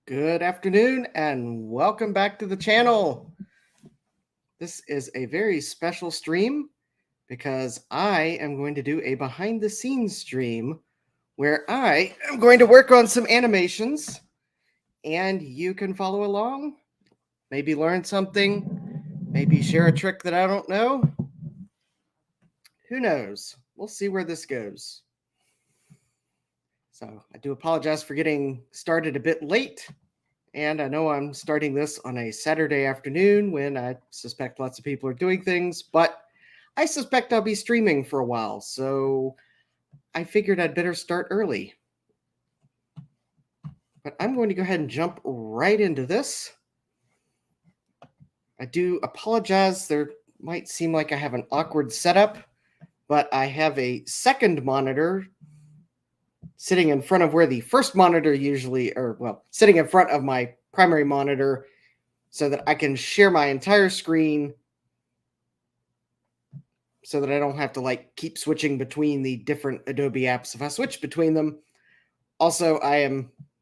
Good afternoon and welcome back to the channel. This is a very special stream because I am going to do a behind the scenes stream where I am going to work on some animations and you can follow along, maybe learn something, maybe share a trick that I don't know. Who knows? We'll see where this goes. So I do apologize for getting started a bit late. And I know I'm starting this on a Saturday afternoon when I suspect lots of people are doing things, but I suspect I'll be streaming for a while, so I figured I'd better start early. But I'm going to go ahead and jump right into this. I do apologize. There might seem like I have an awkward setup, but I have a second monitor sitting in front of where the first monitor sitting in front of my primary monitor so that I can share my entire screen so that I don't have to keep switching between the different Adobe apps if I switch between them. Also,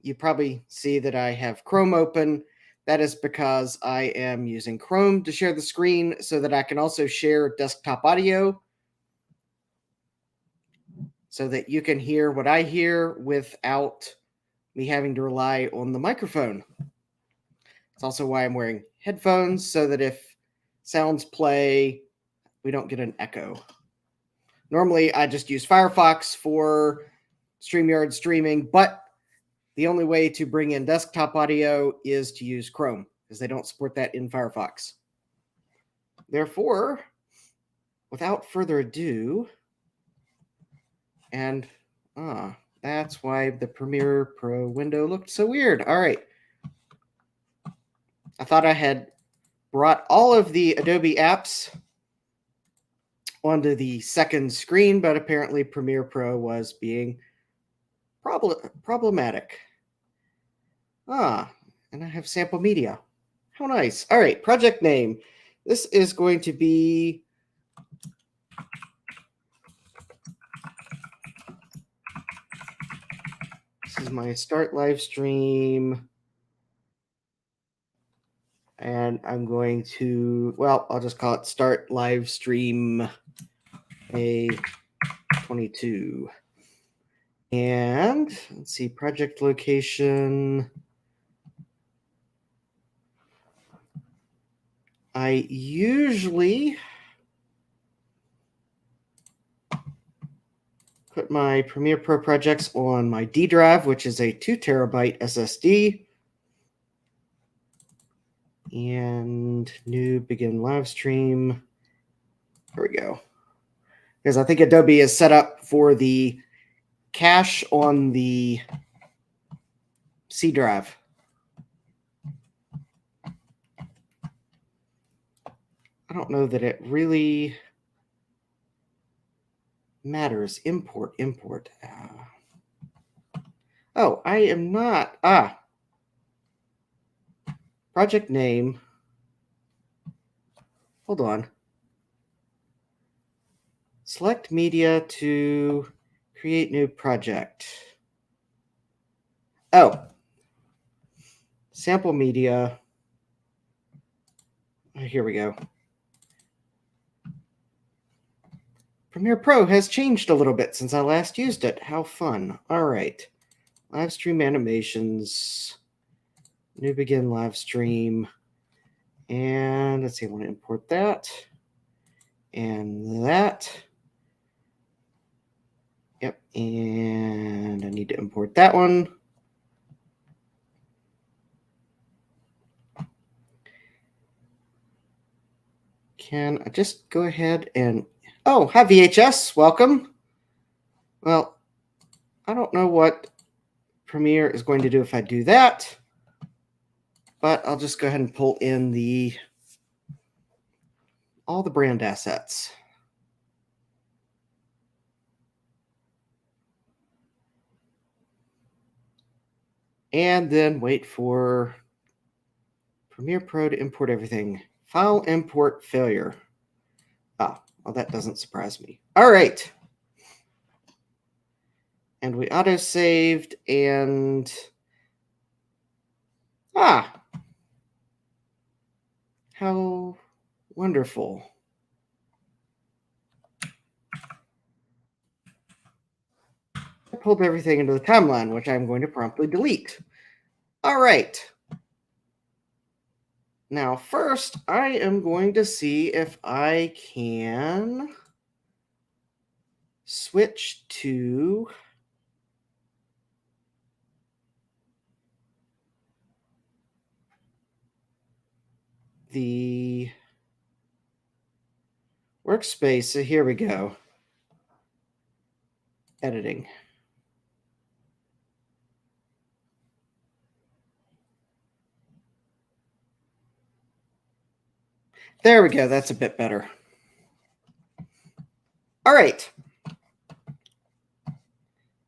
you probably see that I have Chrome open. That is because I am using Chrome to share the screen so that I can also share desktop audio so that you can hear what I hear without me having to rely on the microphone. It's also why I'm wearing headphones so that if sounds play, we don't get an echo. Normally, I just use Firefox for StreamYard streaming, but the only way to bring in desktop audio is to use Chrome because they don't support that in Firefox. Therefore, without further ado, and that's why the Premiere Pro window looked so weird. All right. I thought I had brought all of the Adobe apps onto the second screen, but apparently Premiere Pro was being problematic. And I have sample media. How nice. All right, project name. This is going to be this is my start live stream. And I'm going to, I'll just call it start live stream A22. And let's see, project location. I usually put my Premiere Pro projects on my D drive, which is a 2 terabyte SSD. And new begin live stream. There we go. Because I think Adobe is set up for the cache on the C drive. I don't know that it really matters. Import. Oh, I am not. Project name. Hold on. Select media to create new project. Oh. Sample media. Here we go. Premiere Pro has changed a little bit since I last used it. How fun. All right. Live stream animations. New begin live stream. And let's see, I want to import that. And that. Yep. And I need to import that one. Can I just go ahead and... Oh, hi, VHS. Welcome. Well, I don't know what Premiere is going to do if I do that, but I'll just go ahead and pull in all the brand assets. And then wait for Premiere Pro to import everything. File import failure. Ah, well, that doesn't surprise me. All right. And we auto-saved and... Ah! How wonderful. I pulled everything into the timeline, which I'm going to promptly delete. All right. Now, first, I am going to see if I can switch to the workspace. So here we go. Editing. There we go. That's a bit better. All right.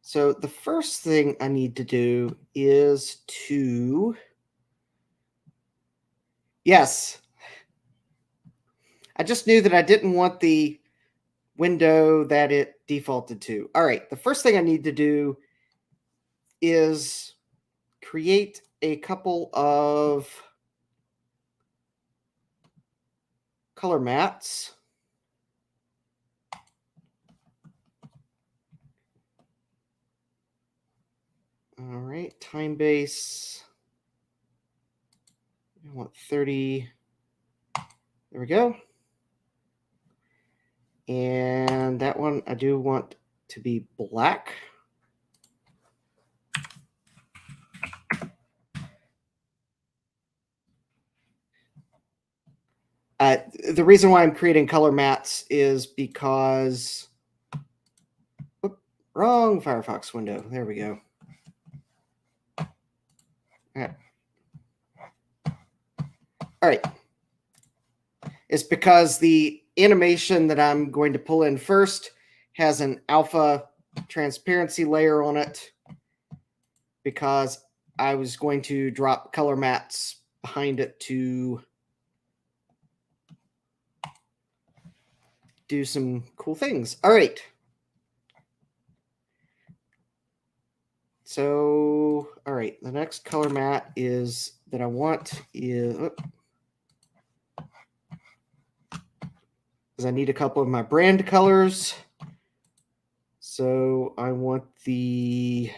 So the first thing I need to do is to... Yes. I just knew that I didn't want the window that it defaulted to. All right. The first thing I need to do is create a couple of color mats. All right, time base. I want 30. There we go. And that one I do want to be black. The reason why I'm creating color mats is because... Whoop, wrong Firefox window. There we go. All right. All right. It's because the animation that I'm going to pull in first has an alpha transparency layer on it because I was going to drop color mats behind it to do some cool things. All right. So, all right, the next color mat is that I want is... because I need a couple of my brand colors. So I want the...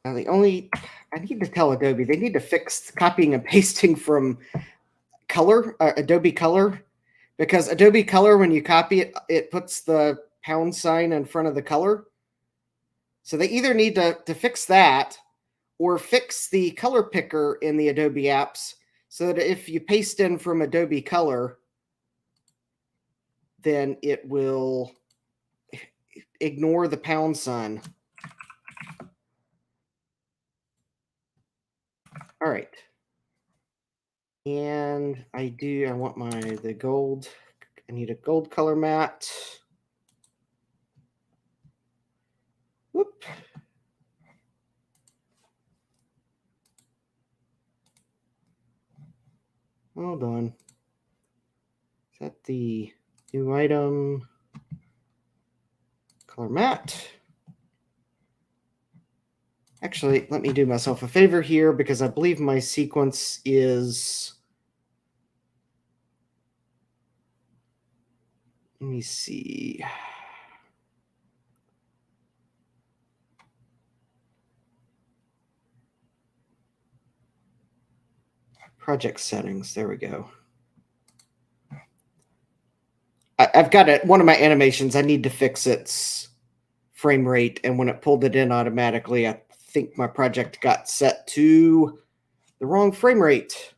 Now the only... I need to tell Adobe, they need to fix copying and pasting from color, Adobe Color, because Adobe Color, when you copy it, it puts the pound sign in front of the color. So they either need to fix that or fix the color picker in the Adobe apps so that if you paste in from Adobe Color, then it will ignore the pound sign. All right. And I want the gold. I need a gold color mat. Whoop. Hold on. Is that the new item? Color mat. Actually, let me do myself a favor here because I believe my sequence is... Let me see. Project settings. There we go. I've got it. One of my animations, I need to fix its frame rate. And when it pulled it in automatically, I think my project got set to the wrong frame rate.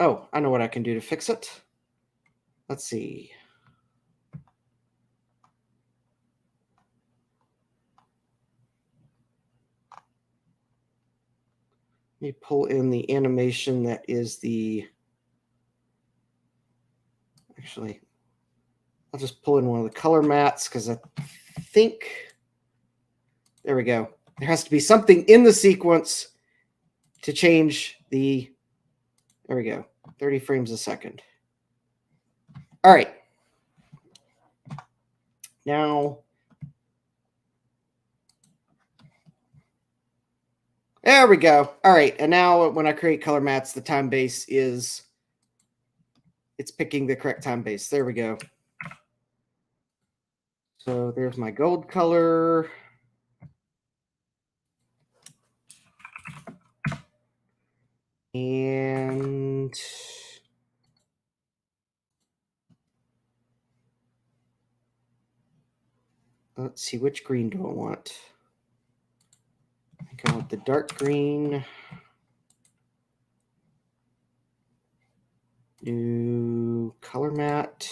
Oh, I know what I can do to fix it. Let's see. Let me pull in the animation that is actually, I'll just pull in one of the color mats because I think, there we go. There has to be something in the sequence to change there we go, 30 frames a second. All right. Now, there we go. All right. And now when I create color mats, the time base it's picking the correct time base. There we go. So there's my gold color. And let's see, which green do I want? I think I want the dark green. New color mat.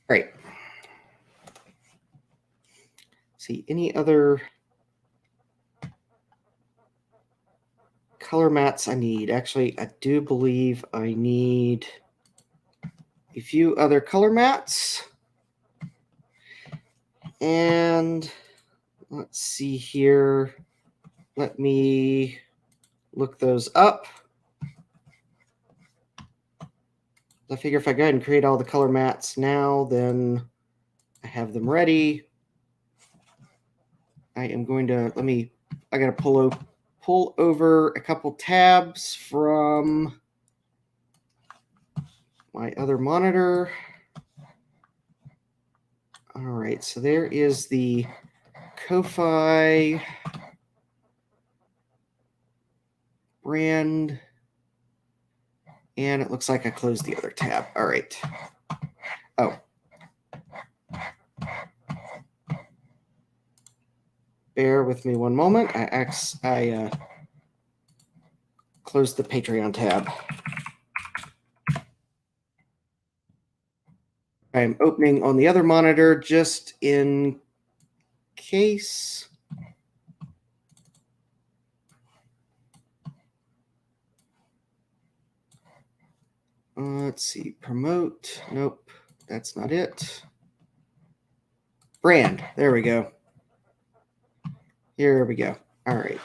Right. See, any other color mats I need? Actually, I do believe I need a few other color mats. And let's see here. Let me look those up. I figure if I go ahead and create all the color mats now, then I have them ready. I am going to, I got to pull over a couple tabs from my other monitor. All right, so there is the Ko-Fi brand. And it looks like I closed the other tab. All right. Oh. Bear with me one moment. I closed the Patreon tab. I'm opening on the other monitor just in case. Let's see. Promote. Nope. That's not it. Brand. There we go. Here we go. All right.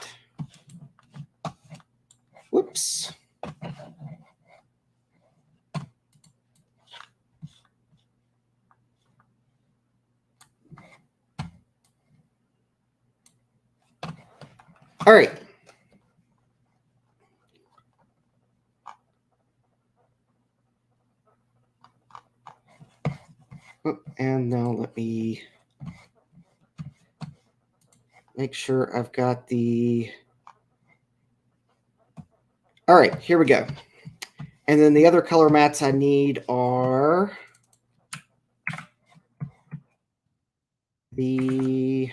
Whoops. All right. And now let me make sure I've got the... All right, here we go. And then the other color mats I need are the...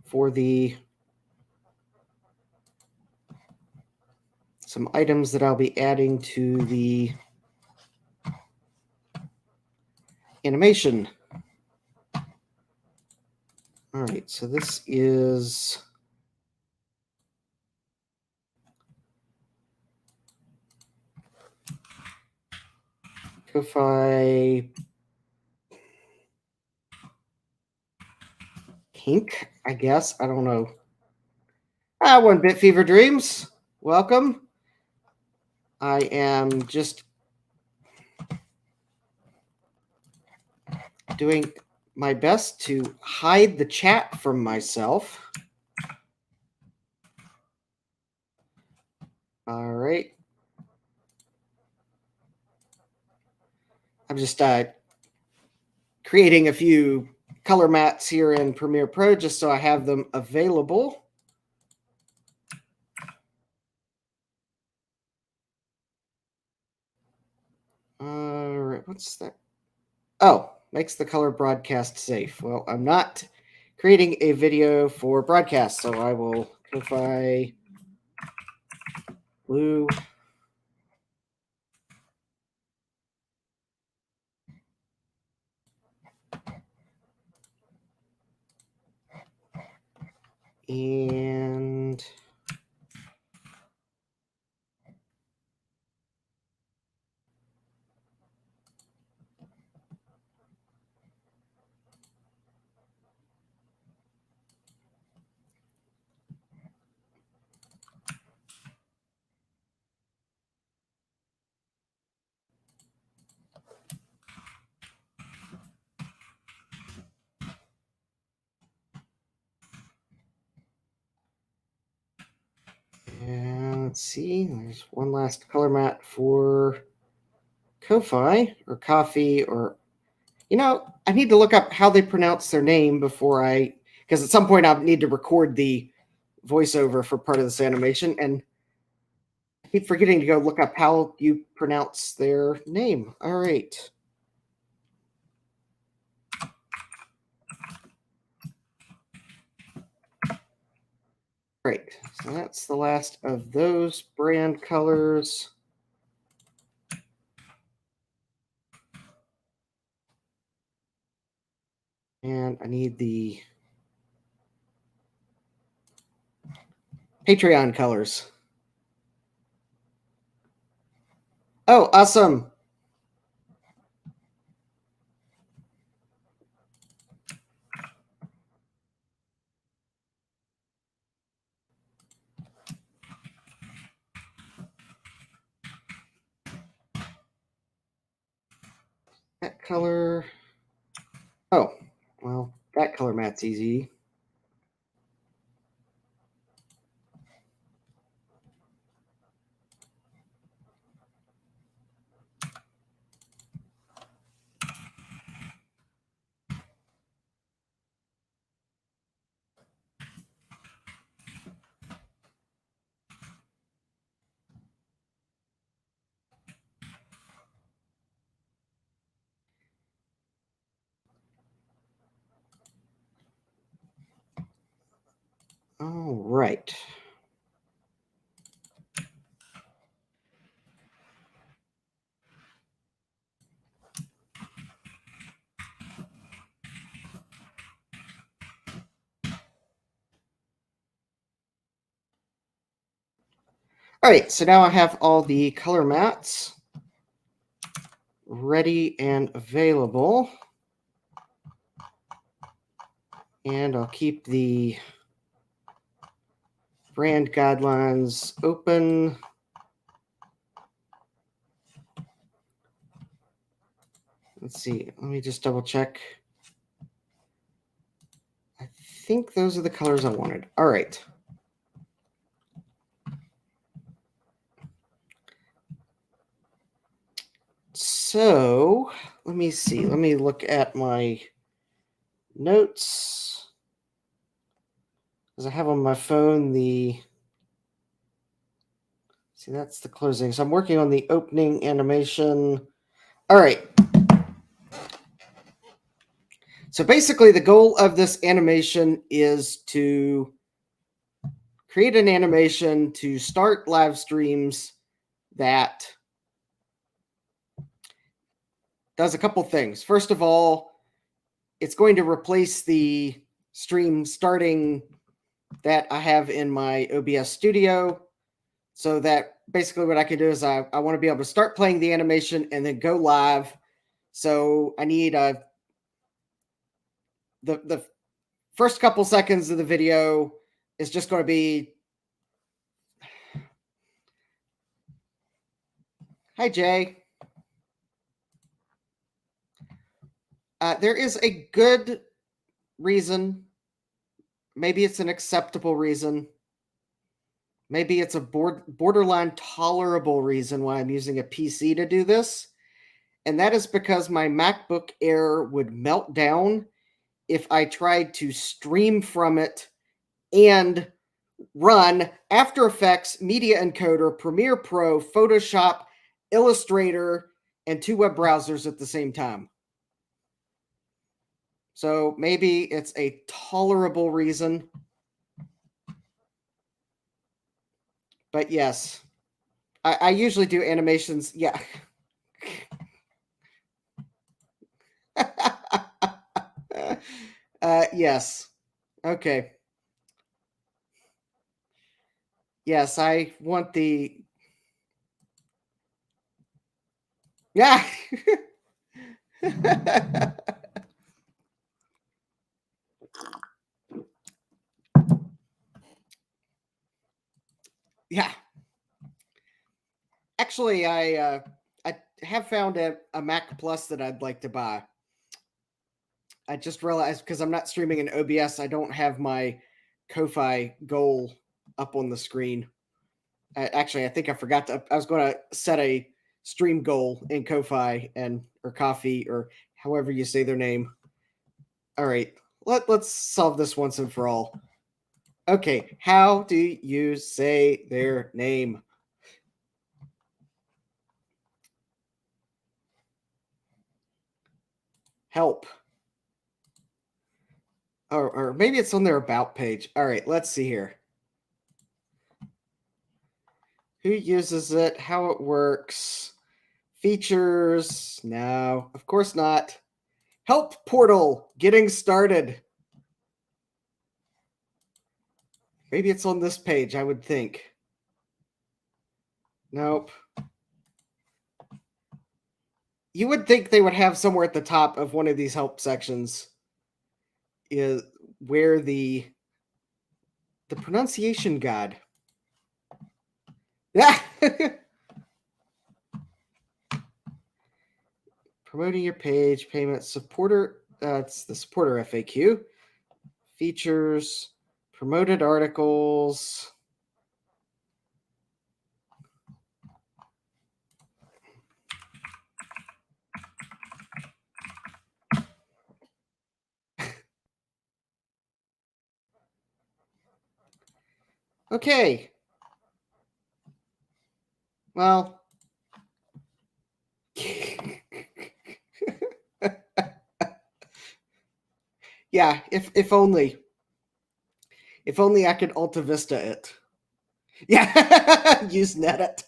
for the... some items that I'll be adding to the animation. All right, so this is Ko-Fi pink, I guess. I don't know. One Bit Fever Dreams. Welcome. I am just doing my best to hide the chat from myself. All right. I'm just creating a few color mats here in Premiere Pro just so I have them available. All right, what's that? Oh, makes the color broadcast safe. Well, I'm not creating a video for broadcast, so I will Ko-Fi blue. And let's see, there's one last color mat for Ko-Fi or coffee, or I need to look up how they pronounce their name before because at some point I'll need to record the voiceover for part of this animation, and I keep forgetting to go look up how you pronounce their name. All right. Great. So that's the last of those brand colors. And I need the Patreon colors. Oh, awesome. That color. Oh, well, that color mat's easy. All right. All right, so now I have all the color mats ready and available. And I'll keep the brand guidelines open. Let's see, let me just double check. I think those are the colors I wanted. All right. So let me see. Let me look at my notes. Because I have on my phone see, that's the closing. So I'm working on the opening animation. All right. So basically the goal of this animation is to create an animation to start live streams that does a couple things. First of all, it's going to replace the stream starting that I have in my OBS studio. So that basically what I can do is I want to be able to start playing the animation and then go live. So I need the first couple seconds of the video is just going to be, hi Jay. There is a good reason. Maybe it's an acceptable reason. Maybe it's a borderline tolerable reason why I'm using a PC to do this. And that is because my MacBook Air would melt down if I tried to stream from it and run After Effects, Media Encoder, Premiere Pro, Photoshop, Illustrator, and 2 web browsers at the same time. So maybe it's a tolerable reason. But yes, I usually do animations. Yeah. Yes. Okay. Yes, I want the. Yeah. Yeah. Actually, I have found a Mac Plus that I'd like to buy. I just realized because I'm not streaming in OBS, I don't have my Ko-Fi goal up on the screen. Actually, I think I forgot to. I was going to set a stream goal in Ko-Fi or Coffee or however you say their name. All right, let's solve this once and for all. Okay, how do you say their name? Help. Or maybe it's on their about page. All right, let's see here. Who uses it? How it works? Features? No, of course not. Help portal. Getting started. Maybe it's on this page, I would think. Nope. You would think they would have somewhere at the top of one of these help sections is where the pronunciation guide. Yeah. Promoting your page, payment, supporter. It's the supporter FAQ. Features, promoted articles. Okay. Well. Yeah, if only. If only I could Alta Vista it. Yeah, use Nedit.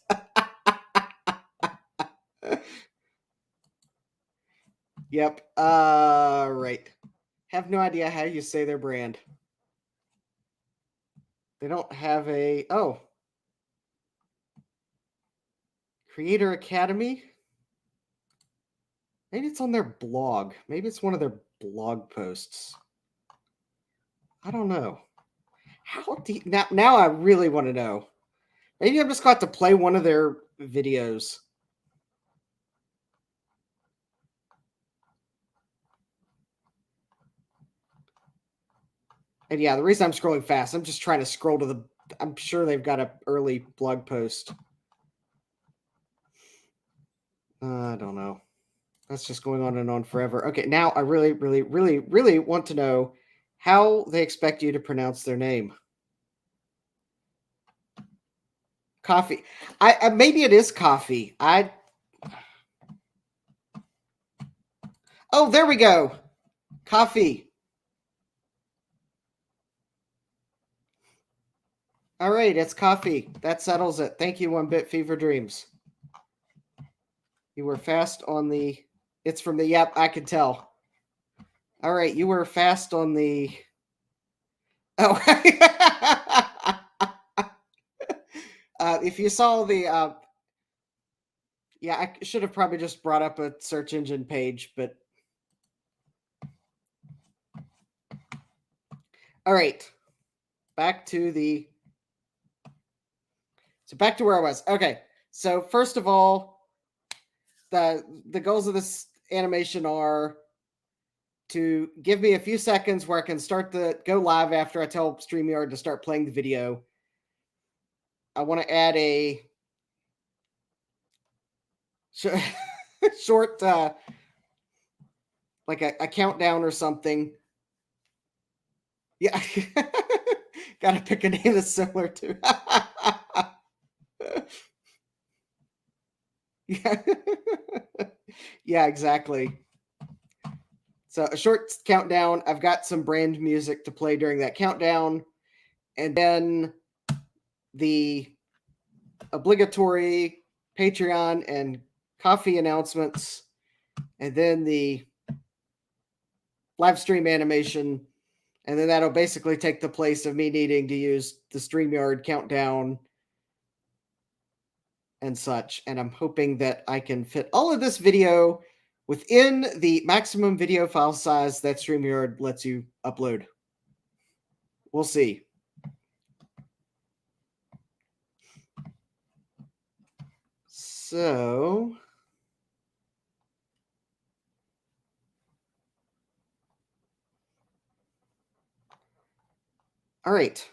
Yep. Right. Have no idea how you say their brand. They don't have a Creator Academy. Maybe it's on their blog. Maybe it's one of their blog posts. I don't know. How deep now I really want to know. Maybe I'm just got to play one of their videos. And yeah, the reason I'm scrolling fast, I'm just trying to scroll to the. I'm sure they've got an early blog post. I don't know. That's just going on and on forever. Okay, now I really, really, really, really want to know how they expect you to pronounce their name. Coffee. I maybe it is coffee. Oh, there we go. Coffee. All right, it's coffee. That settles it. Thank you, One Bit Fever Dreams. You were fast on the. It's from the. Yep, I could tell. All right, you were fast on the. Oh. If you saw the. Yeah, I should have probably just brought up a search engine page, but. All right. Back to the. So back to where I was. Okay. So first of all, the goals of this animation are to give me a few seconds where I can start to go live after I tell StreamYard to start playing the video. I want to add a short like a countdown or something Yeah. Gotta pick a name that's similar to. Yeah. Yeah, exactly. So a short countdown. I've got some brand music to play during that countdown, and then the obligatory Patreon and coffee announcements, and then the live stream animation, and then that'll basically take the place of me needing to use the StreamYard countdown and such. And I'm hoping that I can fit all of this video within the maximum video file size that StreamYard lets you upload. We'll see. So, all right.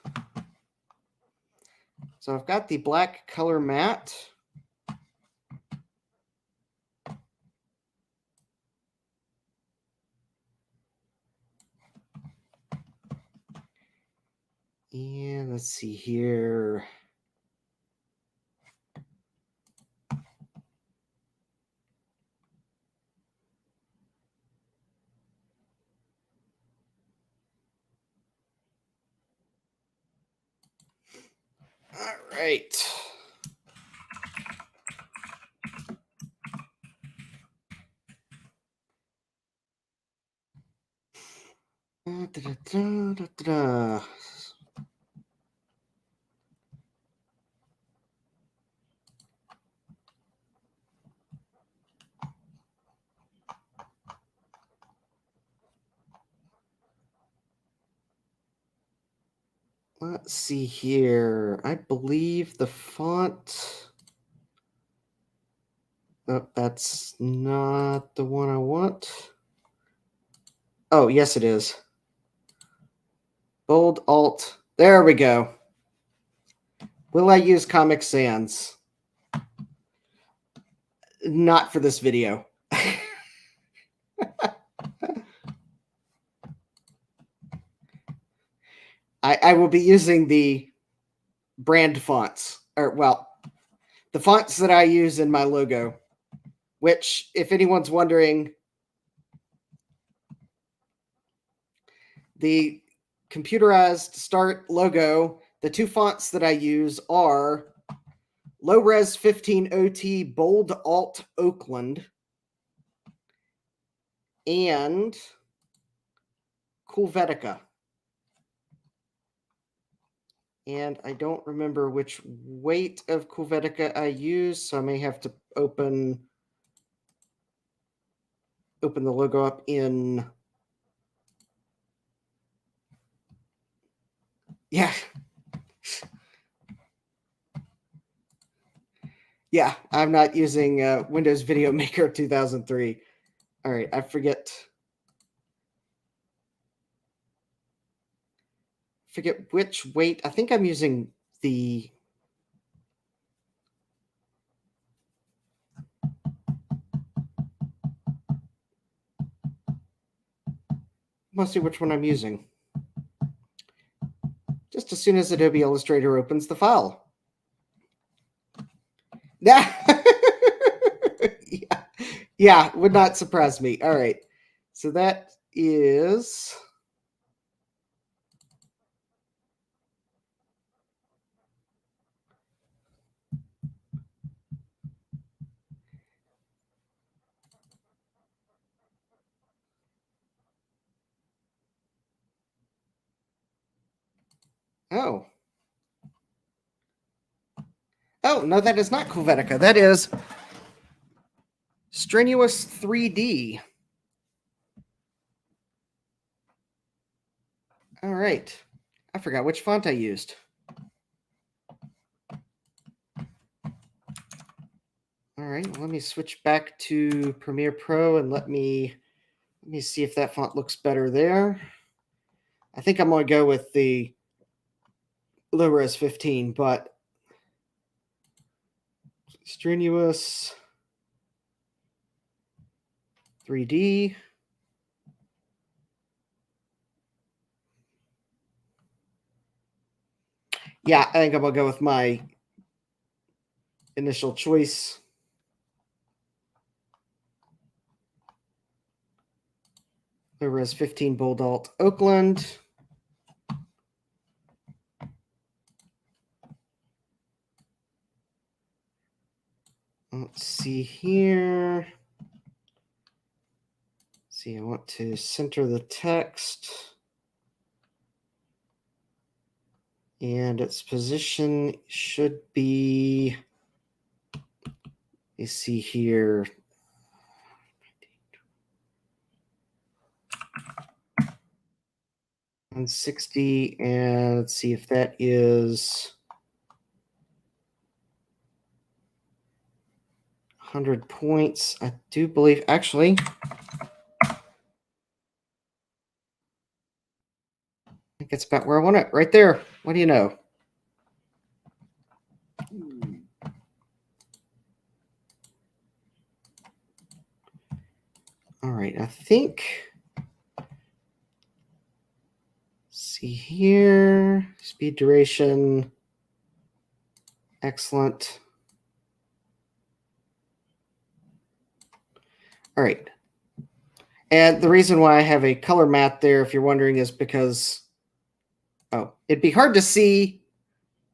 So I've got the black color mat. And let's see here. All right. Let's see here. I believe the font. Oh, that's not the one I want. Oh, yes, it is. Bold Alt. There we go. Will I use Comic Sans? Not for this video. I will be using the brand fonts, or well, the fonts that I use in my logo, which, if anyone's wondering, the computerized start logo, the two fonts that I use are Low Res 15 OT Bold Alt Oakland and Helvetica. And I don't remember which weight of Helvetica I use, so I may have to open the logo up in. Yeah. Yeah, I'm not using Windows Video Maker 2003. All right, I forget which weight. I think I'm using the. Let's see which one I'm using. Just as soon as Adobe Illustrator opens the file. Yeah. Yeah. Yeah, would not surprise me. All right. So that is. Oh. Oh, no, that is not Helvetica. That is Strenuous 3D. All right. I forgot which font I used. All right, let me switch back to Premiere Pro and let me see if that font looks better there. I think I'm going to go with the Low Res 15, but Strenuous 3D. Yeah, I think I'm going to go with my initial choice. Res 15 Bulldalt Oakland. Let's see here. See, I want to center the text. And its position should be, you see here, 160, and let's see if that is 100 points. I do believe, actually, I think it's about where I want it, right there. What do you know? All right, I think, see here, speed duration, excellent. All right. And the reason why I have a color matte there, if you're wondering, is because, it'd be hard to see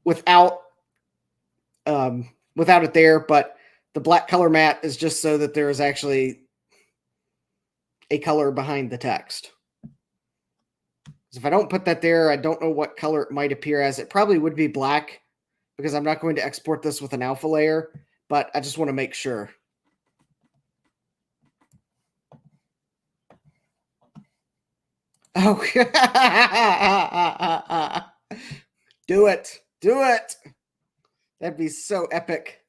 without it there, but the black color matte is just so that there is actually a color behind the text. If I don't put that there, I don't know what color it might appear as. It probably would be black because I'm not going to export this with an alpha layer, but I just want to make sure. Oh, do it. Do it. That'd be so epic.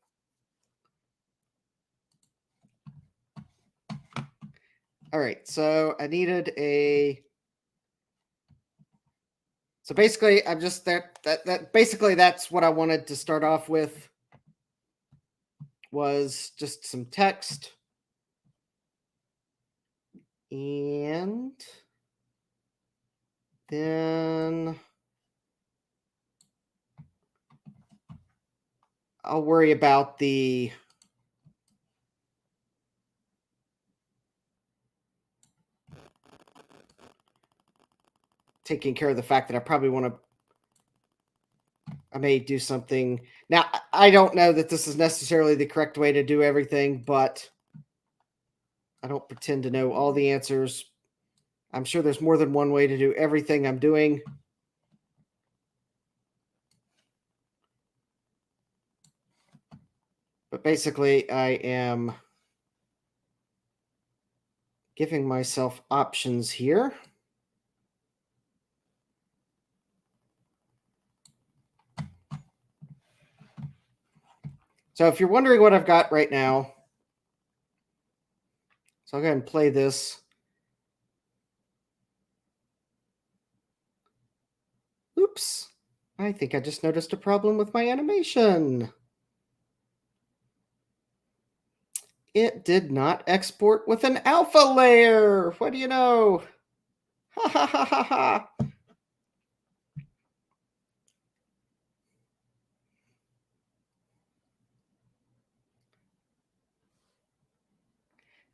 All right, so I needed a. So basically, I'm just that basically that's what I wanted to start off with, was just some text. And then I'll worry about the taking care of the fact that I probably want to, I may do something. Now, I don't know that this is necessarily the correct way to do everything, but I don't pretend to know all the answers. I'm sure there's more than one way to do everything I'm doing. But basically, I am giving myself options here. So if you're wondering what I've got right now, so I'll go ahead and play this. Oops, I think I just noticed a problem with my animation. It did not export with an alpha layer. What do you know? Ha ha ha ha ha.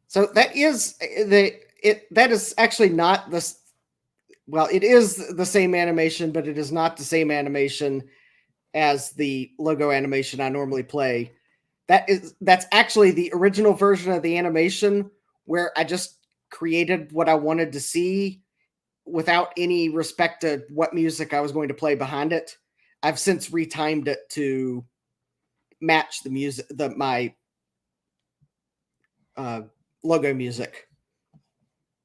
So that is that is actually not this. Well, it is the same animation, but it is not the same animation as the logo animation I normally play. That's actually the original version of the animation where I just created what I wanted to see without any respect to what music I was going to play behind it. I've since retimed it to match the music, my logo music.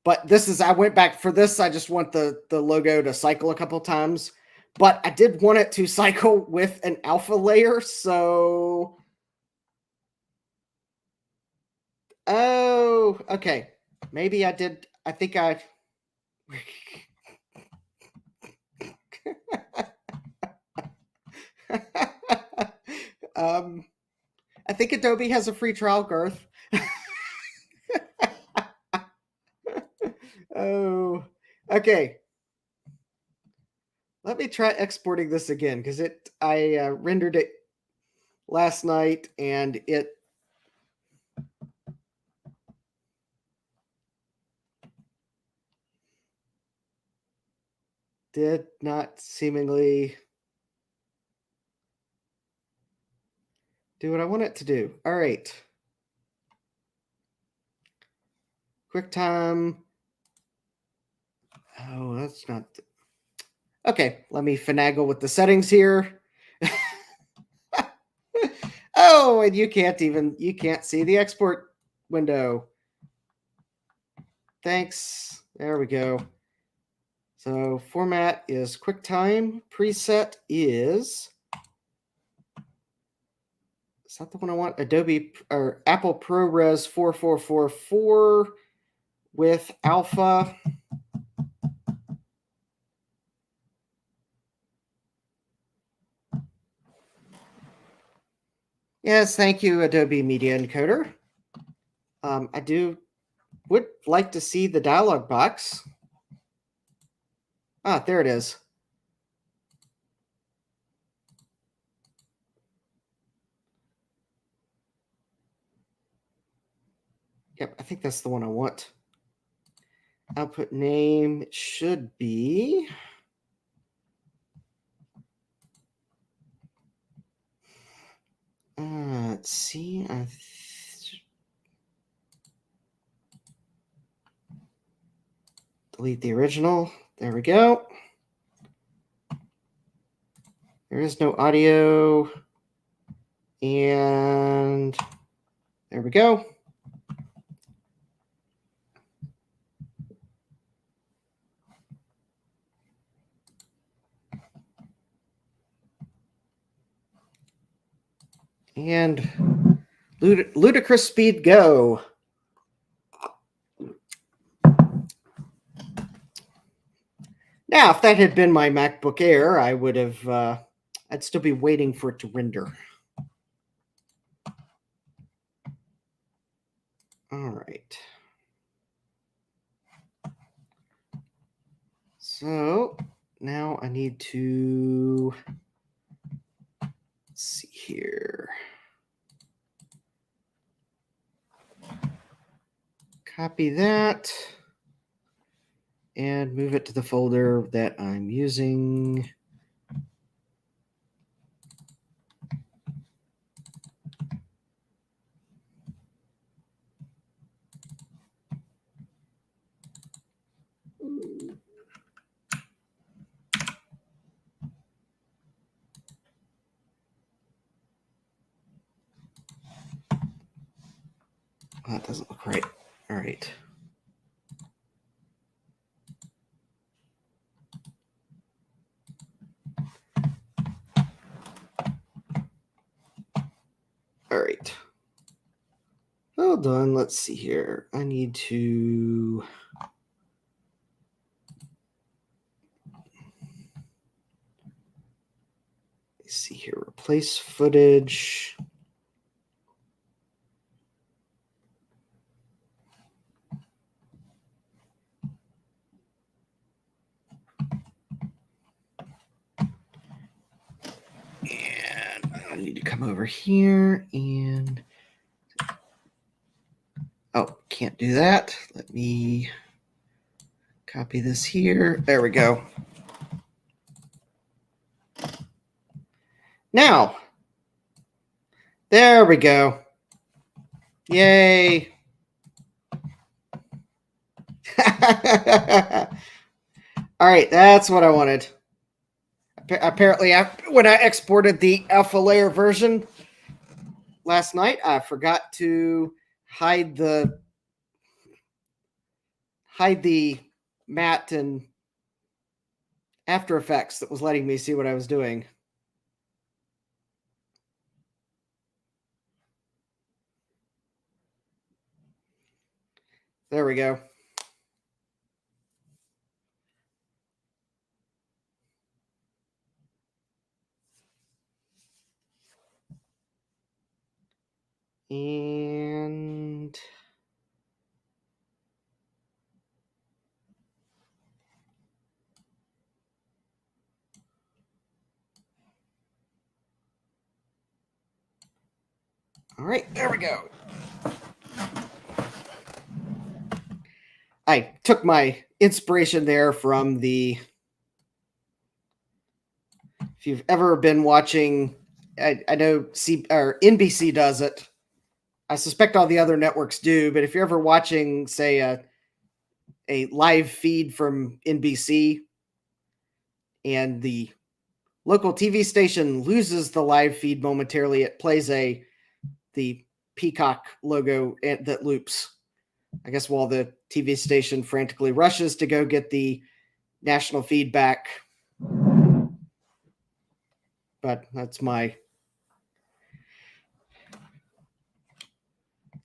But this is, I went back for this. I just want the logo to cycle a couple times, but I did want it to cycle with an alpha layer. So, oh, okay. Maybe I did. I think I. I think Adobe has a free trial, Garth. Oh, okay. Let me try exporting this again because I rendered it last night and it did not seemingly do what I want it to do. All right. QuickTime. Oh, that's not. Okay, let me finagle with the settings here. Oh, and you can't see the export window. Thanks. There we go. So format is QuickTime. Preset is that the one I want? Adobe or Apple ProRes 4444 with alpha. Yes, thank you, Adobe Media Encoder. I would like to see the dialog box. Ah, there it is. Yep, I think that's the one I want. Output name should be. Let's see. Delete the original. There we go. There is no audio. And there we go. And ludicrous speed go. Now, if that had been my MacBook Air, I would have, I'd still be waiting for it to render. All right. So now I need to, let's see here. Copy that and move it to the folder that I'm using. Oh, that doesn't look right. All right. All right. Hold on. Let's see here. I need to. Let's see here. Replace footage. And I need to come over here and. Oh, can't do that. Let me copy this here. There we go. Now, there we go. Yay. All right, that's what I wanted. Apparently, when I exported the alpha layer version last night, I forgot to hide the matte and After Effects that was letting me see what I was doing. There we go. And All right, there we go. I took my inspiration there from if you've ever been watching, I know NBC does it. I suspect all the other networks do, but if you're ever watching, say, a live feed from NBC and the local TV station loses the live feed momentarily, it plays the peacock logo that loops. I guess while the TV station frantically rushes to go get the national feedback. But that's my.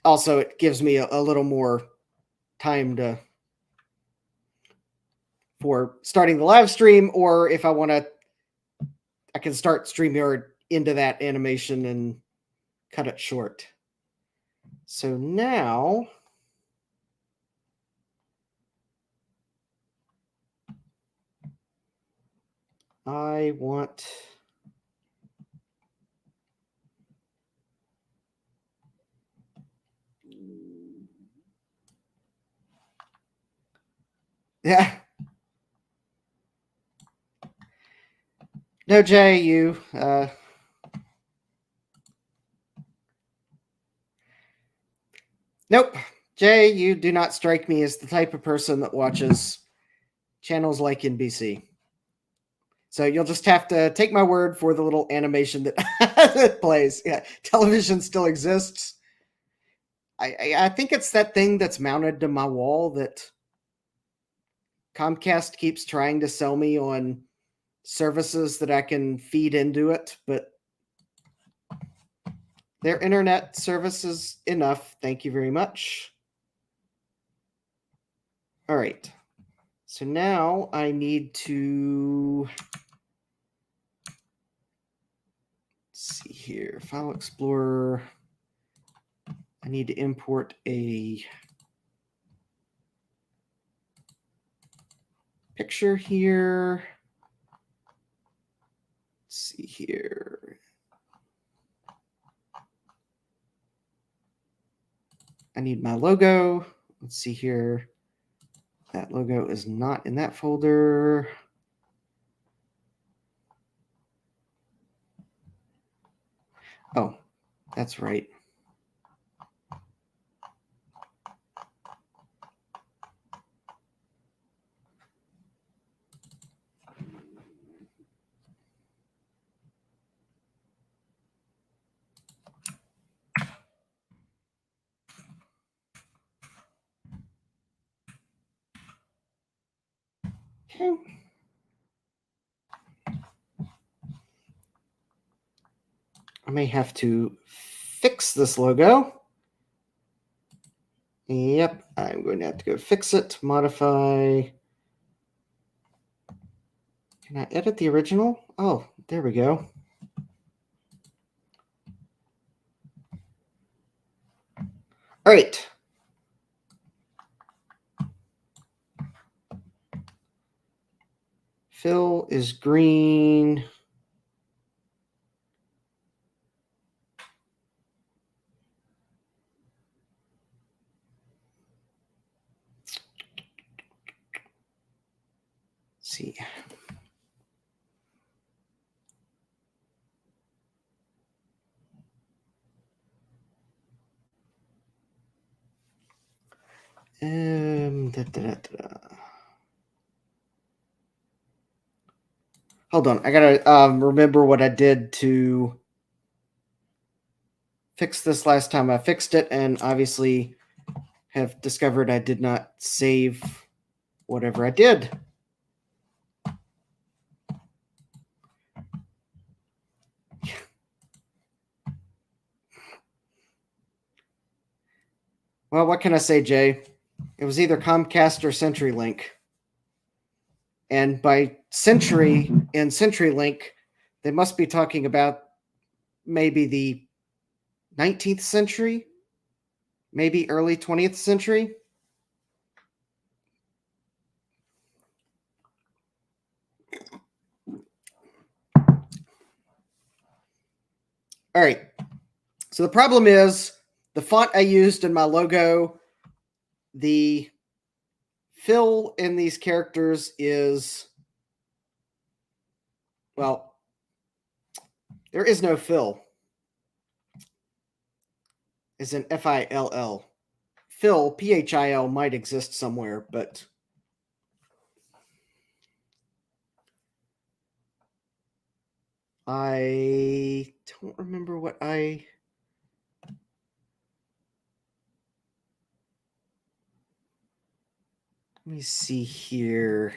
Also, it gives me a little more time for starting the live stream, or if I want to, I can start StreamYard into that animation and cut it short. So now I want yeah. No, Jay, you nope. Jay, you do not strike me as the type of person that watches channels like NBC. So you'll just have to take my word for the little animation that, that plays. Yeah, television still exists. I think it's that thing that's mounted to my wall that Comcast keeps trying to sell me on services that I can feed into it, but their internet service is enough. Thank you very much. All right. So now I need to see here. File Explorer. I need to import a picture here. Let's see here. I need my logo. Let's see here. That logo is not in that folder. Oh, that's right. Okay. I may have to fix this logo. Yep, I'm going to have to go fix it, modify. Can I edit the original? Oh, there we go. All right. Fill is green. Let's see. Hold on, I gotta remember what I did to fix this last time I fixed it, and obviously have discovered I did not save whatever I did. Well, what can I say, Jay? It was either Comcast or CenturyLink. And by century and CenturyLink, they must be talking about maybe the 19th century, maybe early 20th century. All right. So the problem is the font I used in my logo, the fill in these characters is, well, there is no fill. As in F-I-L-L. Fill, P-H-I-L, might exist somewhere, but I don't remember what I... Let me see here.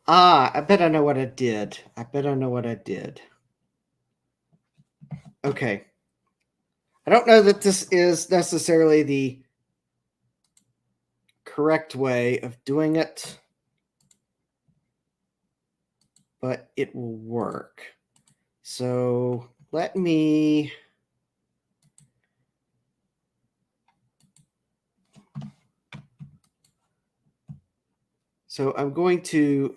I bet I know what I did. Okay. I don't know that this is necessarily the correct way of doing it, but it will work. So let me... So I'm going to...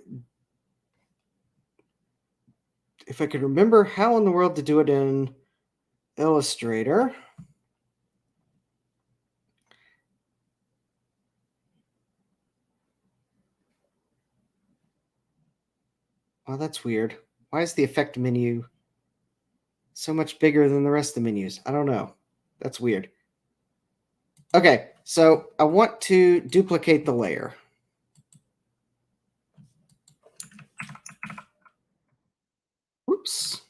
If I could remember how in the world to do it in Illustrator... Oh, that's weird. Why is the effect menu so much bigger than the rest of the menus? I don't know. That's weird. Okay, so I want to duplicate the layer. Oops.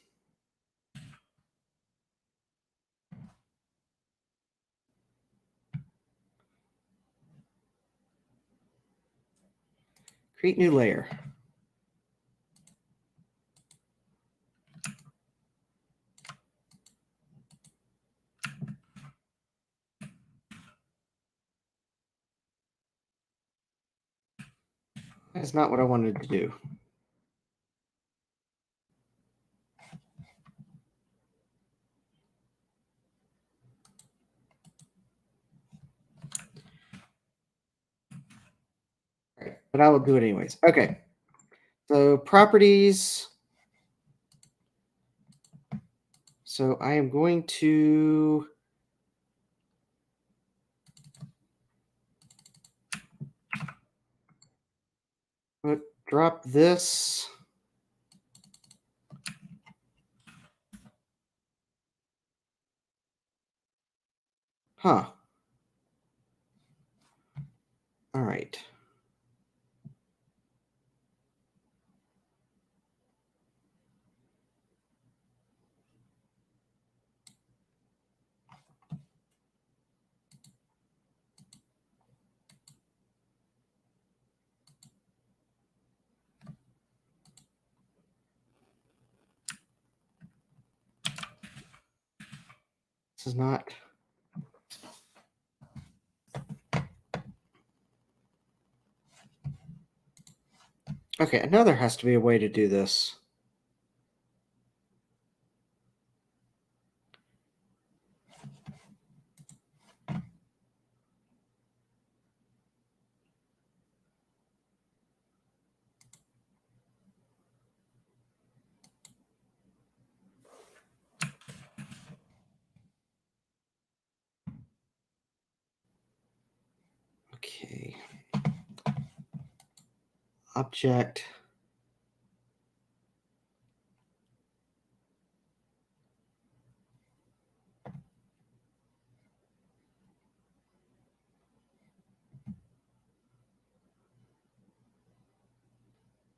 Create new layer. That's not what I wanted to do. All right, but I will do it anyways. Okay. So properties. So I am going to drop this. Huh. All right. This is not... Okay, I know there has to be a way to do this. Okay. Object.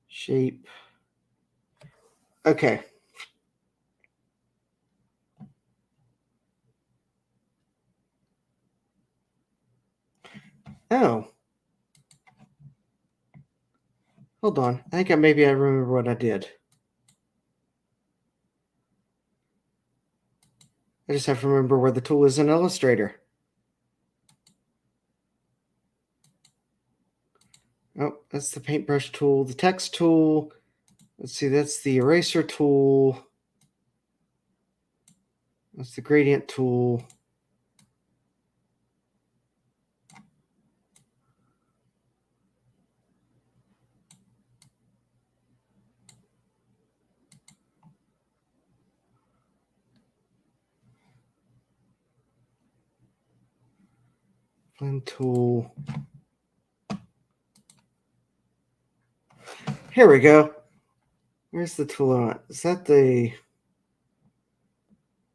Shape. Okay. Oh. Hold on. I think maybe I remember what I did. I just have to remember where the tool is in Illustrator. Oh, that's the paintbrush tool. The text tool. Let's see, that's the eraser tool. That's the gradient tool. Blend tool. Here we go. Where's the tool on it? Is that the...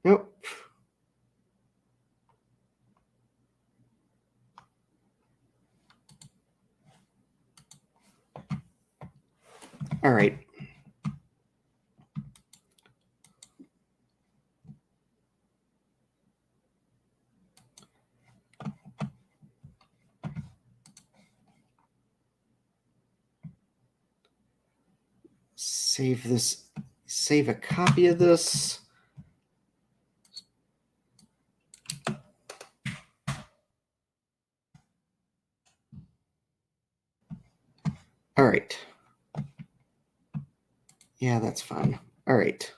Nope. All right. Save this. Save a copy of this. All right. Yeah, that's fine. All right.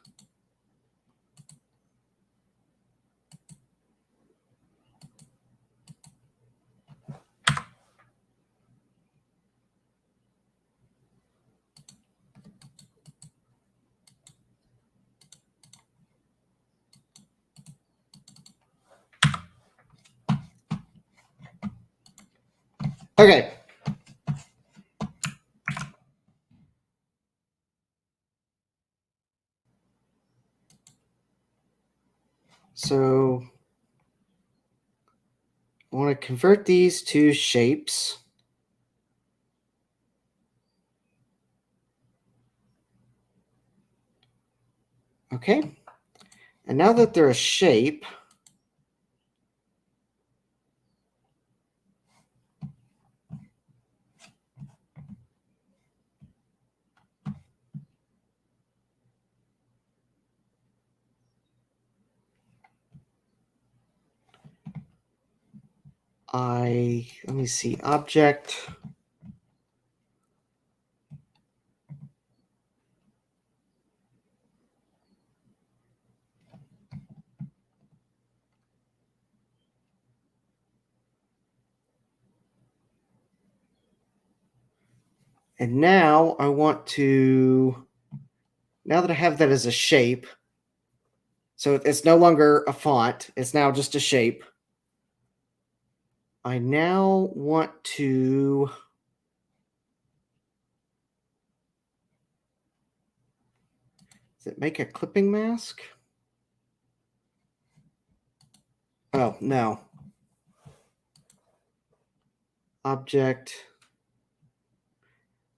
Okay. So I want to convert these to shapes. Okay. And now that they're a shape, let me see, object. And now I want to, now that I have that as a shape, so it's no longer a font, it's now just a shape. I now want to, does it make a clipping mask? Oh, no. Object.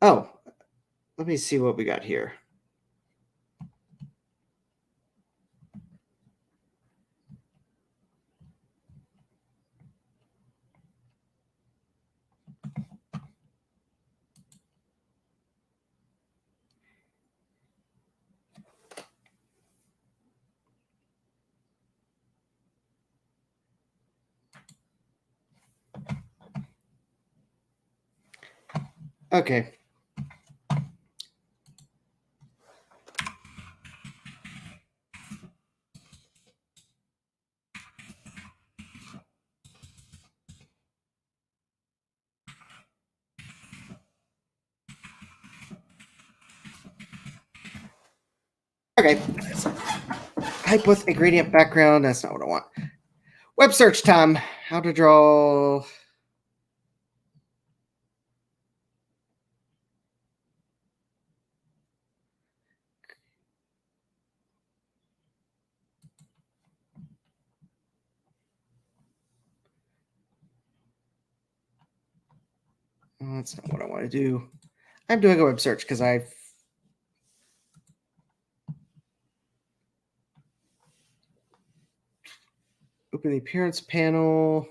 Oh, let me see what we got here. Okay. Okay. Type with a gradient background. That's not what I want. Web search time. How to draw. That's not what I want to do. I'm doing a web search because I've opened the appearance panel.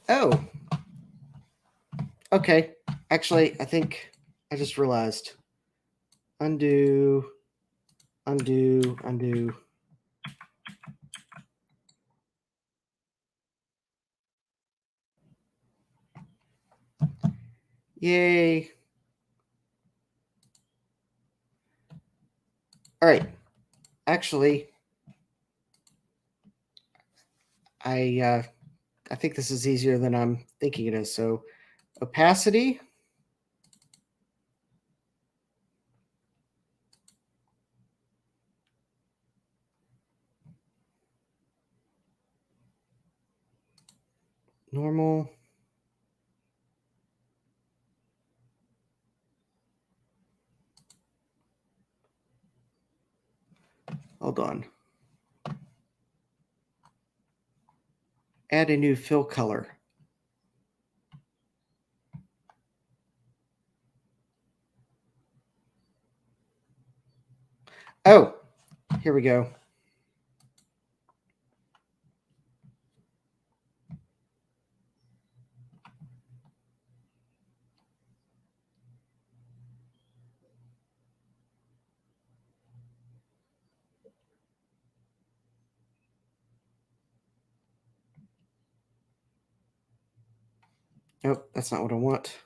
Oh, okay. Actually, I think I just realized. Undo, undo, undo. Yay. All right. Actually, I think this is easier than I'm thinking it is. So opacity. Normal. Hold on. Add a new fill color. Oh, here we go. Nope, that's not what I want.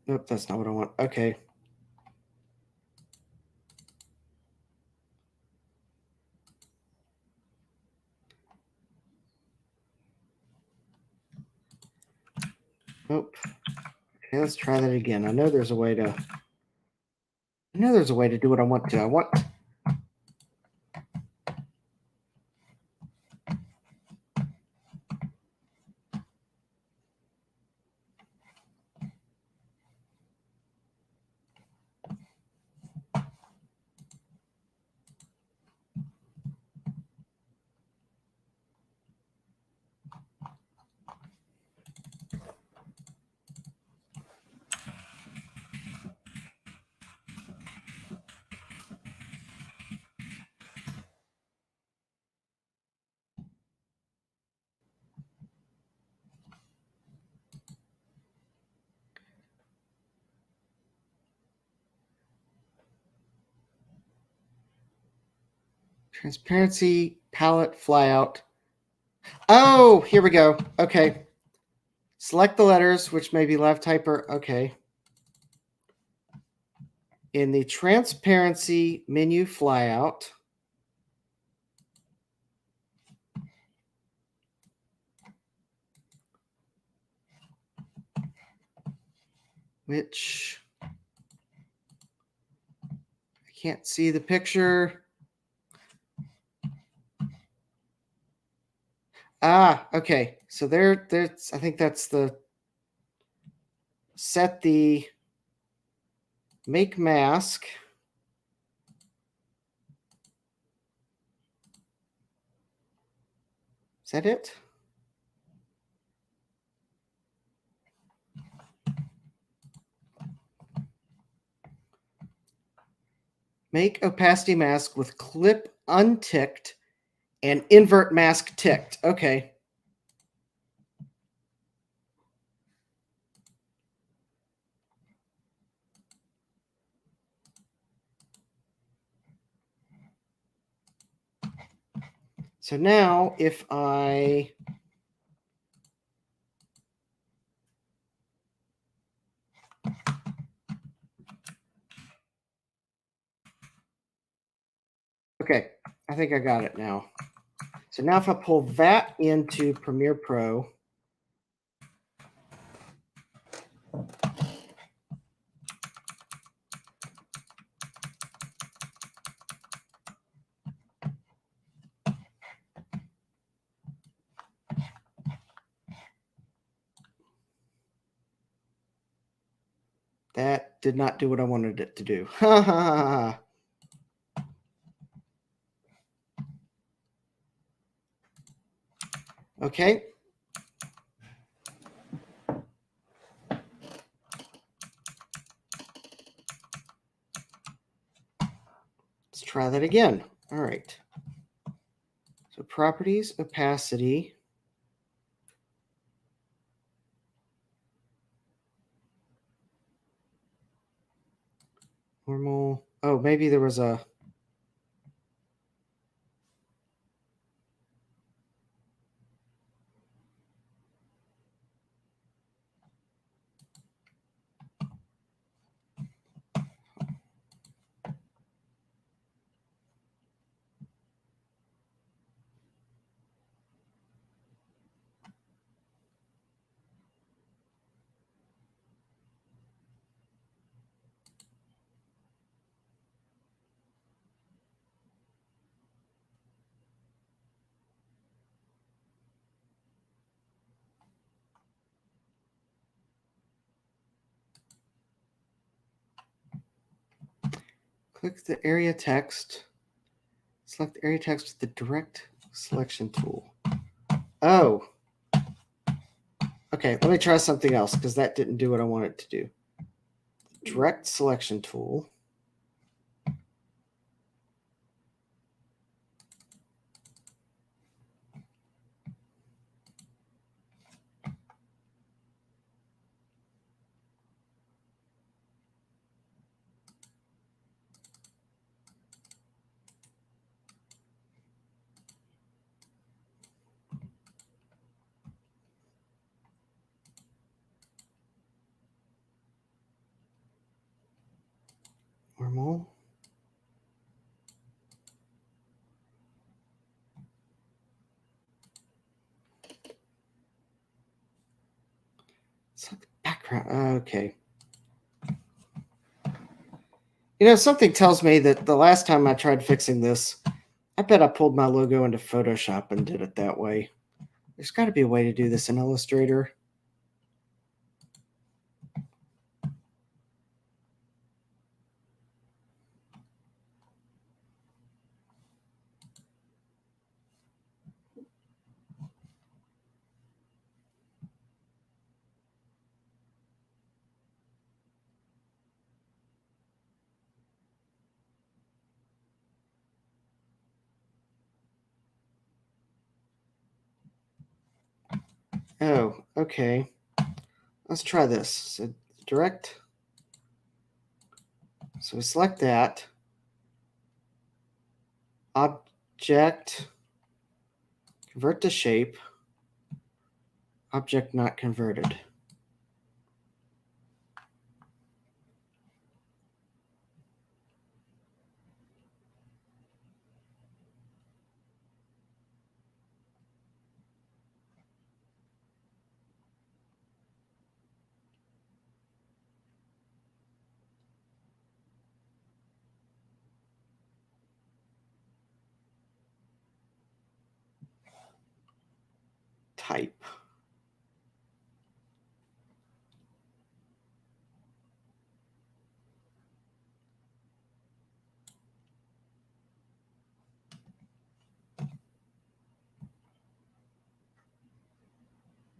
Nope, that's not what I want. Okay. Nope. Okay, let's try that again. I know there's a way to do what I want to. Transparency, palette, flyout. Oh, here we go. Okay. Select the letters, which may be left hyper. Okay. In the transparency menu flyout, which I can't see the picture. Ah, okay. So there's I think that's the set the make mask. Is that it? Make opacity mask with clip unticked and invert mask ticked. Okay. So now if I okay, I think I got it now. So now if I pull that into Premiere Pro, that did not do what I wanted it to do. Ha ha ha. Okay. Let's try that again. All right. So properties, opacity. Normal. Oh, maybe there was a. Click the area text. Select the area text with the direct selection tool. Oh. Okay, let me try something else because that didn't do what I wanted to do. Direct selection tool. Normal. Select background. Okay. You know, something tells me that the last time I tried fixing this, I bet I pulled my logo into Photoshop and did it that way. There's got to be a way to do this in Illustrator. Oh, okay. Let's try this. So direct. So we select that. Object. Convert to shape. Object not converted. Type.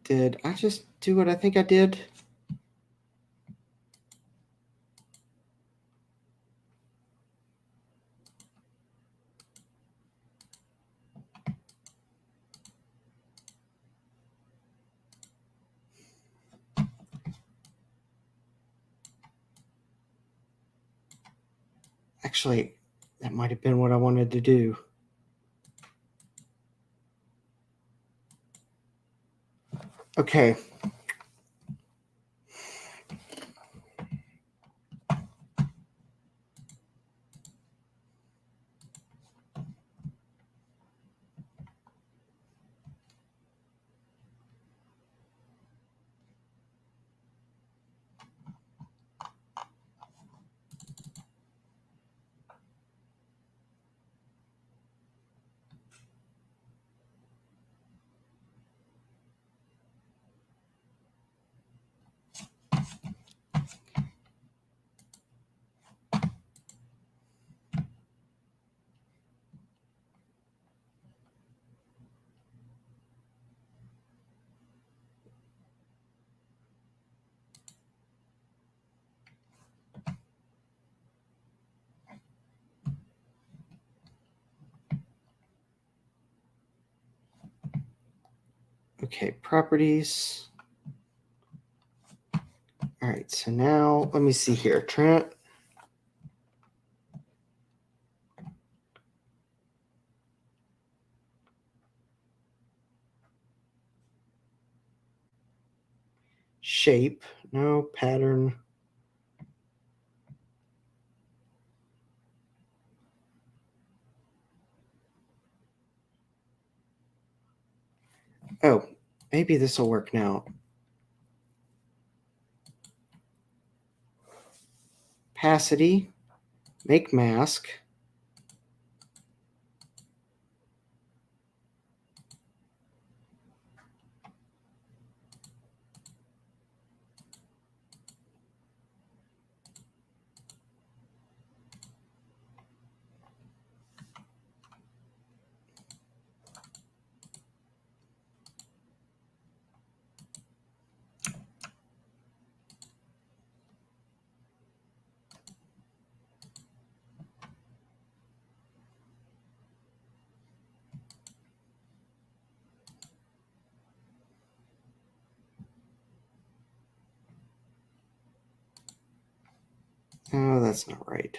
Did I just do what I think I did? Actually, that might have been what I wanted to do. Okay. Okay, properties. All right, so now let me see here. Shape, no pattern. Oh, maybe this will work now. Opacity, make mask. Oh, that's not right.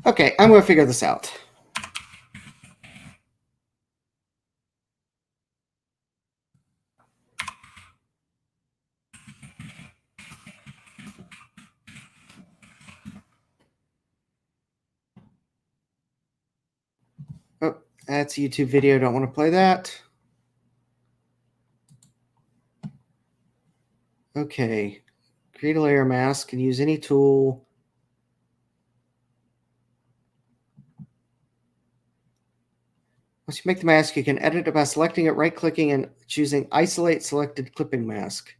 Okay, I'm going to figure this out. Oh, that's a YouTube video. Don't want to play that. Okay. Create a layer mask and use any tool. Once you make the mask, you can edit it by selecting it, right-clicking, and choosing Isolate Selected Clipping Mask.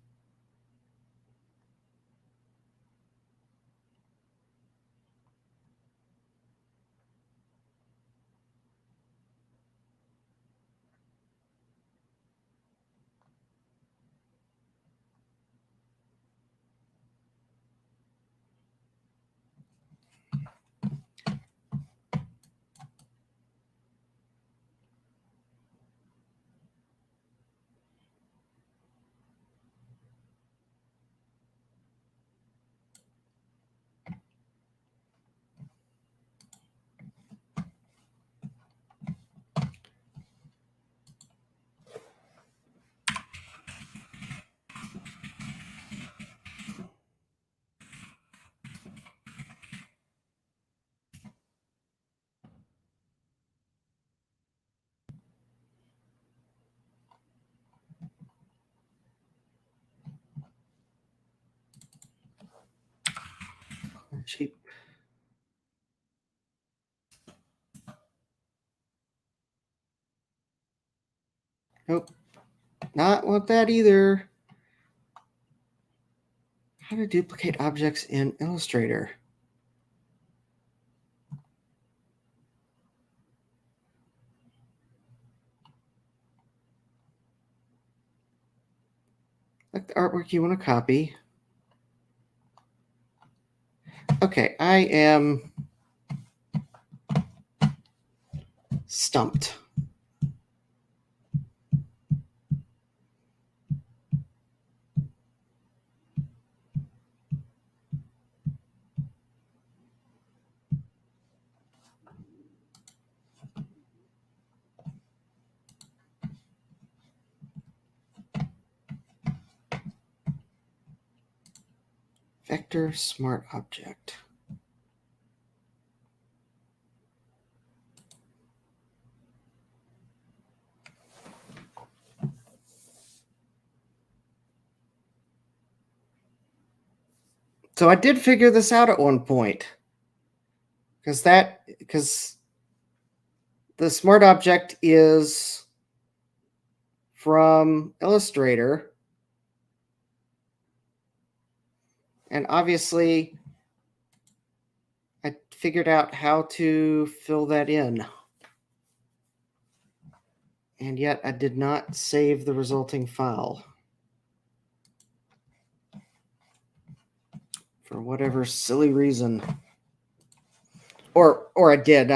Cheap. Nope. Not want that either. How to duplicate objects in Illustrator. Like the artwork you want to copy. Okay, I am stumped. Vector Smart Object. So I did figure this out at one point. Because the smart object is from Illustrator. And obviously, I figured out how to fill that in. And yet I did not save the resulting file. For whatever silly reason. Or I did.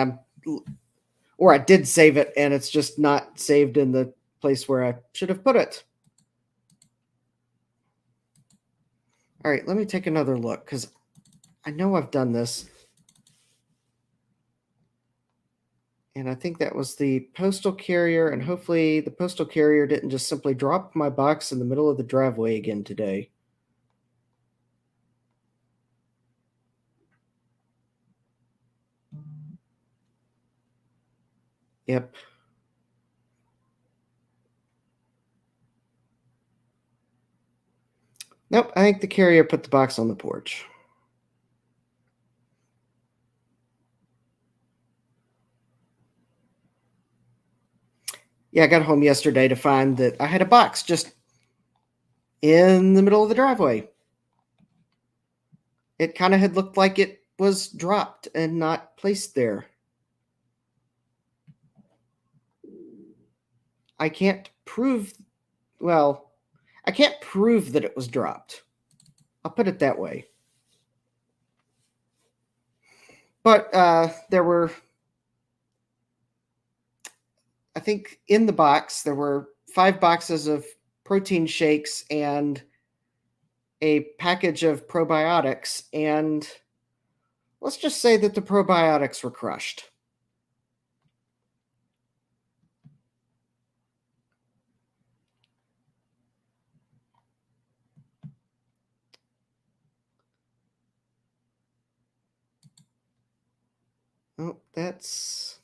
Or I did save it and it's just not saved in the place where I should have put it. All right, let me take another look because I know I've done this. And I think that was the postal carrier, and hopefully the postal carrier didn't just simply drop my box in the middle of the driveway again today. Yep. Nope, I think the carrier put the box on the porch. Yeah, I got home yesterday to find that I had a box just in the middle of the driveway. It kind of had looked like it was dropped and not placed there. I can't prove, well, I can't prove that it was dropped. I'll put it that way. But there were, I think in the box, there were 5 boxes of protein shakes and a package of probiotics. And let's just say that the probiotics were crushed. Oh, that's...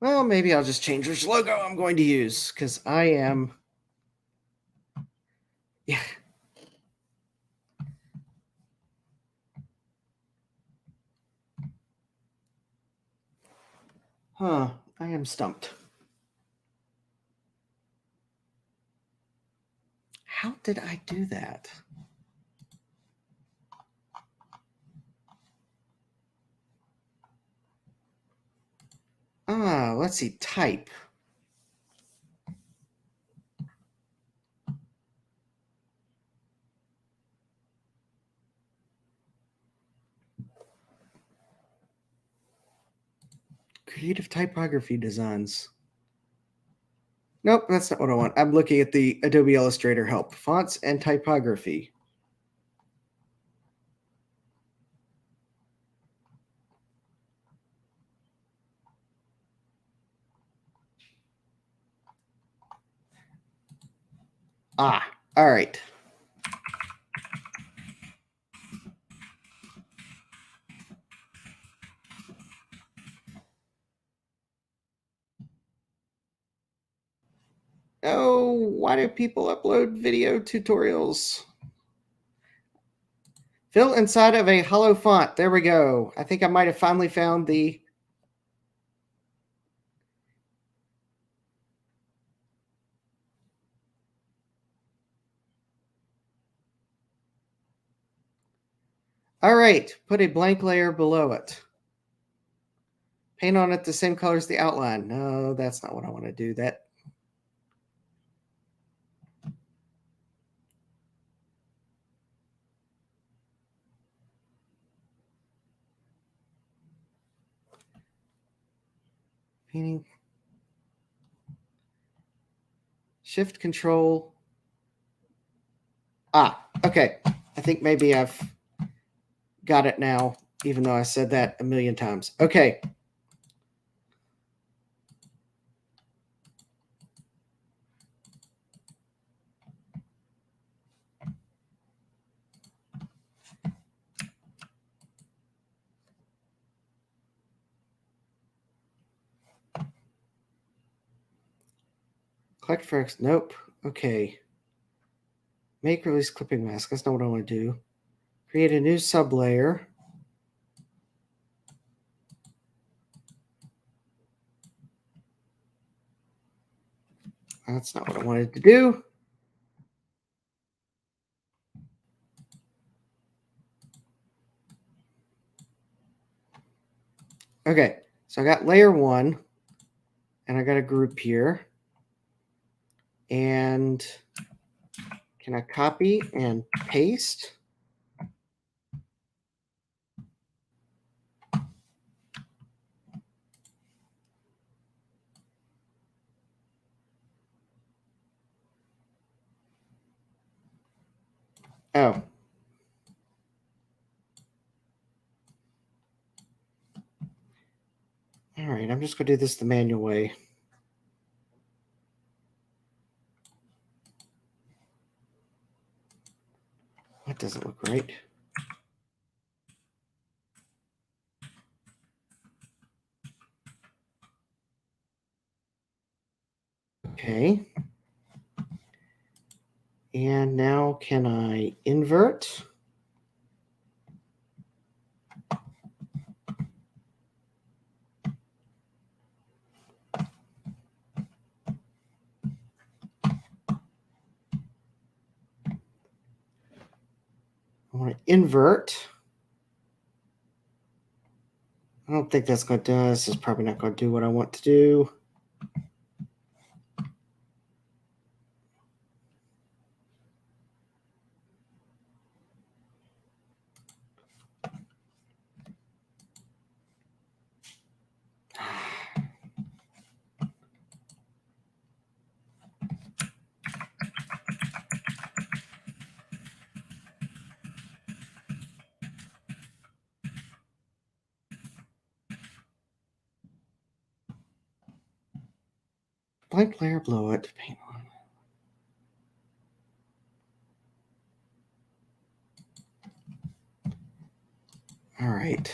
Well, maybe I'll just change which logo I'm going to use, because I am... Yeah. Huh, I am stumped. How did I do that? Let's see, type. Creative typography designs. Nope, that's not what I want. I'm looking at the Adobe Illustrator help. Fonts and typography. All right. Oh, why do people upload video tutorials? Fill inside of a hollow font. There we go. I think I might have finally found the... All right, put a blank layer below it. Paint on it the same color as the outline. No, that's not what I want to do. That... Painting. Shift Control. Okay. I think maybe I've got it now, even though I said that a million times. Okay. Collect for X. Nope. Okay. Make release clipping mask. That's not what I want to do. Create a new sublayer. That's not what I wanted to do. Okay, so I got layer 1, and I got a group here. And can I copy and paste? Oh. All right, I'm just going to do this the manual way. That doesn't look right. Okay. And now can I invert? I want to invert. I don't think that's going to do. This is probably not going to do what I want to do. Blank layer below it. Paint on. All right.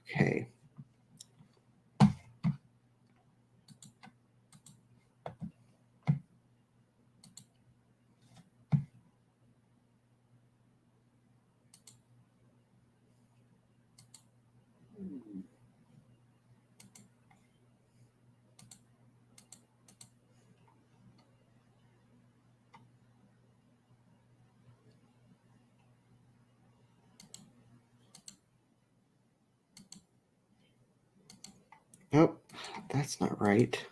Okay. Nope, that's not right.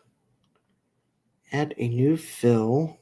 Add a new fill.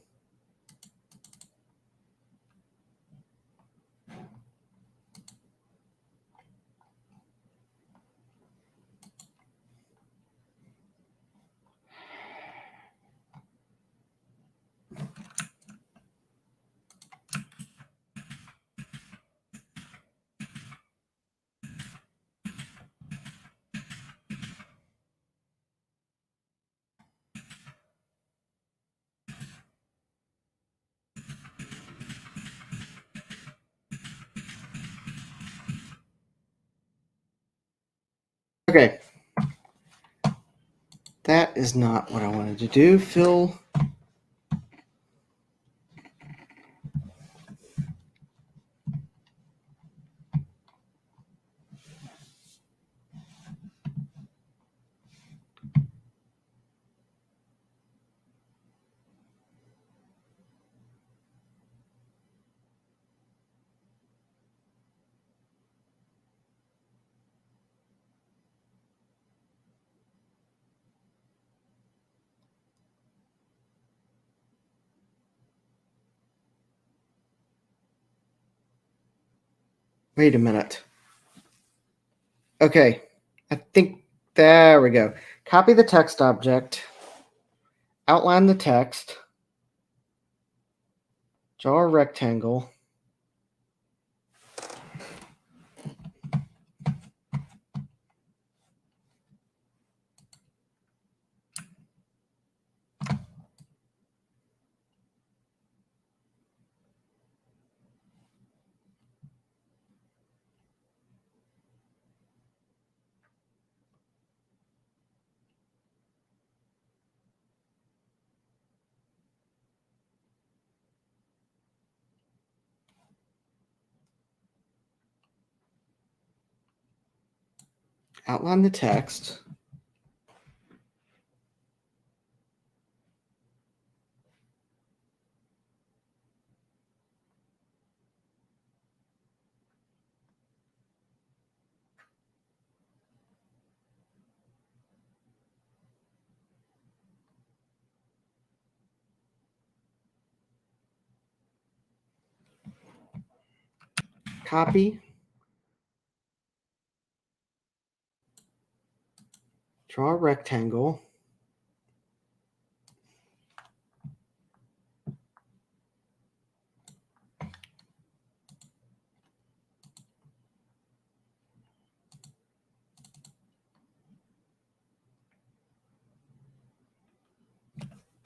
Okay. That is not what I wanted to do. Fill. Wait a minute. Okay. I think there we go. Copy the text object. Outline the text. Draw a rectangle. Outline the text. Copy. Draw a rectangle.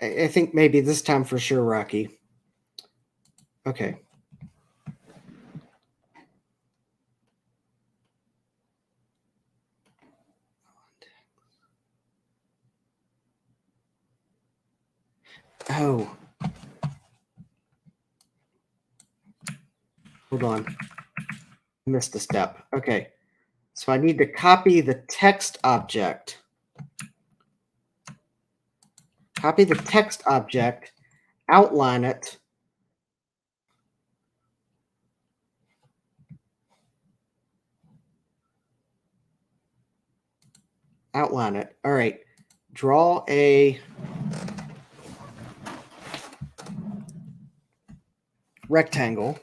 I think maybe this time for sure, Rocky. Okay. Oh. Hold on. Missed a step. Okay. So I need to copy the text object. copy the text object, outline it, outline it. All right, draw a rectangle.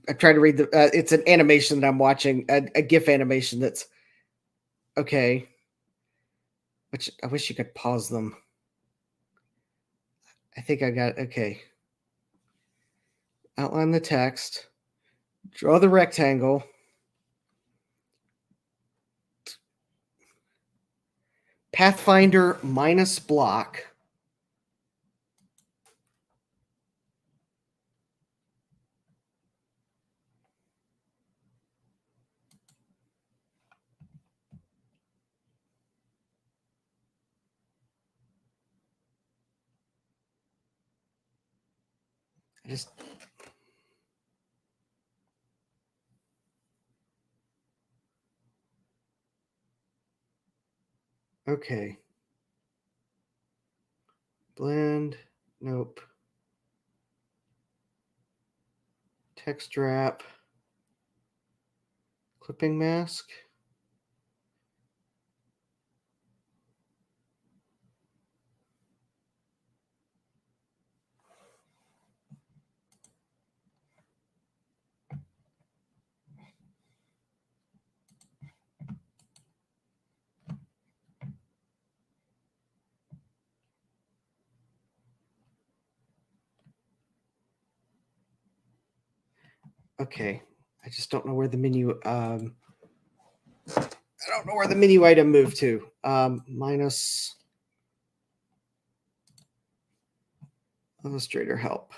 I tried to read the. It's an animation that I'm watching, a GIF animation. That's okay. Which I wish you could pause them. I think I got okay. Outline the text. Draw the rectangle. Pathfinder minus block. I just okay. Blend. Nope. Text wrap. Clipping mask. Okay. I just don't know where the menu. I don't know where the menu item moved to. Minus Illustrator help.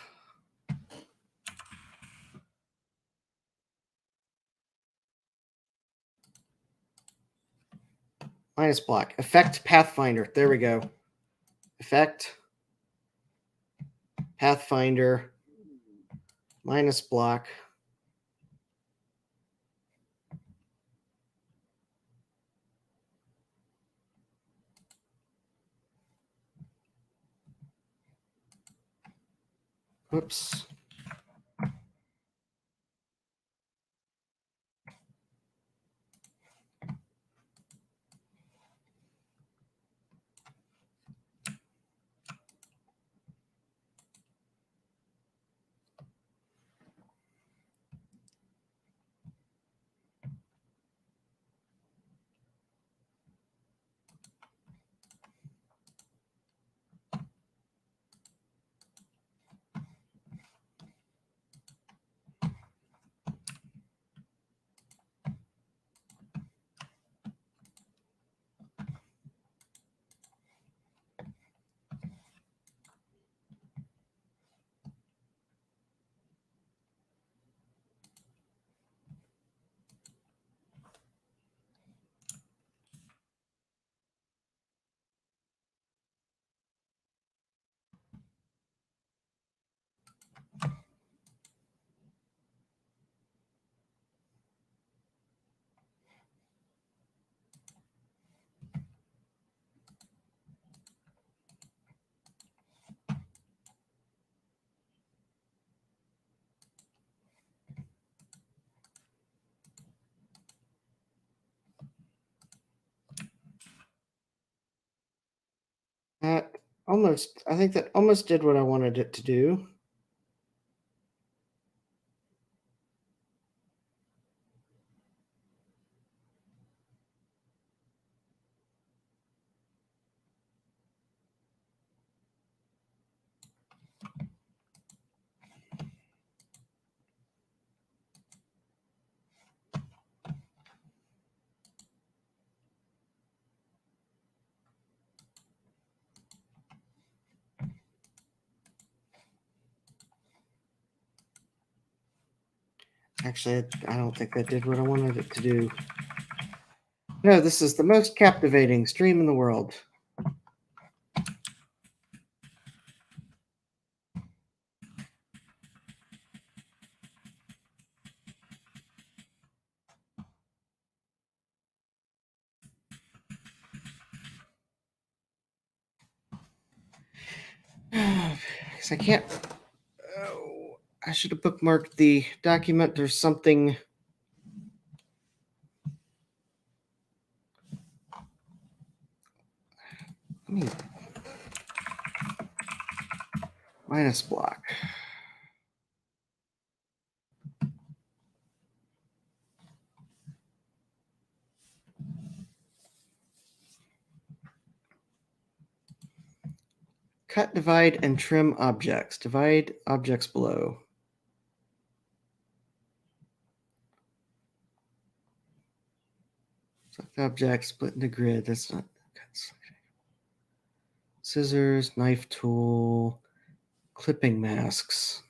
Minus block. Effect Pathfinder. There we go. Effect Pathfinder minus block. Whoops. That almost, I think that almost did what I wanted it to do. Actually, I don't think that did what I wanted it to do. No, this is the most captivating stream in the world. because I can't. Oh, I should have bookmarked the document. There's something. Let me minus block. Cut, divide, and trim objects. Divide objects below. Select object, split into grid. That's not. Scissors, knife tool, clipping masks.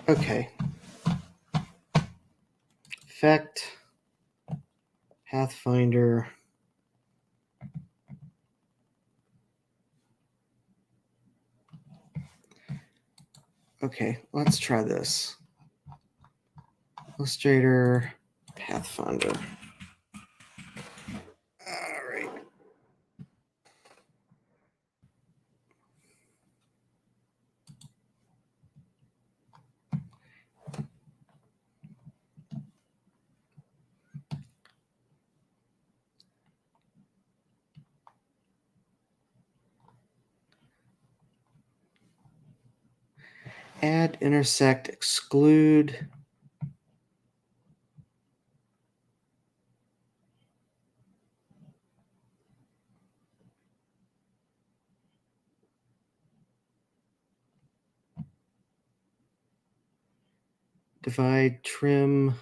Okay. Effect, Pathfinder. Okay, let's try this. Illustrator, Pathfinder. All right. Add, intersect, exclude. Divide, trim.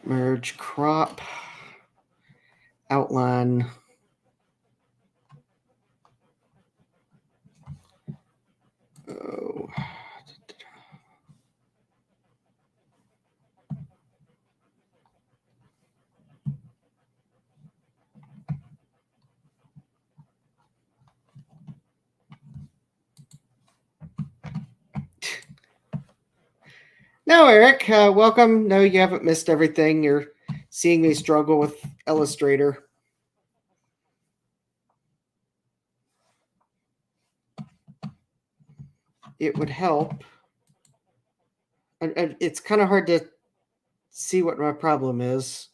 Merge, crop. Outline. Oh. No, Eric, welcome. No, you haven't missed everything. You're seeing me struggle with Illustrator. It would help. And it's kind of hard to see what my problem is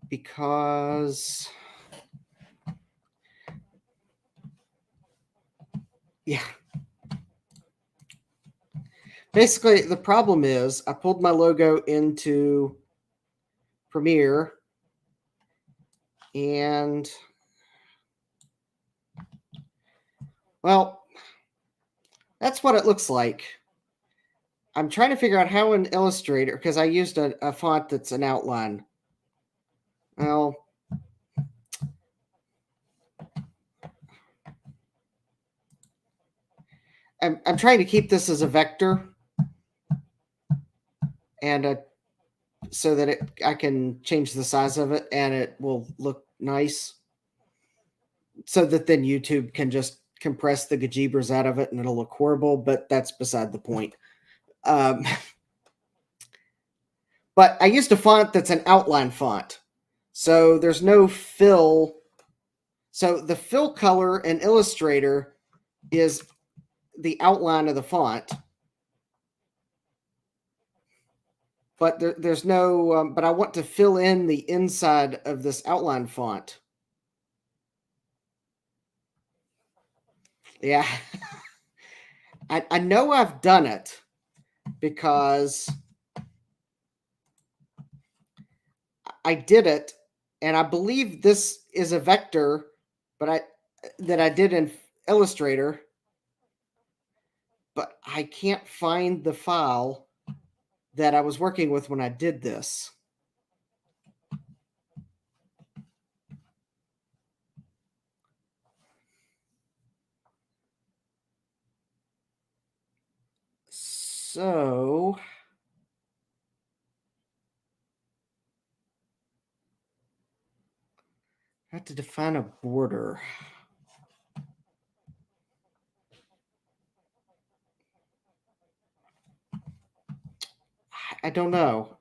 because, yeah. Basically, the problem is I pulled my logo into Premiere and, well, that's what it looks like. I'm trying to figure out how in Illustrator, because I used a font that's an outline. Well, I'm trying to keep this as a vector and so that I can change the size of it and it will look nice. So that then YouTube can just compress the gajibras out of it and it'll look horrible, but that's beside the point. But I used a font that's an outline font. So there's no fill. So the fill color in Illustrator is the outline of the font. But there's no, but I want to fill in the inside of this outline font. Yeah. I know I've done it because I did it, and I believe this is a vector, but I did in Illustrator, but I can't find the file that I was working with when I did this. So I have to define a border. I don't know.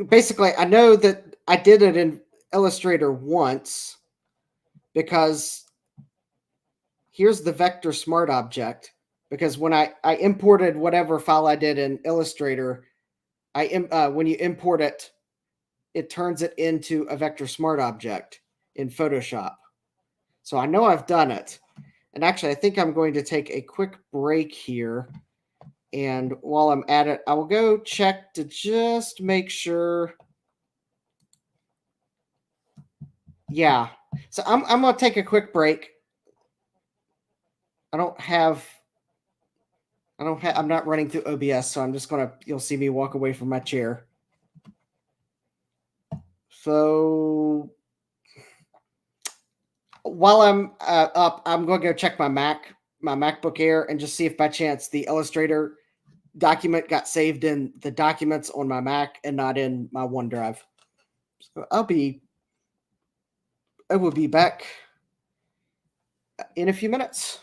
Basically, I know that I did it in Illustrator once because here's the vector smart object. Because when I imported whatever file I did in Illustrator, when you import it, it turns it into a vector smart object in Photoshop. So I know I've done it. And actually, I think I'm going to take a quick break here. And while I'm at it, I will go check to just make sure. Yeah. So I'm going to take a quick break. I don't have I'm not running through OBS, so I'm just going to you'll see me walk away from my chair. So while I'm up, I'm going to go check my MacBook Air, and just see if by chance the Illustrator document got saved in the documents on my Mac and not in my OneDrive. So I will be back in a few minutes.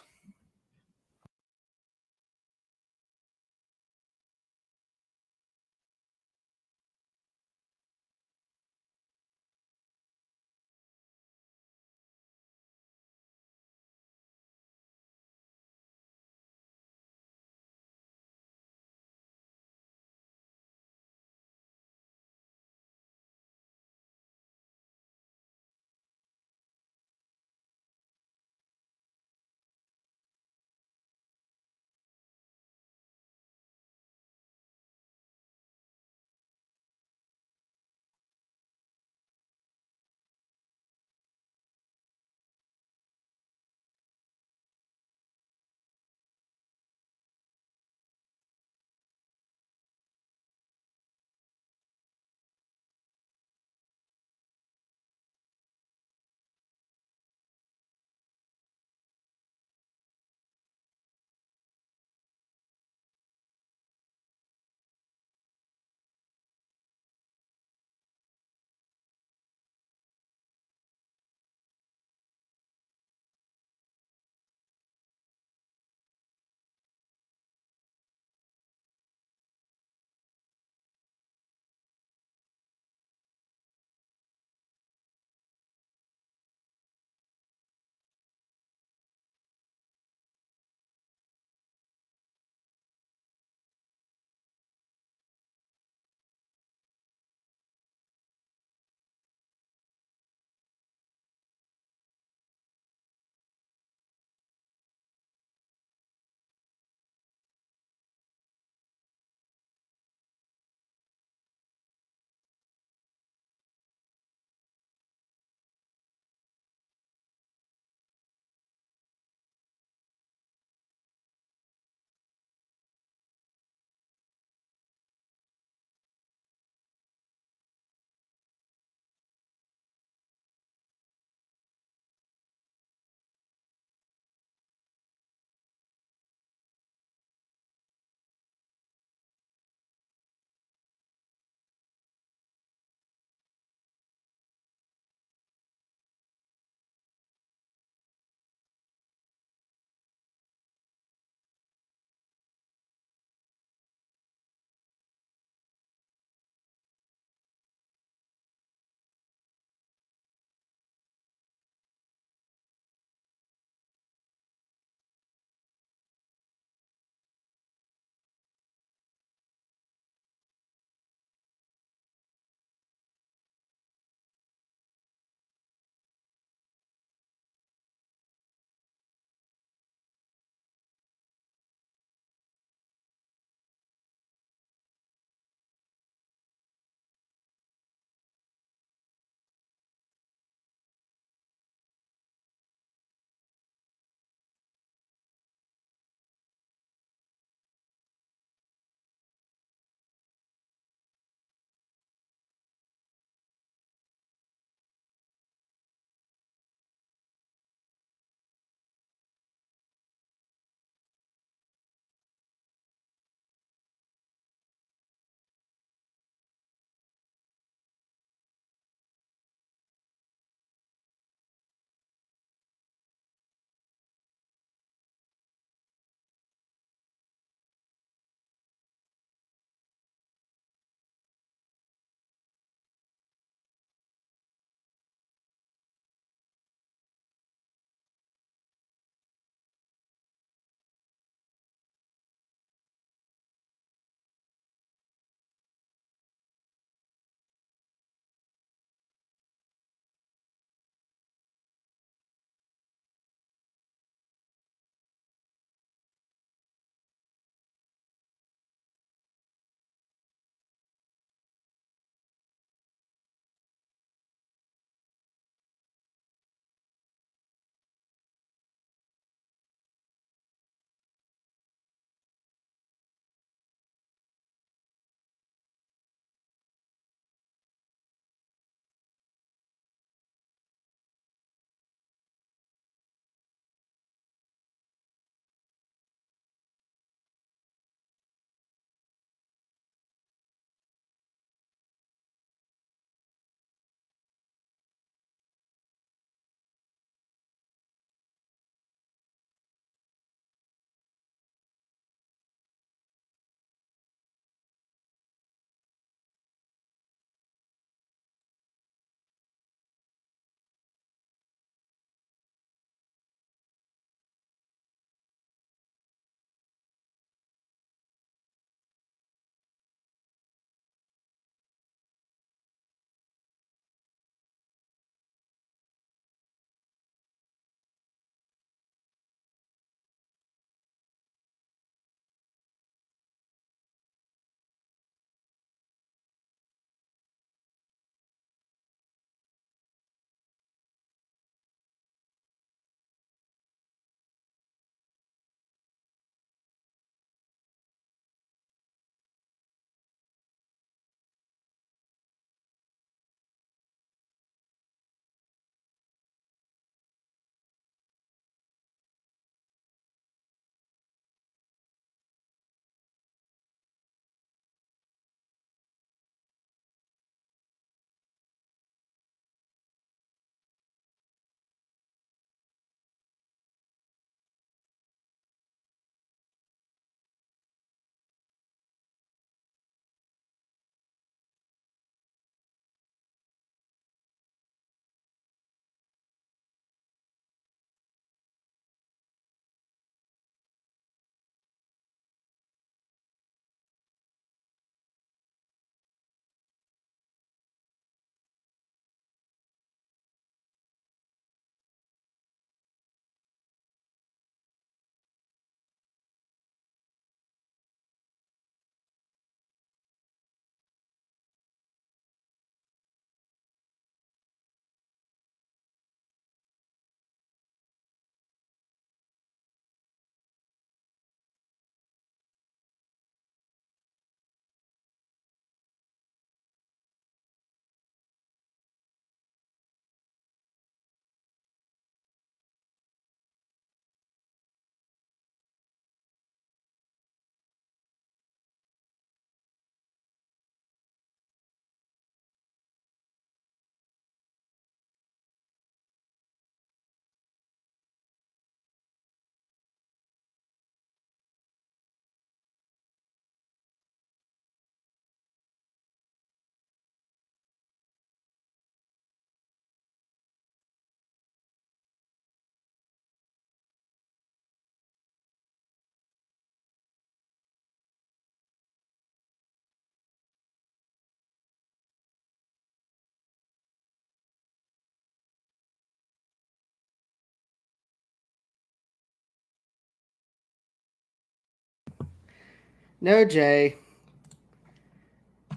No, Jay.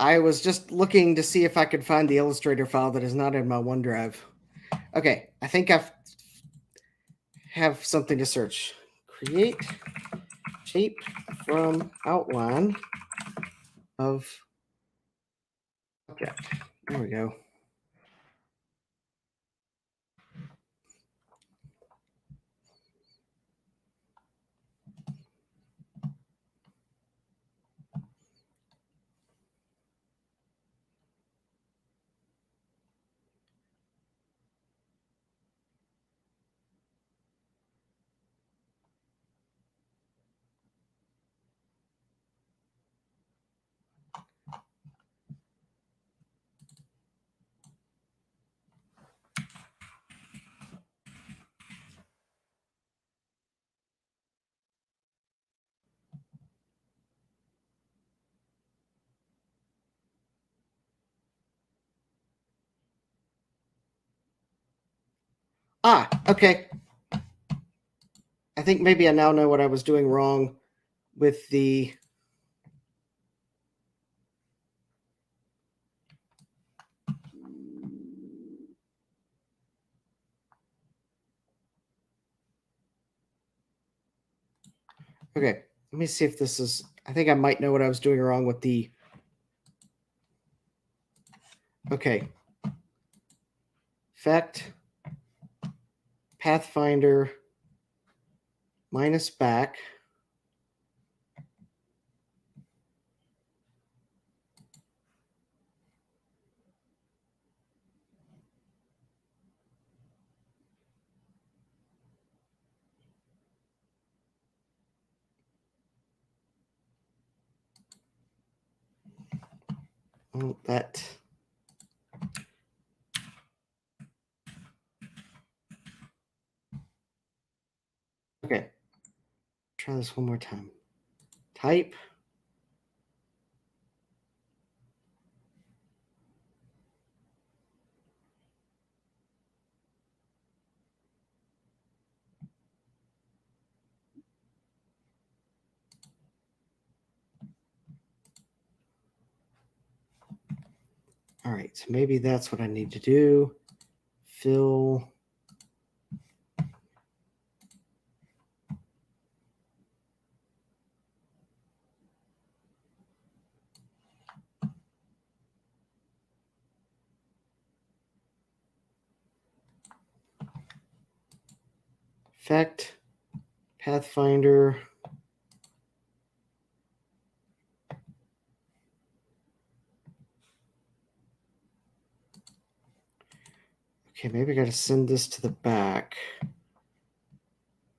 I was just looking to see if I could find the Illustrator file that is not in my OneDrive. Okay, I think I have something to search. Create shape from outline of object. There we go. Ah, okay. I think maybe I now know what I was doing wrong with the... Okay, let me see if this is... I think I might know what I was doing wrong with the... Okay. Effect, Pathfinder, minus back. Oh, that... Okay. Try this one more time. Type. All right, so maybe that's what I need to do. Fill. Effect, Pathfinder. Okay, maybe I got to send this to the back.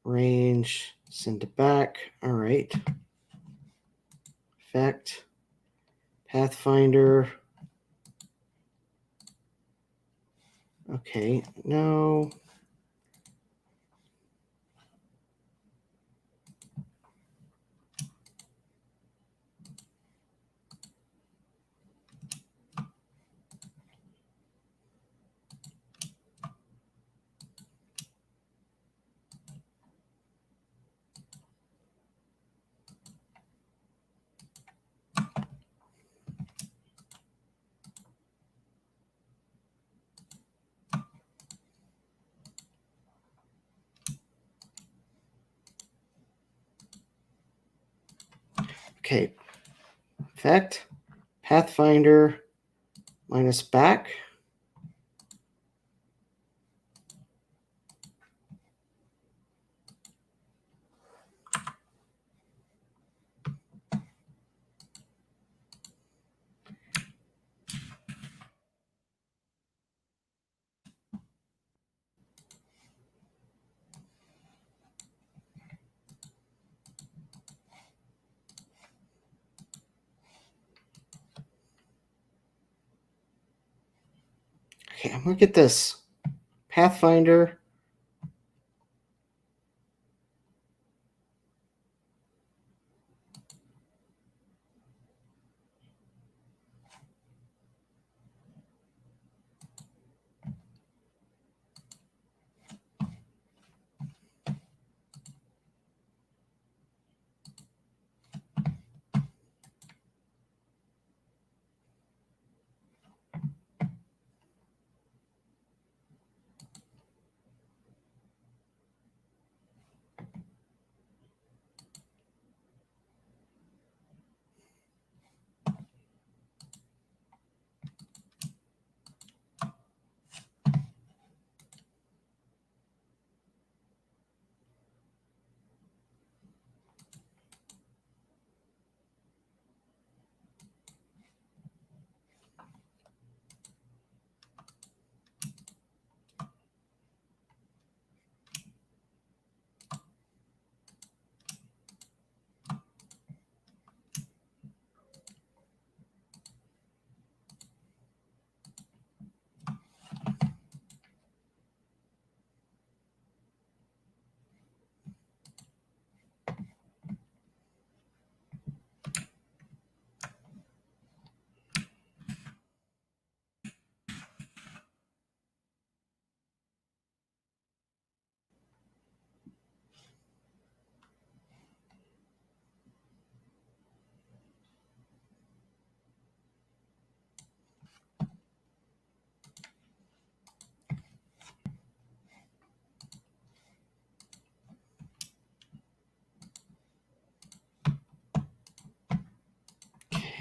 Range, send to back. All right. Effect, Pathfinder. Okay, no. Okay. Effect, Pathfinder, minus back. Okay, I'm going to get this. Pathfinder.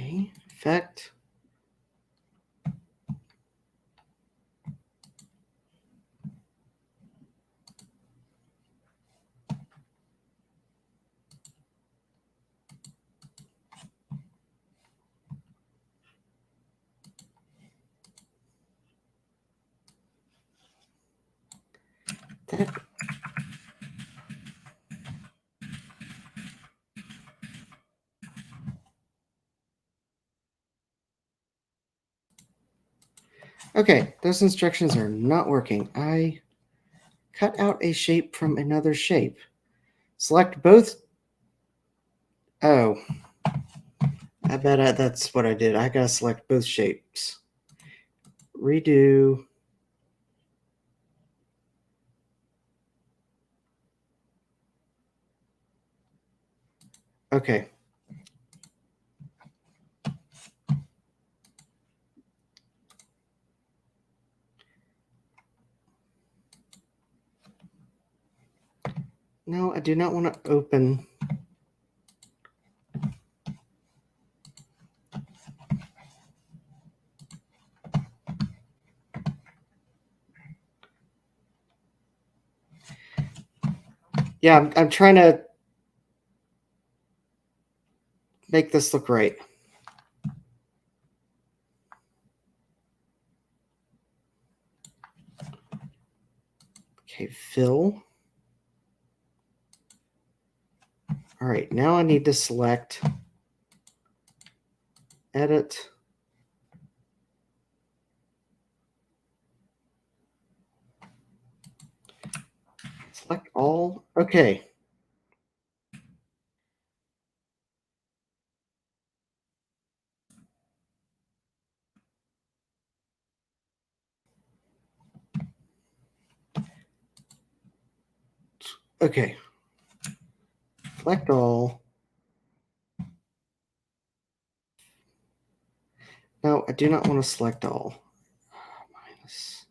Okay, effect. That Okay, those instructions are not working. I cut out a shape from another shape. Select both. Oh, I bet that's what I did. I gotta select both shapes. Redo. Okay. No, I do not want to open. Yeah, I'm trying to make this look right. Okay, fill. All right, now I need to select edit. Select all. Okay. Okay. Select all. No, I do not want to select all. Minus.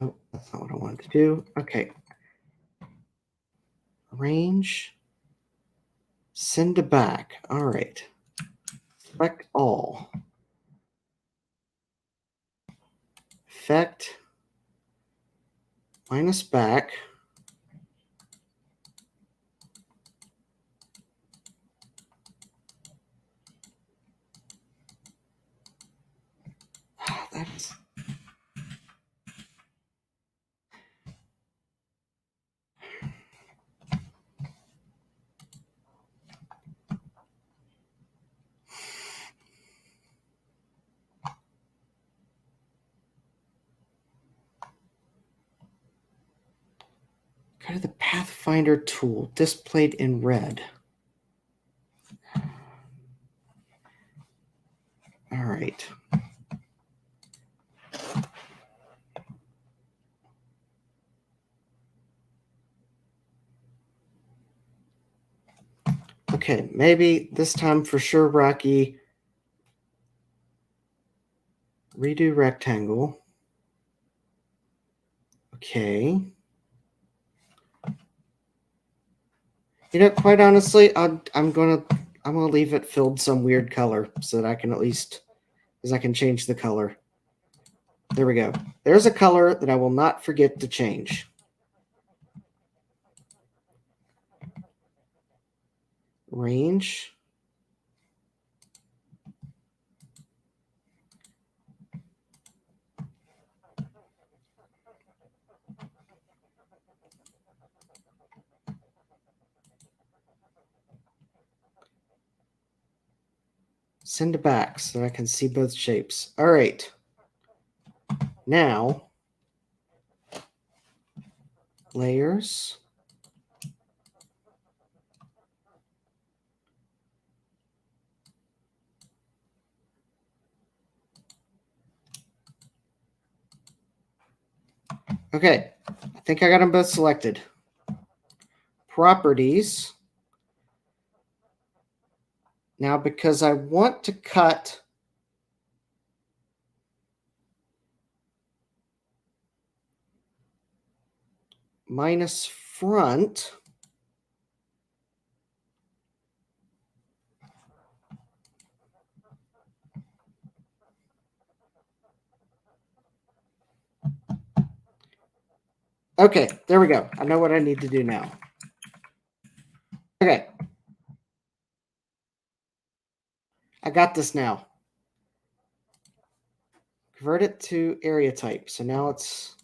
Oh, that's not what I wanted to do. Okay. Arrange. Send to back. All right. Select all. Effect. Minus back. That's go to the Pathfinder tool displayed in red. All right. Okay, maybe this time for sure, Rocky. Redo rectangle. Okay. You know, quite honestly, I'm gonna leave it filled some weird color so that I can at least, because I can change the color. There we go. There's a color that I will not forget to change. Range. Send to back so I can see both shapes. All right. Now, layers. Okay, I think I got them both selected. Properties. Now, because I want to cut minus front. Okay, there we go. I know what I need to do now. Okay. I got this now. Convert it to area type. So now it's...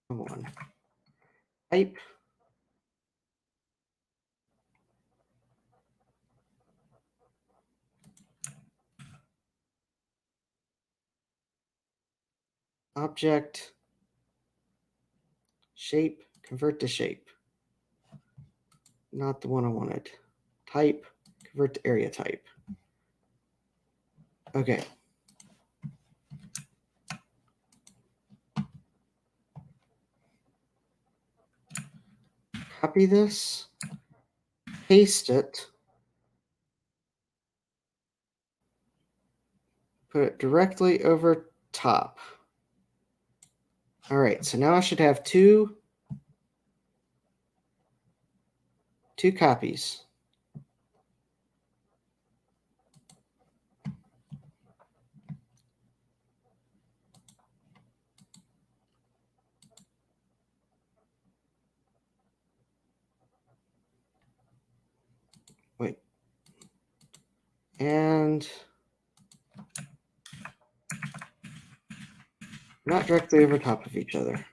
Come on. Type. Object. Shape. Convert to shape. Not the one I wanted. Type. Convert to area type. Okay. Copy this. Paste it. Put it directly over top. All right, so now I should have two copies. Wait. And not directly over top of each other.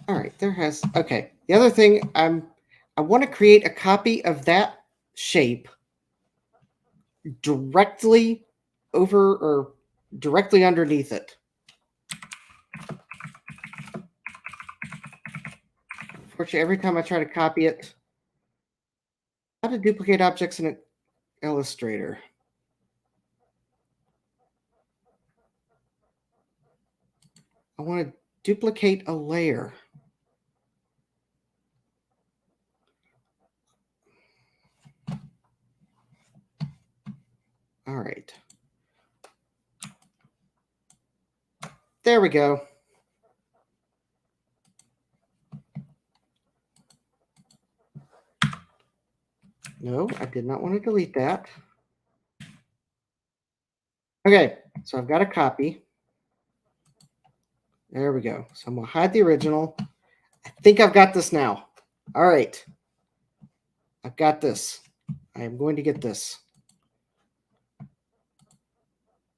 All right, there has... Okay, the other thing, I want to create a copy of that shape directly over or directly underneath it. Unfortunately, every time I try to copy it... How to duplicate objects in an Illustrator. I want to duplicate a layer. All right. There we go. No, I did not want to delete that. Okay, so I've got a copy. There we go. So I'm going to hide the original. I think I've got this now. All right. I've got this. I am going to get this.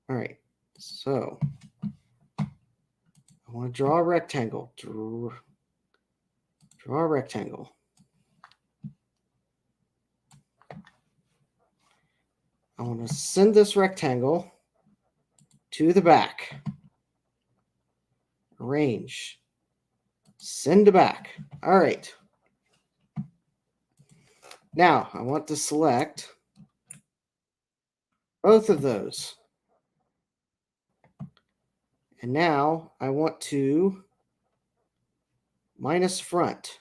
All right. So I want to draw a rectangle. Draw a rectangle. I want to send this rectangle to the back. Arrange. Send to back. All right. Now I want to select both of those. And now I want to minus front.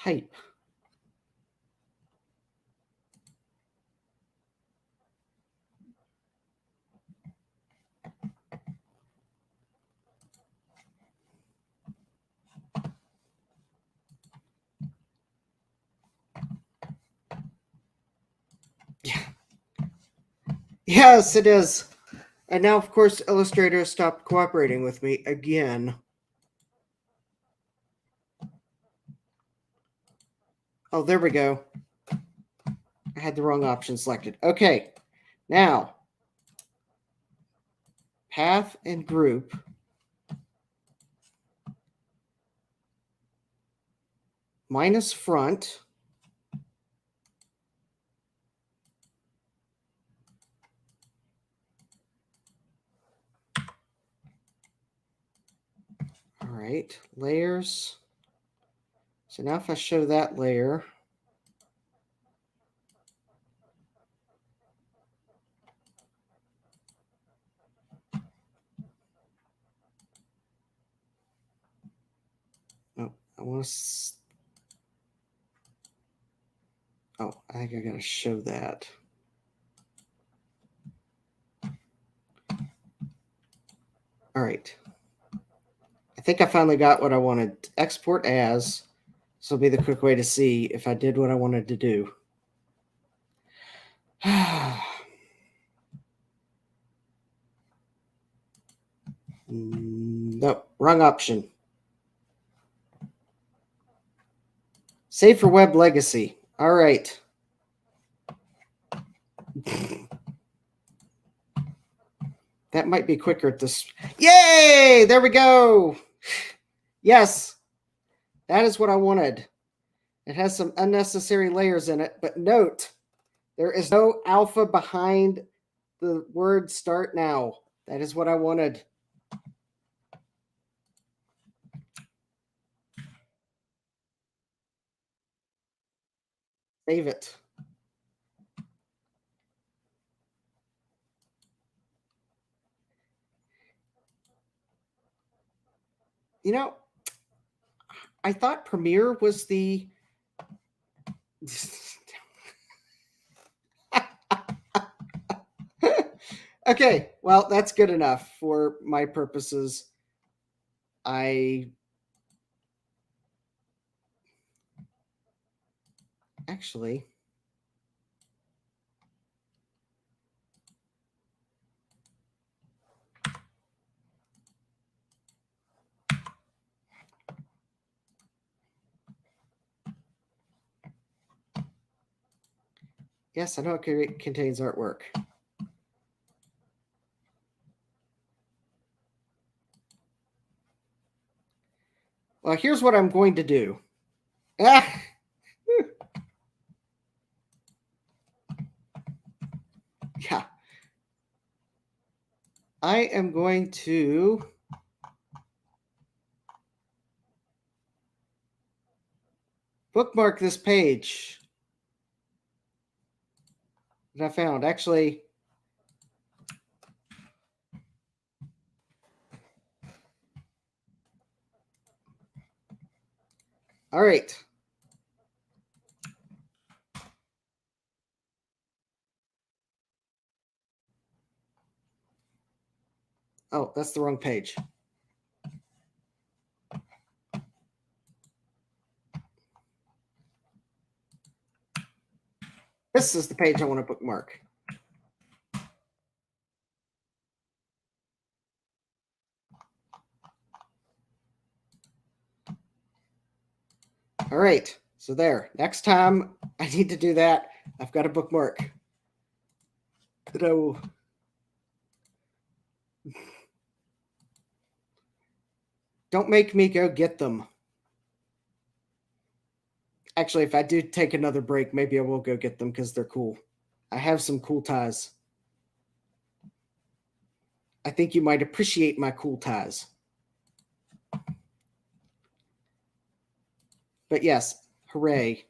type. Yes, it is. And now, of course, Illustrator stopped cooperating with me again. Oh, there we go. I had the wrong option selected. Okay, now, path and group. Minus front. All right, layers. So now if I show that layer, oh, I want to, oh, I think I got to show that. All right. I think I finally got what I wanted. Export as. This will be the quick way to see if I did what I wanted to do. Nope, wrong option. Save for web legacy. All right. That might be quicker at this. Yay! There we go. Yes, that is what I wanted. It has some unnecessary layers in it, but note, there is no alpha behind the word start now. That is what I wanted. Save it. You know, I thought Premiere was the... Okay, well, that's good enough for my purposes. Actually, yes, I know it contains artwork. Well, here's what I'm going to do. Ah! Yeah. I am going to bookmark this page that I found. Actually, all right. Oh, that's the wrong page. This is the page I want to bookmark. All right, so there. Next time I need to do that, I've got a bookmark. Oh. Don't make me go get them. Actually, if I do take another break, maybe I will go get them because they're cool. I have some cool ties. I think you might appreciate my cool ties. But yes, hooray.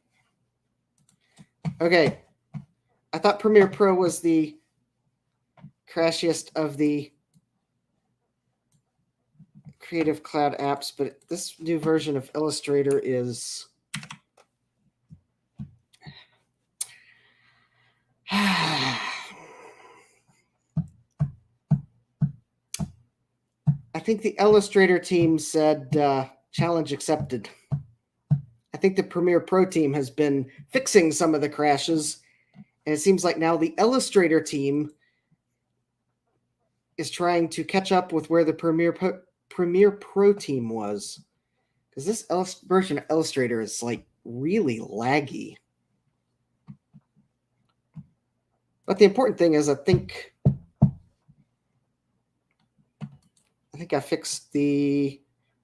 Okay. I thought Premiere Pro was the crashiest of the Creative Cloud apps, but this new version of Illustrator is I think the Illustrator team said challenge accepted. I think the Premiere Pro team has been fixing some of the crashes, and it seems like now the Illustrator team is trying to catch up with where the Premiere Pro team was. Because this version of Illustrator is like really laggy. But the important thing is I think I fixed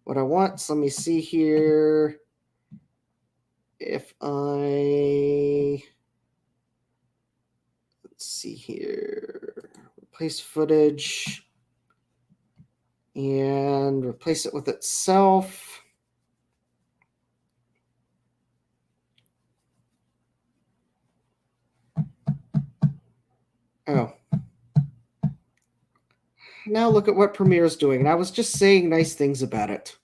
what I want. So let me see here. If let's see here, replace footage and replace it with itself. Oh. Now look at what Premiere is doing. And I was just saying nice things about it.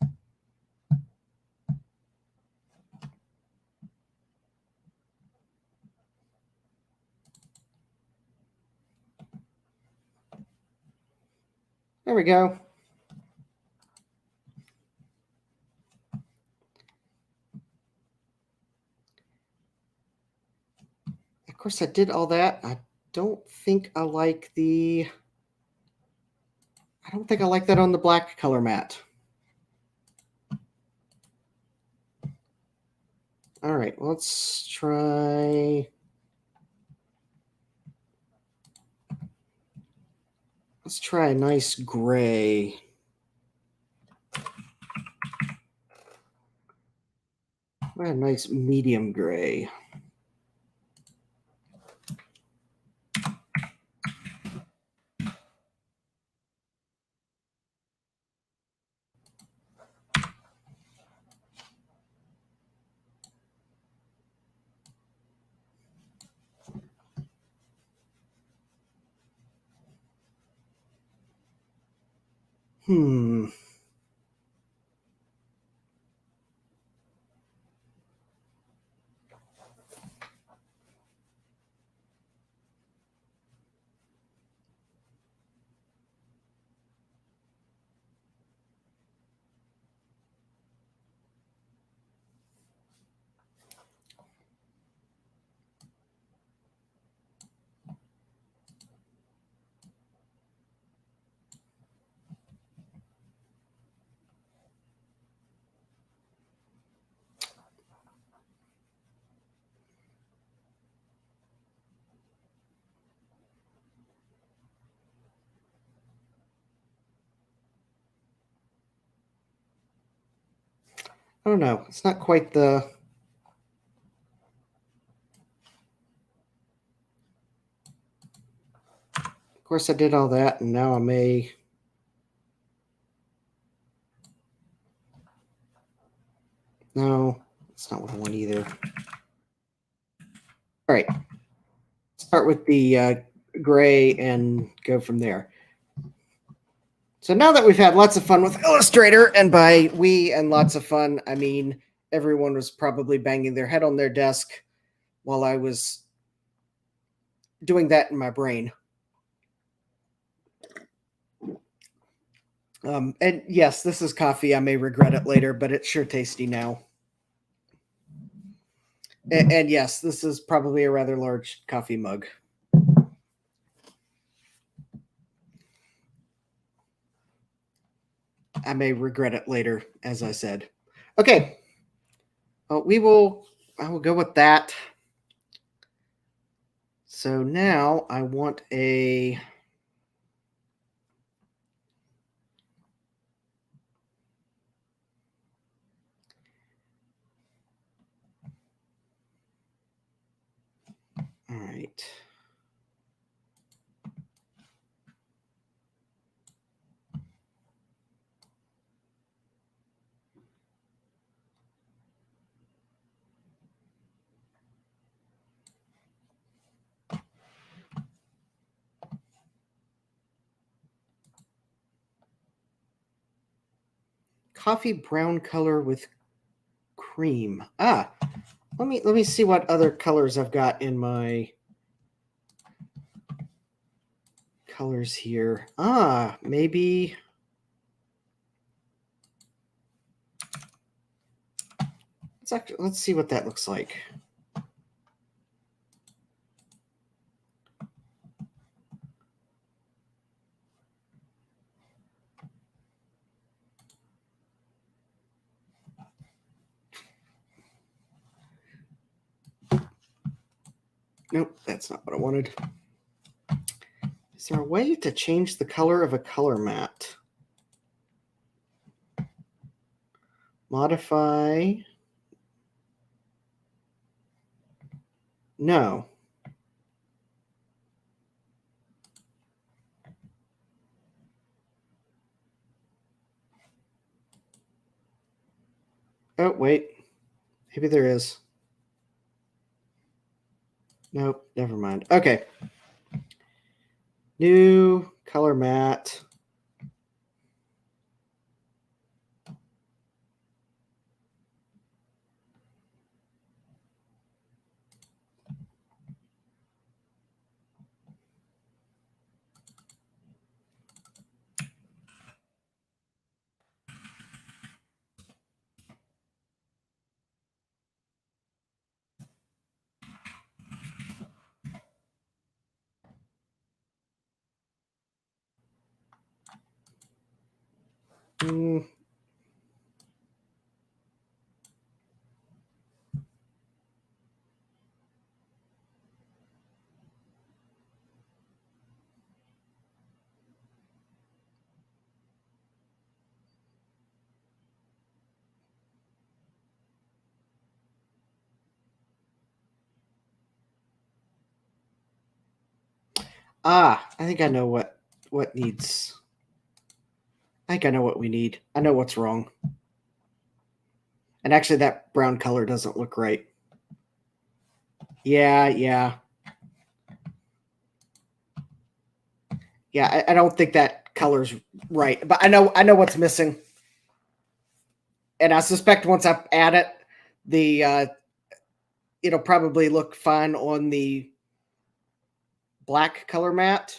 There we go. Of course, I did all that. I don't think I like that on the black color matte. All right, let's try a nice gray. A nice medium gray. I don't know. It's not quite the... Of course, I did all that, and now I may... No, that's not what I want either. All right. Start with the gray and go from there. So now that we've had lots of fun with Illustrator, and by we and lots of fun, I mean everyone was probably banging their head on their desk while I was doing that in my brain. And yes, this is coffee. I may regret it later, but it's sure tasty now. And yes, this is probably a rather large coffee mug. I may regret it later, as I said. Okay. I will go with that. So now I want a... All right. Coffee brown color with cream. Let me see what other colors I've got in my colors here. Maybe. Let's see what that looks like. Nope, that's not what I wanted. Is there a way to change the color of a color mat? Modify. No. Oh, wait. Maybe there is. Nope, never mind. Okay. New color mat. I think I know what needs. I think I know what we need. I know what's wrong. And actually, that brown color doesn't look right. Yeah. I don't think that color's right, but I know what's missing. And I suspect once I add it, it'll probably look fine on the black color mat,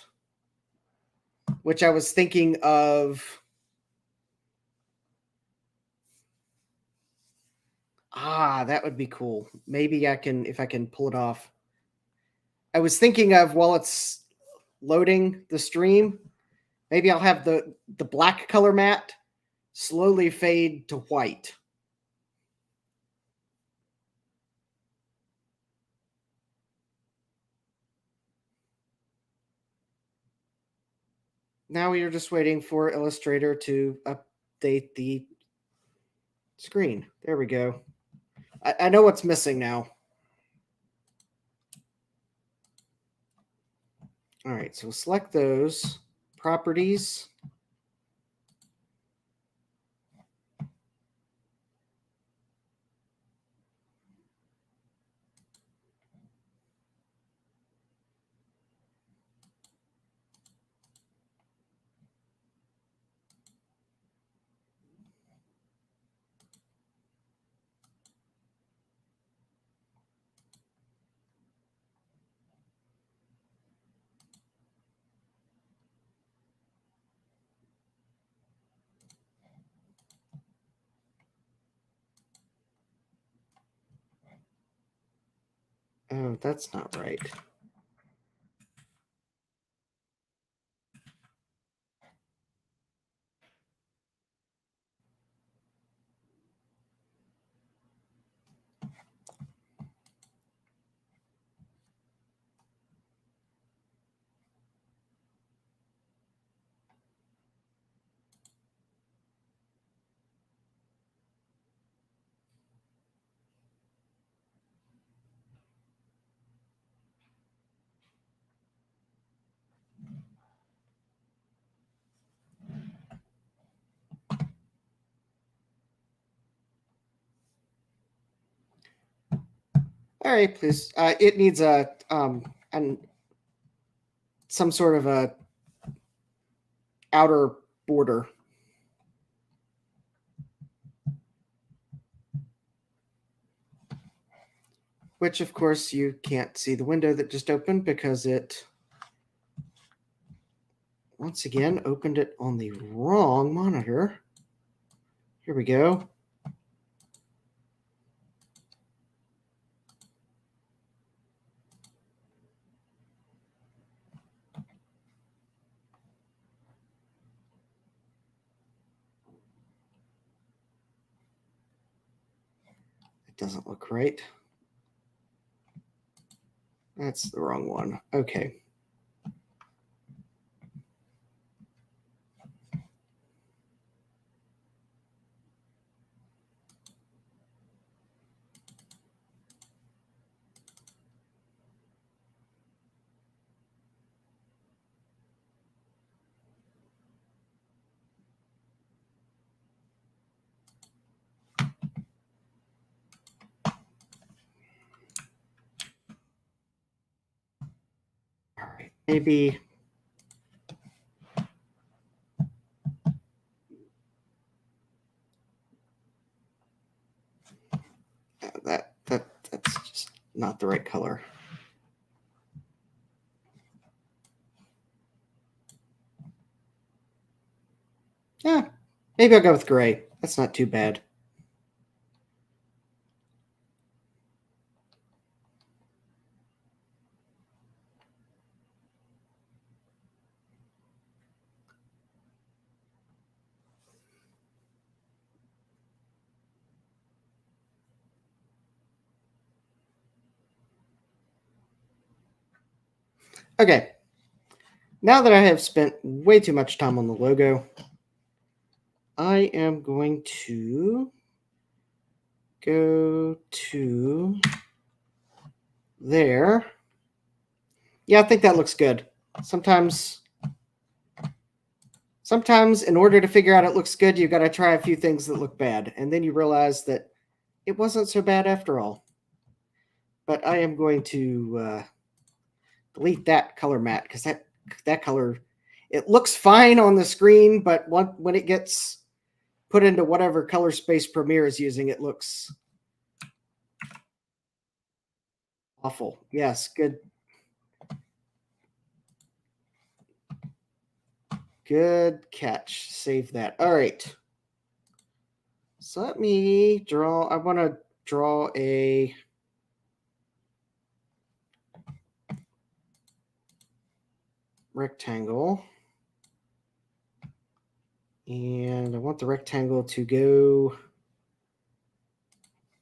which I was thinking of. That would be cool. Maybe if I can pull it off. I was thinking of, while it's loading the stream, maybe I'll have the black color mat slowly fade to white. Now we are just waiting for Illustrator to update the screen. There we go. I know what's missing now. All right, so select those properties. Oh, that's not right. All right, please. It needs some sort of a outer border. Which, of course, you can't see the window that just opened because it once again, opened it on the wrong monitor. Here we go. It doesn't look right. That's the wrong one. Okay. All right. Maybe that's just not the right color. Yeah, maybe I'll go with gray. That's not too bad. Okay. Now that I have spent way too much time on the logo, I am going to go to there. Yeah, I think that looks good. Sometimes in order to figure out it looks good, you got to try a few things that look bad, and then you realize that it wasn't so bad after all. But I am going to delete that color matte because that color, it looks fine on the screen, but when it gets put into whatever color space Premiere is using, it looks awful. Yes, good. Good catch. Save that. All right. So let me draw. I want to draw a rectangle. And I want the rectangle to go,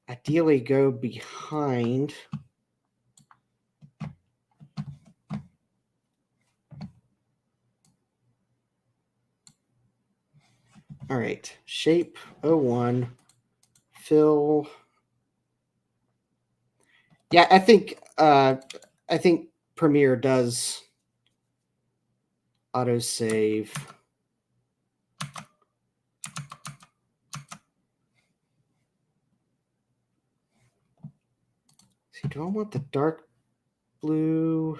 ideally go behind. All right, shape 01, fill. Yeah, I think Premiere does autosave. See, do I want the dark blue?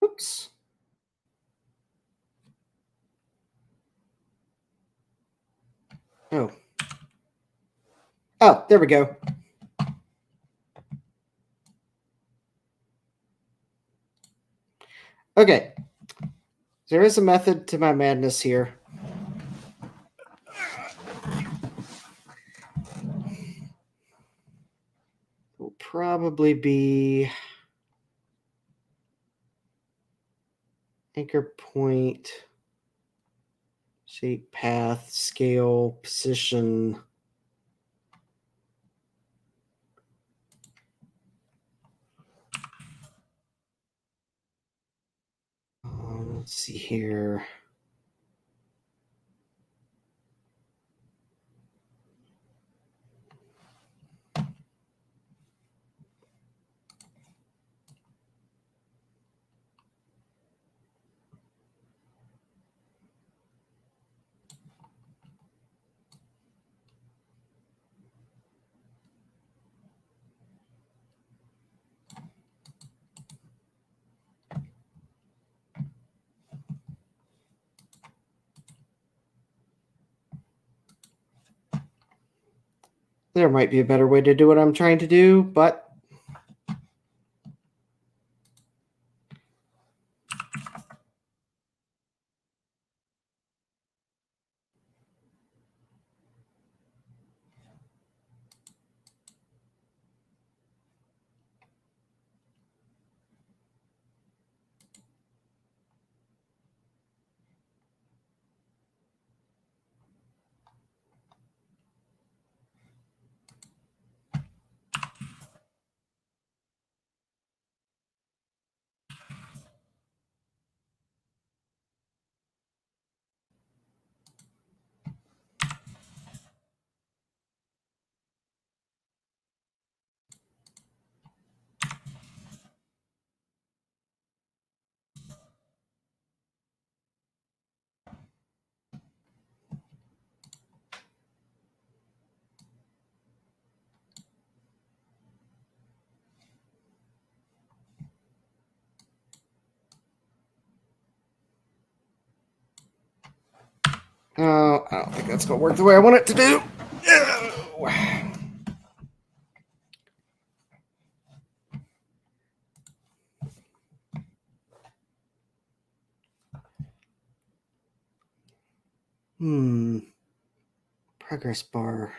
Oops. Oh. Oh, there we go. Okay. There is a method to my madness here. Will probably be anchor point, shape, path, scale, position. Let's see here. There might be a better way to do what I'm trying to do, but oh, I don't think that's going to work the way I want it to do. Progress bar.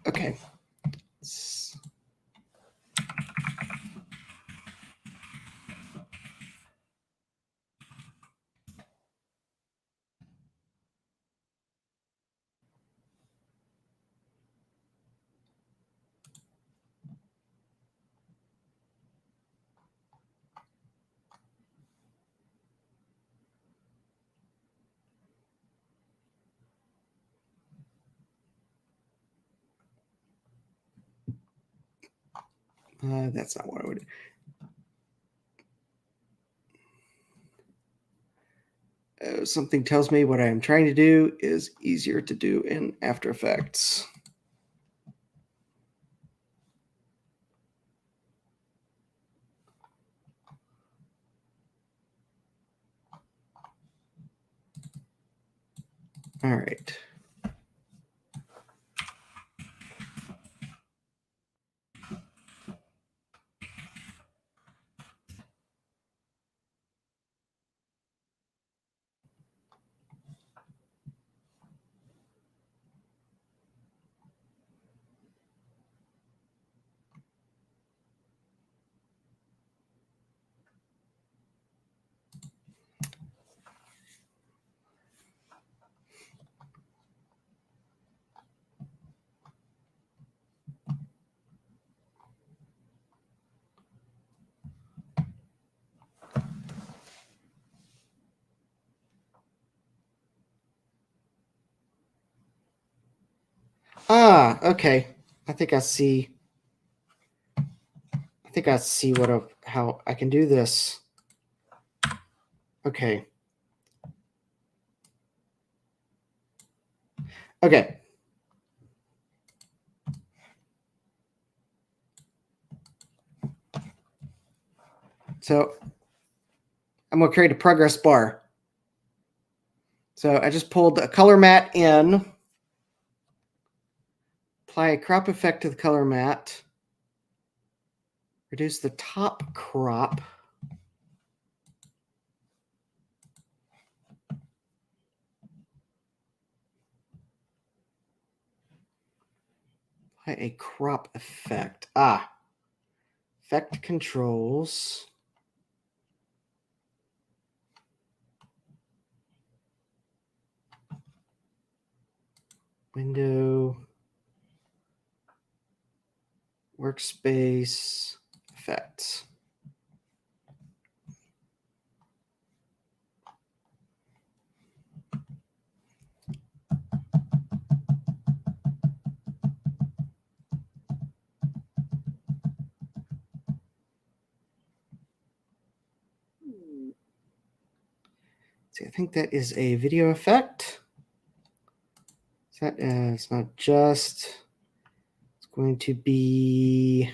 Okay. That's not what I would do. Something tells me what I am trying to do is easier to do in After Effects. All right. Ah, okay. I think I see. I think I see how I can do this. Okay. Okay. So I'm going to create a progress bar. So I just pulled a color matte in, apply a crop effect to the color matte, reduce the top crop. Apply a crop effect. Effect controls. Window. Workspace. Effects. See, I think that is a video effect. It's not just. It's going to be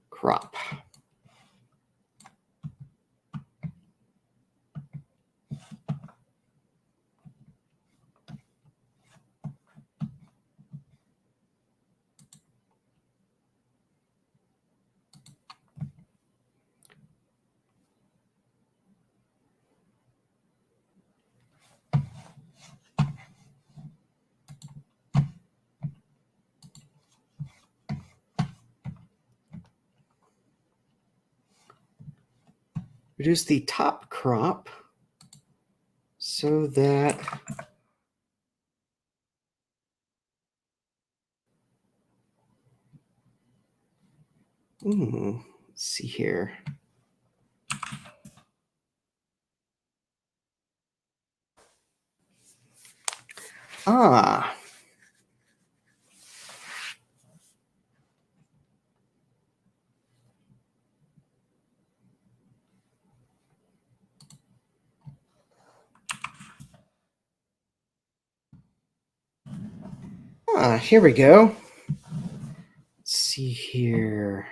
crop. Reduce the top crop so that let's see here. Here we go. Let's see here.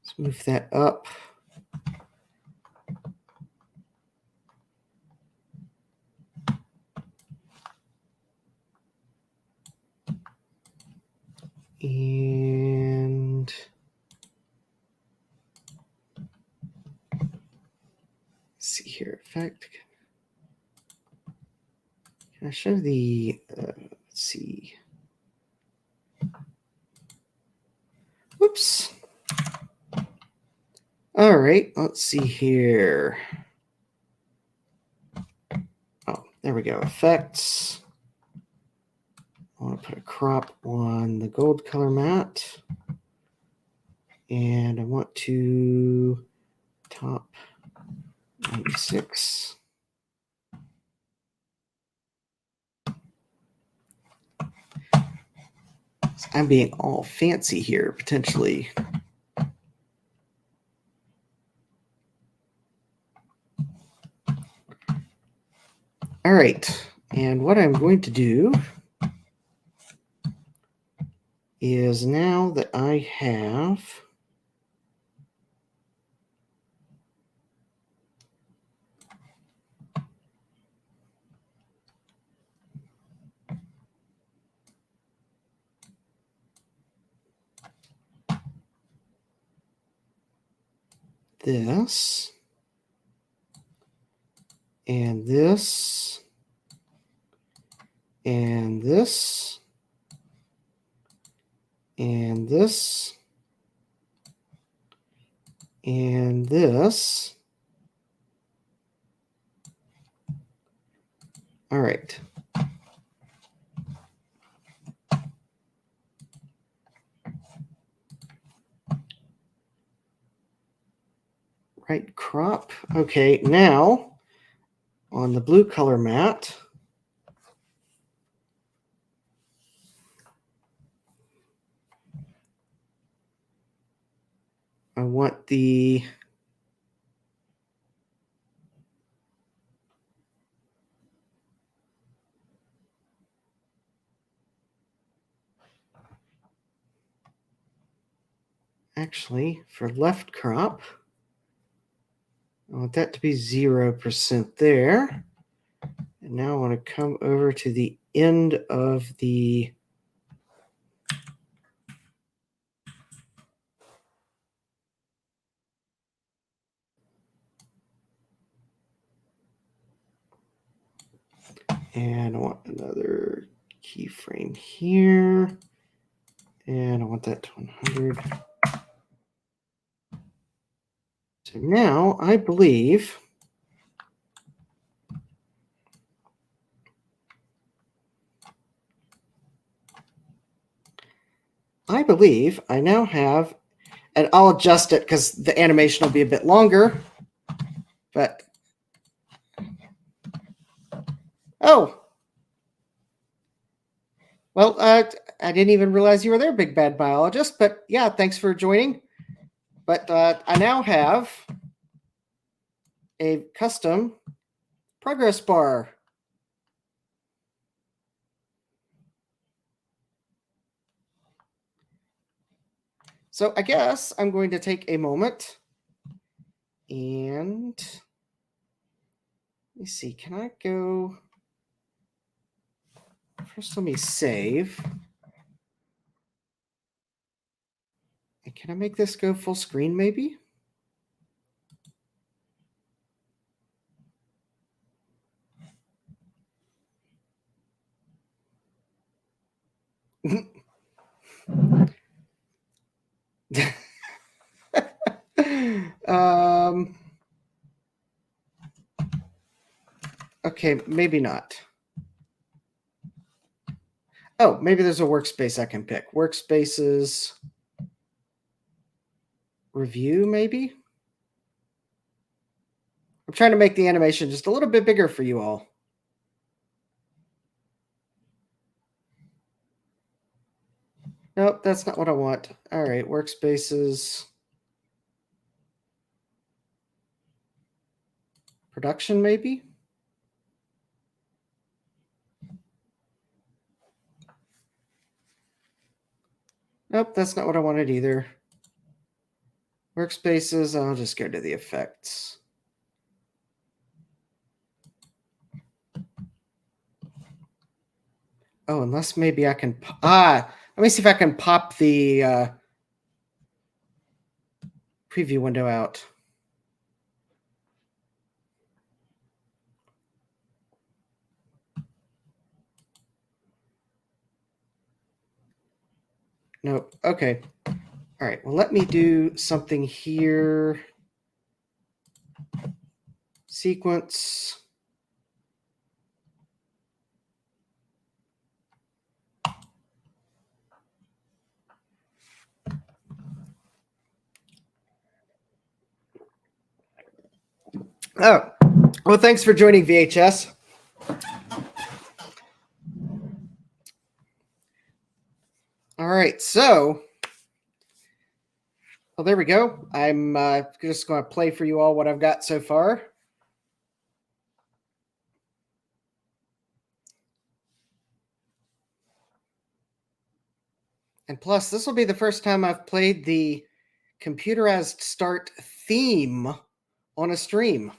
Let's move that up. And let's see here, effect. Can I show the, let's see. Whoops. All right, let's see here. Oh, there we go, effects. I want to put a crop on the gold color matte. And I want to top 96. I'm being all fancy here, potentially. All right, and what I'm going to do is now that I have this and this and this and this and this. All right. Right crop. Okay, now on the blue color matte, I want the actually for left crop, I want that to be 0% there. And now I want to come over to the end of the and I want another keyframe here. And I want that to 100. So now I believe I now have, and I'll adjust it because the animation will be a bit longer, but, oh, well, I didn't even realize you were there, Big Bad Biologist. But yeah, thanks for joining. But I now have a custom progress bar. So I guess I'm going to take a moment and let me see. Can I go? First, let me save. And can I make this go full screen maybe? um, okay, maybe not. Oh, maybe there's a workspace I can pick. Workspaces review, maybe? I'm trying to make the animation just a little bit bigger for you all. Nope, that's not what I want. All right, workspaces. Production, maybe? Nope, that's not what I wanted either. Workspaces, I'll just go to the effects. Oh, unless maybe I can... let me see if I can pop the preview window out. Nope, okay. All right, well, let me do something here. Sequence. Oh, well, thanks for joining VHS. All right, so, well, there we go. I'm just going to play for you all what I've got so far. And plus, this will be the first time I've played the computerized start theme on a stream.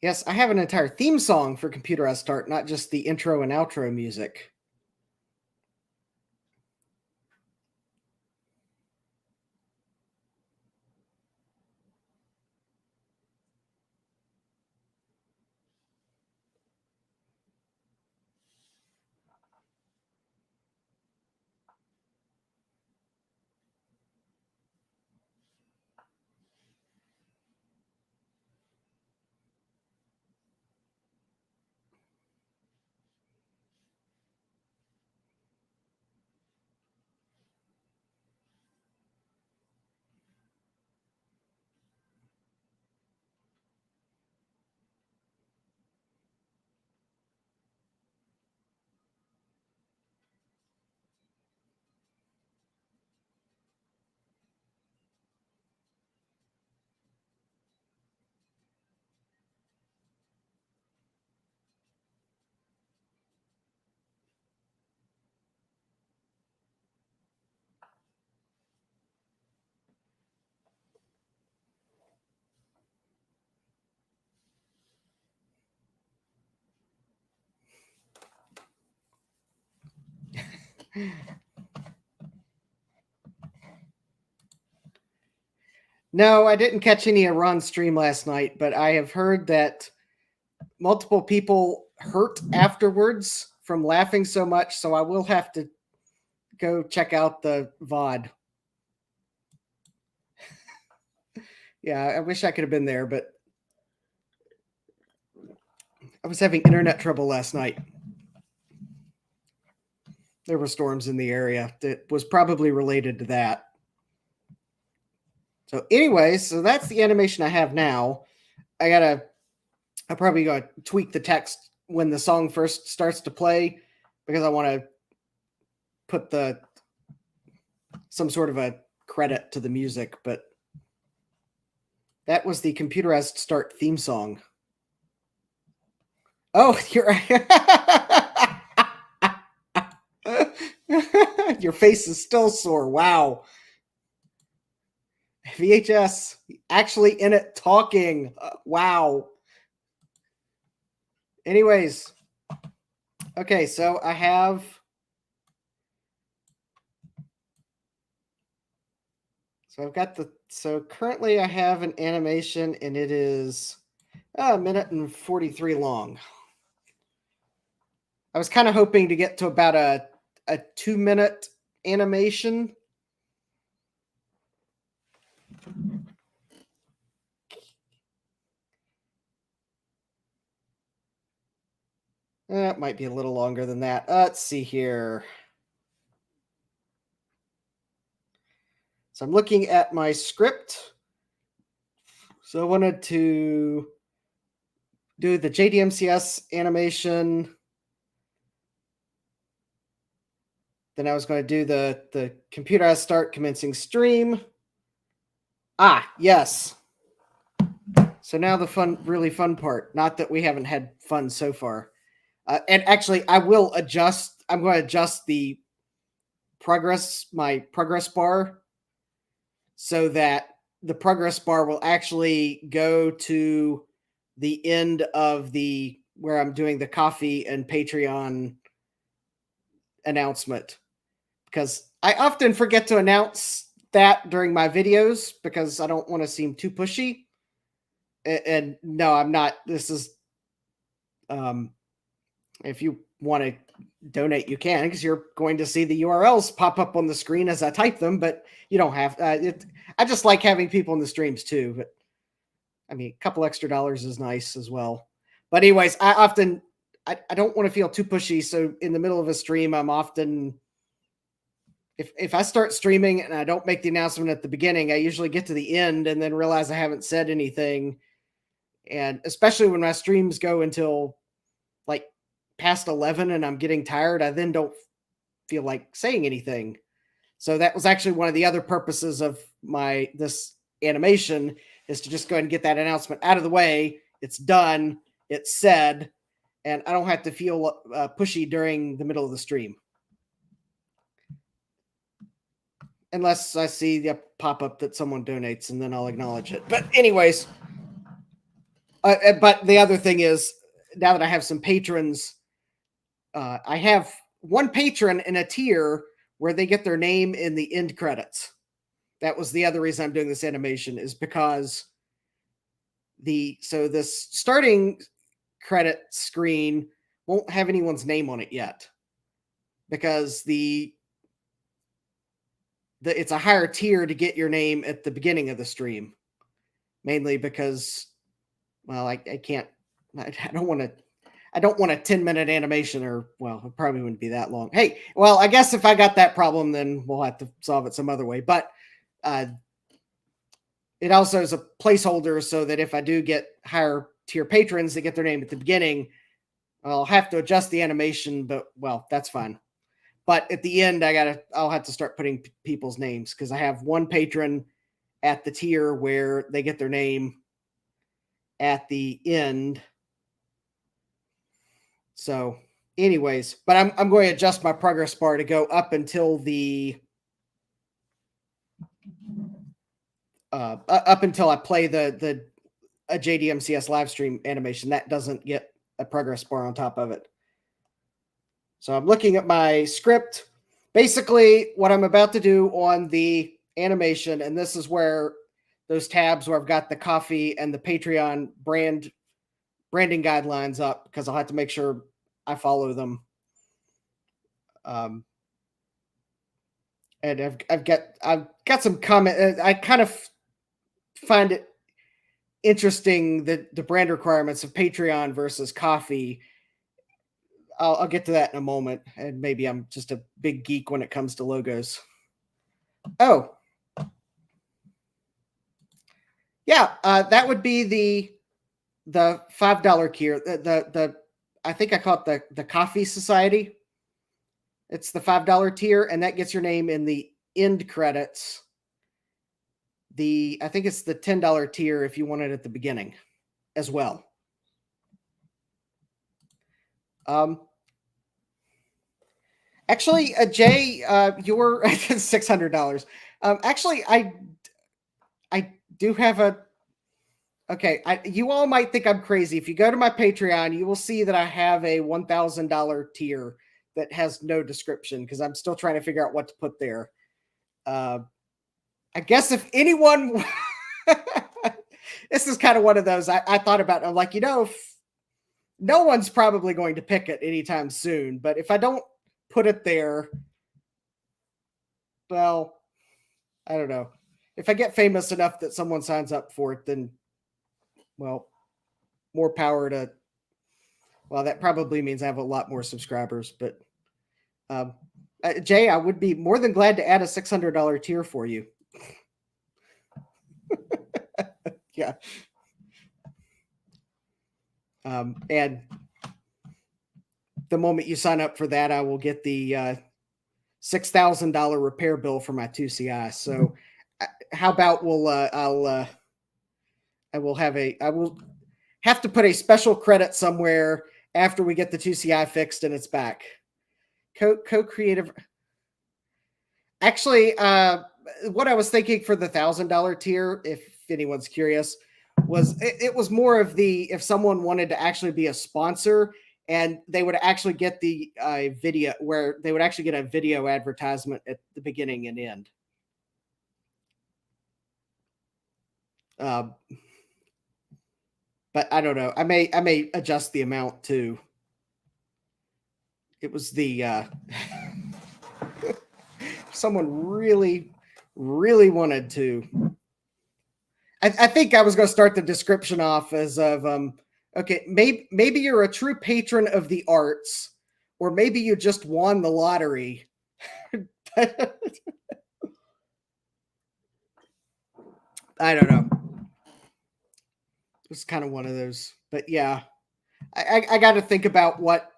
Yes, I have an entire theme song for computerized start, not just the intro and outro music. No, I didn't catch any of Ron's stream last night, but I have heard that multiple people hurt afterwards from laughing so much, so I will have to go check out the VOD. Yeah, I wish I could have been there, but I was having internet trouble last night. There were storms in the area that was probably related to that. So anyway, so that's the animation I have now. I probably gotta tweak the text when the song first starts to play. because I want to put some sort of a credit to the music, but that was the computerized start theme song. Oh, you're your face is still sore. Wow. VHS actually in it talking. Wow. Anyways, okay, so I have. So I've got so currently I have an animation and it is a minute and 43 long. I was kind of hoping to get to about a 2-minute animation. It might be a little longer than that. Let's see here. So I'm looking at my script. So I wanted to do the JDMCS animation. Then I was going to do the computerized start commencing stream. Ah, yes. So now the really fun part. Not that we haven't had fun so far. And actually, I will adjust. I'm going to adjust my progress bar, so that the progress bar will actually go to the end of where I'm doing the coffee and Patreon announcement, because I often forget to announce that during my videos because I don't want to seem too pushy. And no, I'm not. This is, if you want to donate, you can, because you're going to see the URLs pop up on the screen as I type them, but you don't have I just like having people in the streams too, but I mean, a couple extra dollars is nice as well. But anyways, I don't want to feel too pushy, so in the middle of a stream, I'm often, if I start streaming and I don't make the announcement at the beginning, I usually get to the end and then realize I haven't said anything. And especially when my streams go until like past 11 and I'm getting tired, I then don't feel like saying anything. So that was actually one of the other purposes of this animation, is to just go ahead and get that announcement out of the way. It's done, it's said, and I don't have to feel pushy during the middle of the stream. Unless I see the pop-up that someone donates, and then I'll acknowledge it. But anyways, but the other thing is, now that I have some patrons, I have one patron in a tier where they get their name in the end credits. That was the other reason I'm doing this animation, is because this starting credit screen won't have anyone's name on it yet, because it's a higher tier to get your name at the beginning of the stream, mainly because, well, I don't want a 10-minute animation, or, well, it probably wouldn't be that long. Hey, well, I guess if I got that problem, then we'll have to solve it some other way. But it also is a placeholder, so that if I do get higher tier patrons that get their name at the beginning, I'll have to adjust the animation, but, well, that's fine. But at the end, I'll have to start putting people's names, because I have one patron at the tier where they get their name at the end. So anyways, but I'm going to adjust my progress bar to go up until up until I play a JDMCS live stream animation. That doesn't get a progress bar on top of it. So I'm looking at my script. Basically, what I'm about to do on the animation, and this is where those tabs where I've got the coffee and the Patreon branding guidelines up, because I'll have to make sure I follow them. And I've got some comment. I kind of find it interesting that the brand requirements of Patreon versus coffee. I'll get to that in a moment, and maybe I'm just a big geek when it comes to logos. Oh, yeah, that would be the $5 tier. I think I call it the Coffee Society. It's the $5 tier, and that gets your name in the end credits. I think it's the $10 tier if you want it at the beginning as well. Actually, Jay, you're $600. Actually, I do have a. Okay, you all might think I'm crazy. If you go to my Patreon, you will see that I have a $1,000 tier that has no description because I'm still trying to figure out what to put there. I guess if anyone, this is kind of one of those I thought about. I'm like, no one's probably going to pick it anytime soon. But if I don't put it there, well, I don't know. If I get famous enough that someone signs up for it, then, well, more power to. Well, that probably means I have a lot more subscribers. But Jay, I would be more than glad to add a $600 tier for you. Yeah. And the moment you sign up for that, I will get the $6,000 repair bill for my 2CI. So how about I will have to put a special credit somewhere after we get the 2CI fixed and it's back. Co-creative. Actually, what I was thinking for the $1,000 tier, if anyone's curious, was it was more of if someone wanted to actually be a sponsor and they would actually get the video where they would actually get a video advertisement at the beginning and end. But I don't know. I may adjust the amount too. It was the someone really wanted to. I think I was going to start the description off as of okay, maybe you're a true patron of the arts, or maybe you just won the lottery. I don't know. It's kind of one of those, but yeah, I got to think about what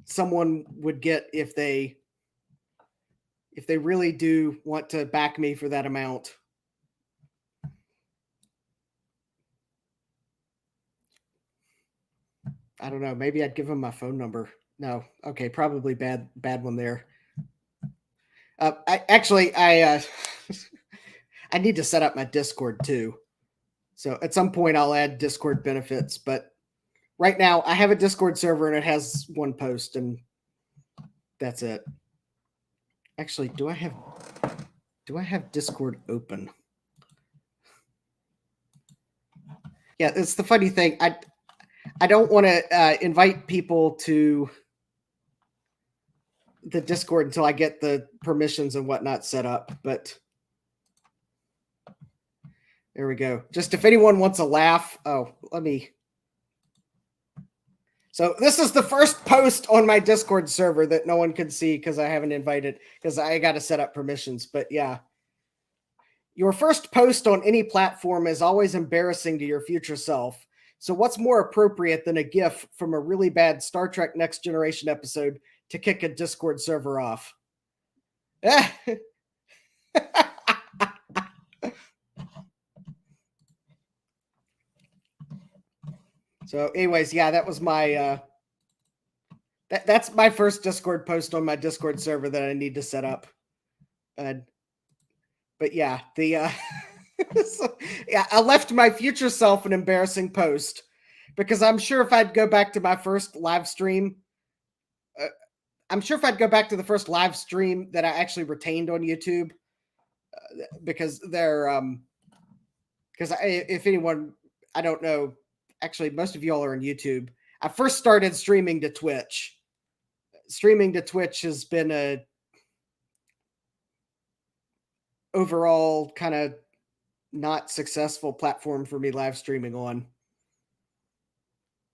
someone would get if they really do want to back me for that amount. I don't know. Maybe I'd give him my phone number. No. Okay. Probably bad one there. I I need to set up my Discord too. So at some point I'll add Discord benefits, but right now I have a Discord server and it has one post and that's it. Actually, do I have Discord open? Yeah, it's the funny thing. I don't want to invite people to the Discord until I get the permissions and whatnot set up, but there we go. Just if anyone wants a laugh. Oh, let me. So this is the first post on my Discord server that no one can see because I haven't invited, because I got to set up permissions. But yeah, your first post on any platform is always embarrassing to your future self. So what's more appropriate than a GIF from a really bad Star Trek Next Generation episode to kick a Discord server off? So anyways, yeah, that was my that's my first Discord post on my Discord server that I need to set up. But yeah, so, yeah, I left my future self an embarrassing post because I'm sure if I'd go back to my first live stream, I'm sure if I'd go back to the first live stream that I actually retained on YouTube, because they're because if anyone, I don't know, actually most of y'all are on YouTube. I first started streaming to Twitch. Streaming to Twitch has been a overall kind of not successful platform for me live streaming on.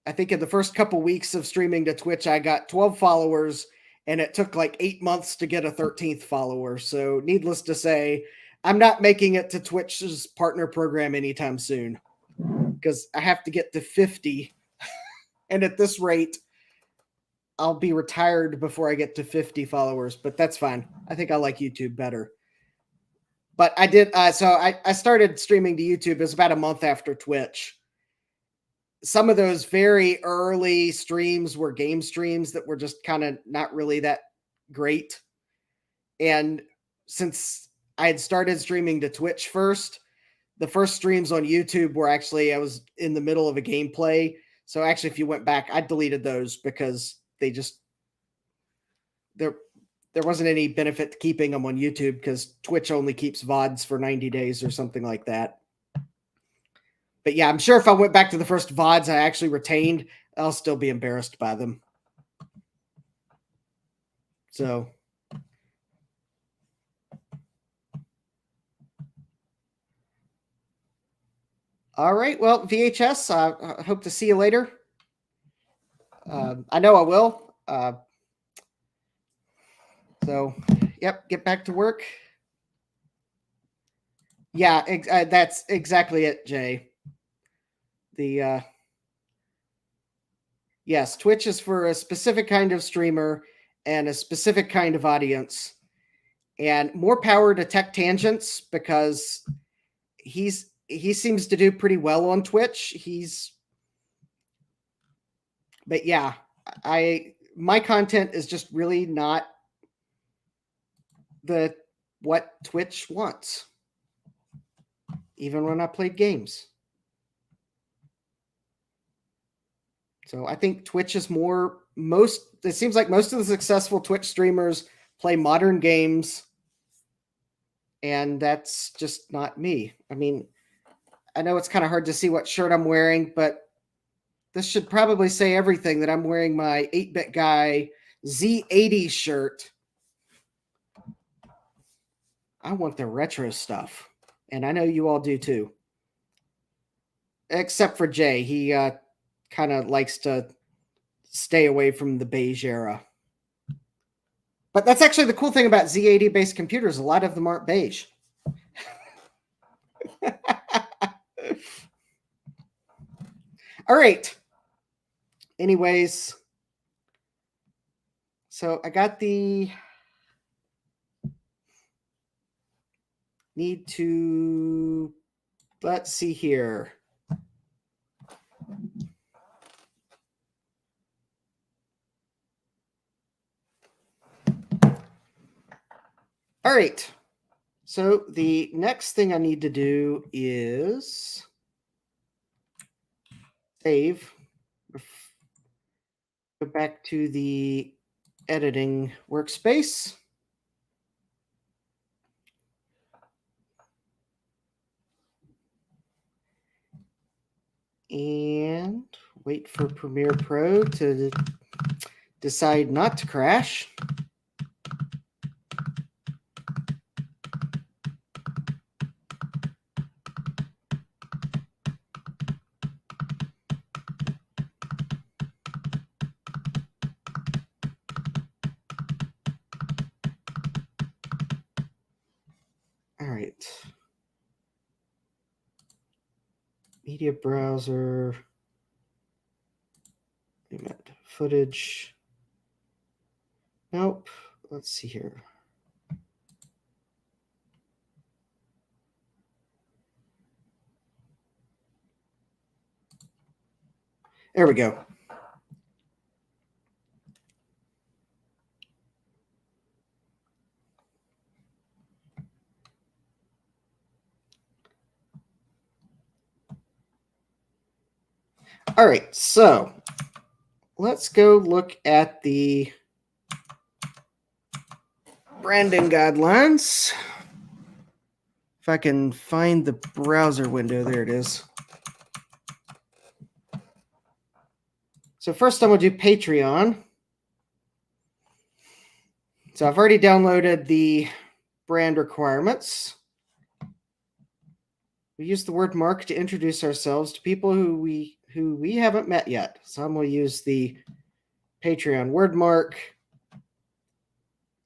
I think in the first couple weeks of streaming to Twitch, I got 12 followers, and it took like 8 months to get a 13th follower. So needless to say, I'm not making it to Twitch's partner program anytime soon because I have to get to 50. And at this rate, I'll be retired before I get to 50 followers, but that's fine. I think I like YouTube better. But I did, so I started streaming to YouTube. It was about a month after Twitch. Some of those very early streams were game streams that were just kind of not really that great. And since I had started streaming to Twitch first, the first streams on YouTube were actually, I was in the middle of a gameplay. So actually, if you went back, I deleted those because they just, there wasn't any benefit to keeping them on YouTube because Twitch only keeps VODs for 90 days or something like that. But yeah, I'm sure if I went back to the first VODs I actually retained, I'll still be embarrassed by them. So. All right. Well, VHS, I hope to see you later. I know I will. So, yep, get back to work. Yeah, that's exactly it, Jay. The yes, Twitch is for a specific kind of streamer and a specific kind of audience. And more power to Tech Tangents because he seems to do pretty well on Twitch. But yeah, my content is just really not what Twitch wants, even when I played games. So I think Twitch is it seems like most of the successful Twitch streamers play modern games, and that's just not me. I mean, I know it's kind of hard to see what shirt I'm wearing, but this should probably say everything that I'm wearing my 8-bit guy Z80 shirt. I want the retro stuff, and I know you all do too. Except for Jay. He kind of likes to stay away from the beige era. But that's actually the cool thing about Z80 based computers. A lot of them aren't beige. All right. Anyways, so I got the need to, let's see here. All right. So the next thing I need to do is save. Go back to the editing workspace. And wait for Premiere Pro to decide not to crash. All right. Media browser. Footage. Nope. Let's see here. There we go. All right, so let's go look at the branding guidelines. If I can find the browser window, there it is. So first I'm going to do Patreon. So I've already downloaded the brand requirements. We use the word mark to introduce ourselves to people who we haven't met yet. So I'm going to use the Patreon word mark.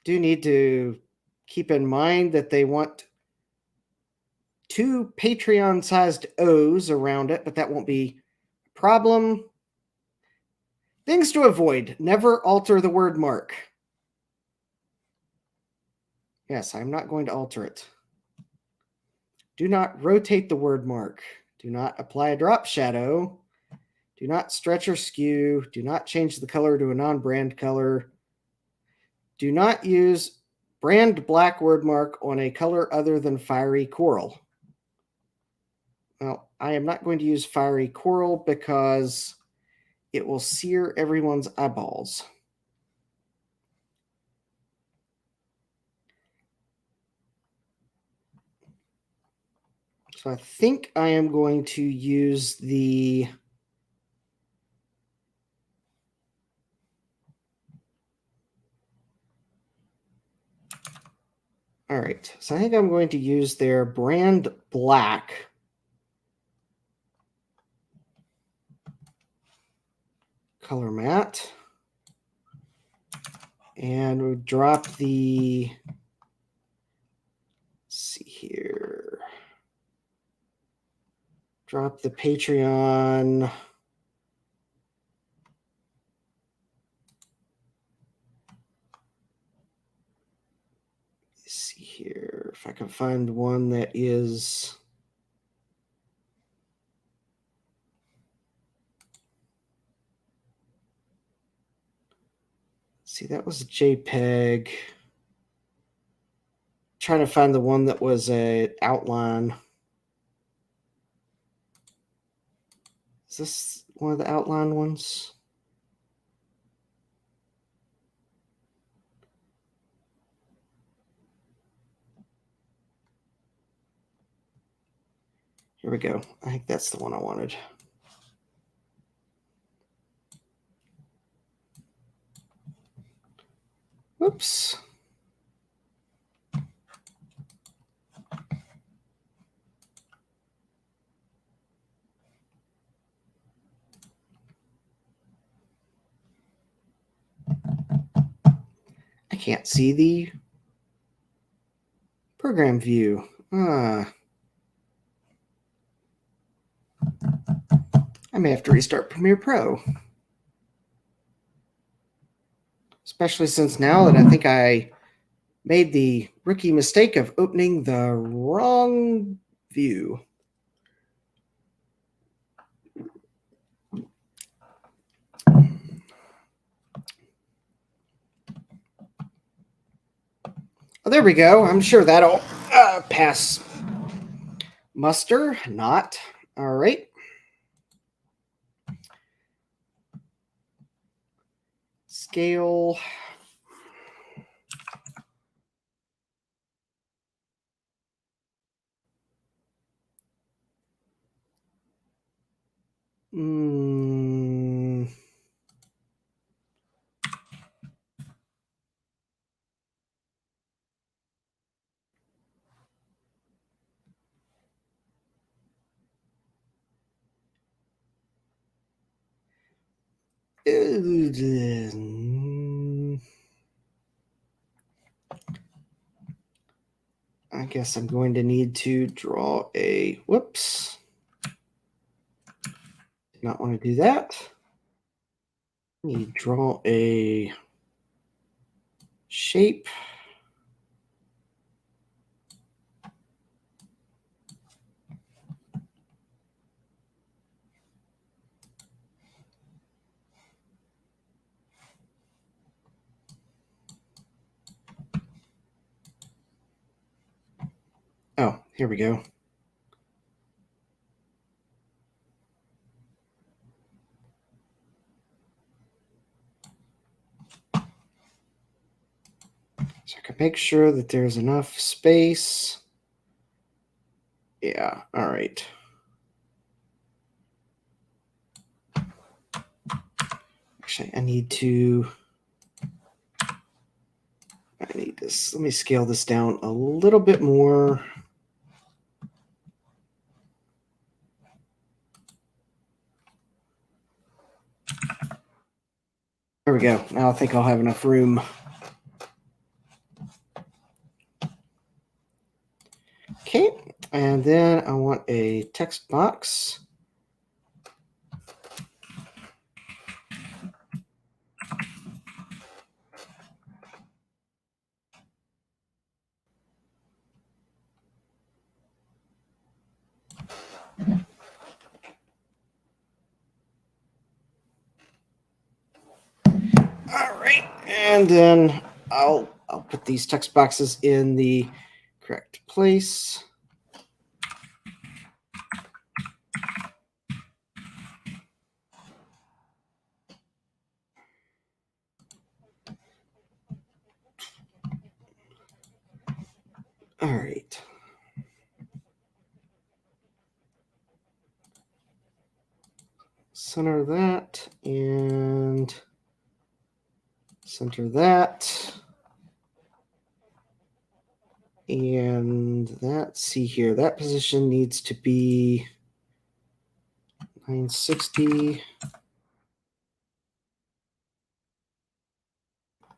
Do need to keep in mind that they want 2 Patreon-sized O's around it, but that won't be a problem. Things to avoid. Never alter the word mark. Yes, I'm not going to alter it. Do not rotate the word mark. Do not apply a drop shadow. Do not stretch or skew. Do not change the color to a non-brand color. Do not use brand black word mark on a color other than fiery coral. Well, I am not going to use fiery coral because it will sear everyone's eyeballs. So I think I am going to use the all right. So I think I'm going to use their brand black color matte. And we'll drop the, let's see here. Drop the Patreon. Let's see here if I can find one that is. See, that was a JPEG. Trying to find the one that was a outline. Is this one of the outline ones? Here we go. I think that's the one I wanted. Whoops. I can't see the program view. I may have to restart Premiere Pro. Especially since now that I think I made the rookie mistake of opening the wrong view. Oh, there we go. I'm sure that'll pass muster. Not. All right. Scale. I guess I'm going to need to draw a, whoops. Did not want to do that. Need to draw a shape. Oh, here we go. So I can make sure that there's enough space. Yeah, all right. Actually, I need this. Let me scale this down a little bit more. There we go. Now I think I'll have enough room. Okay, and then I want a text box. And then I'll put these text boxes in the correct place. All right. Center that and center that. And that, see here, that position needs to be 960.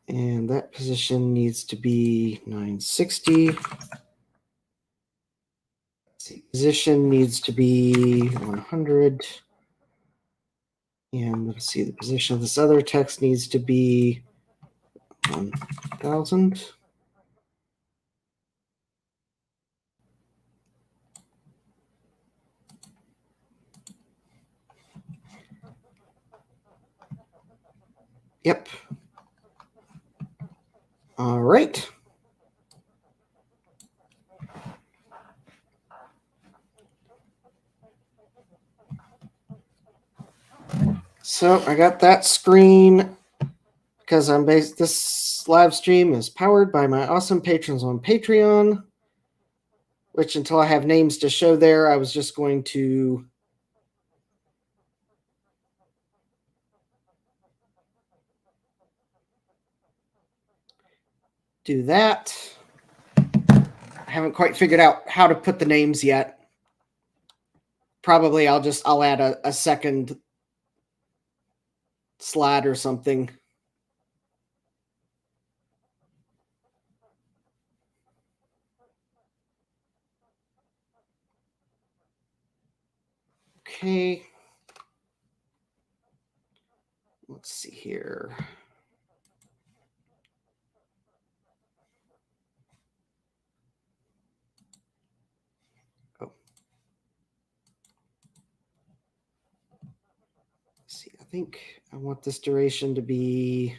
And that position needs to be 960. Let's see, position needs to be 100. And let's see, the position of this other text needs to be 1000. Yep. All right. So I got that screen because this live stream is powered by my awesome patrons on Patreon, which until I have names to show there, I was just going to do that. I haven't quite figured out how to put the names yet. Probably I'll add a second slide or something. Okay. Let's see here. Oh. Let's see, I think I want this duration to be,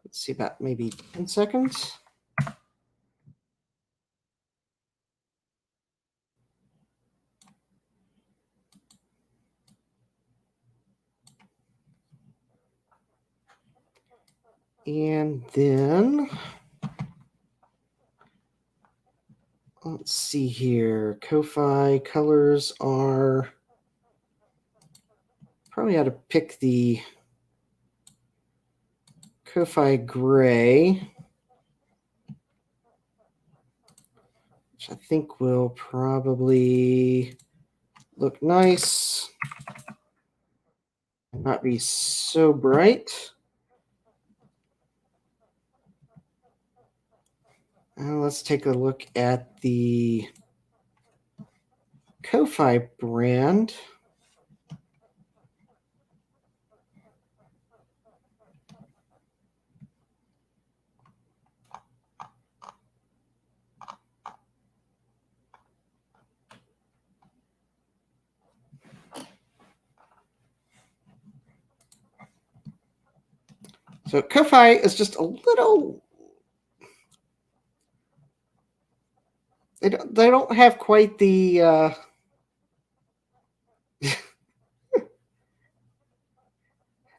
let's see, about maybe 10 seconds. And then let's see here. Ko-Fi colors are, probably ought to pick the Ko-Fi gray, which I think will probably look nice, not be so bright. Let's take a look at the Ko-Fi brand. So Ko-Fi is just a little, they don't have quite the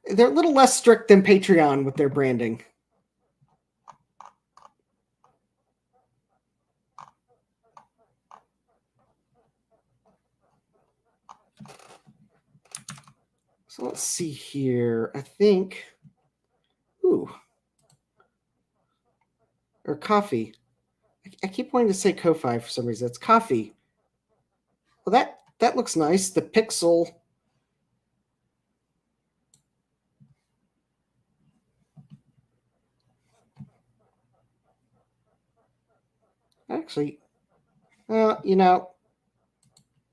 they're a little less strict than Patreon with their branding. So let's see here. I think, ooh, or coffee. I keep wanting to say Ko-Fi for some reason. It's coffee. Well, that looks nice. The pixel. Actually, you know,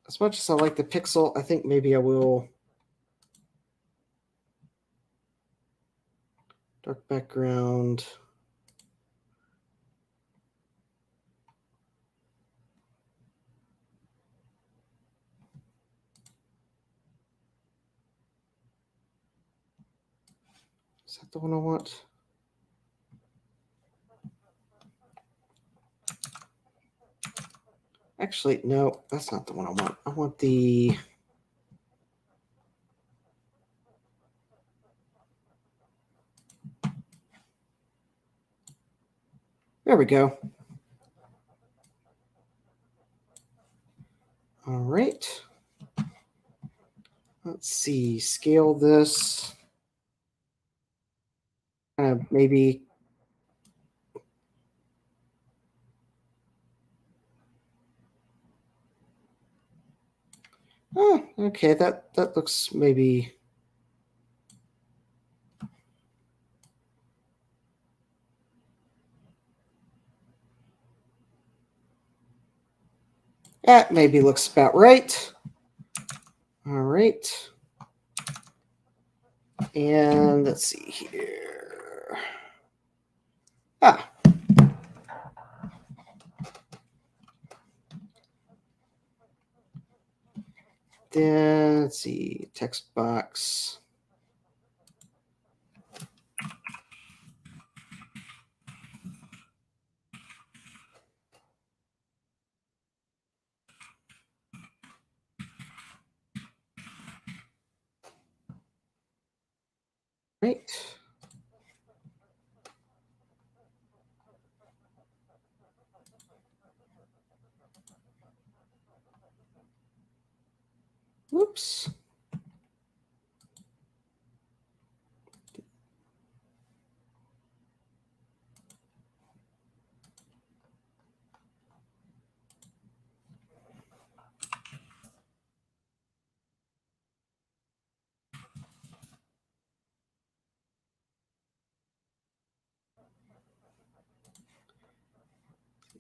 as much as I like the pixel, I think maybe I will dark background. Set that the one I want? Actually, no, that's not the one I want. I want the... There we go. All right. Let's see, scale this. Maybe... Oh, okay, that looks maybe... That maybe looks about right. All right. And let's see here. Then let's see, text box. Right. Whoops.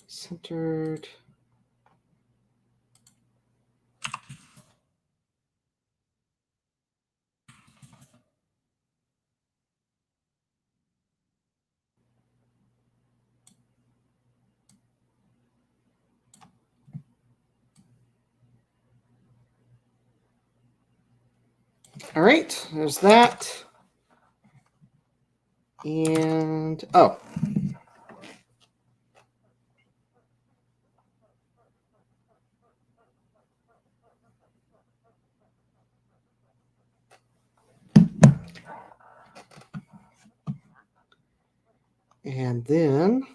Centered. All right, there's that. And, oh. And then,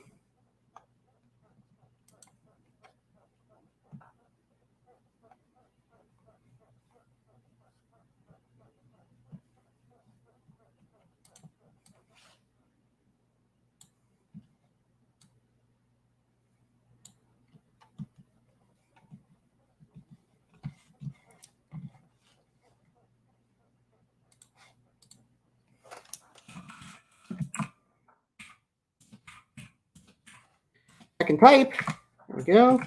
I can type. There we go.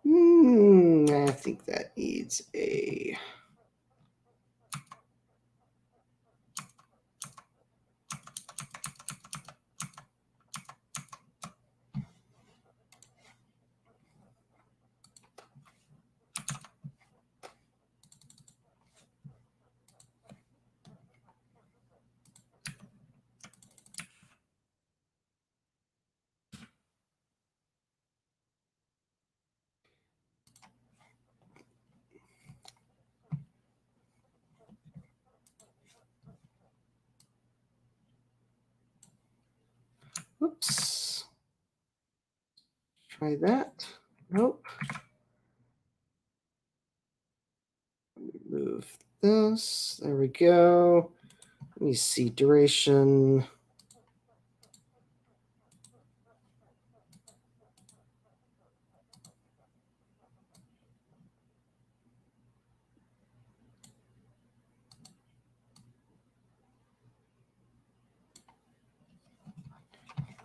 I think that needs a... Whoops. Try that. Nope. Move this. There we go. Let me see duration.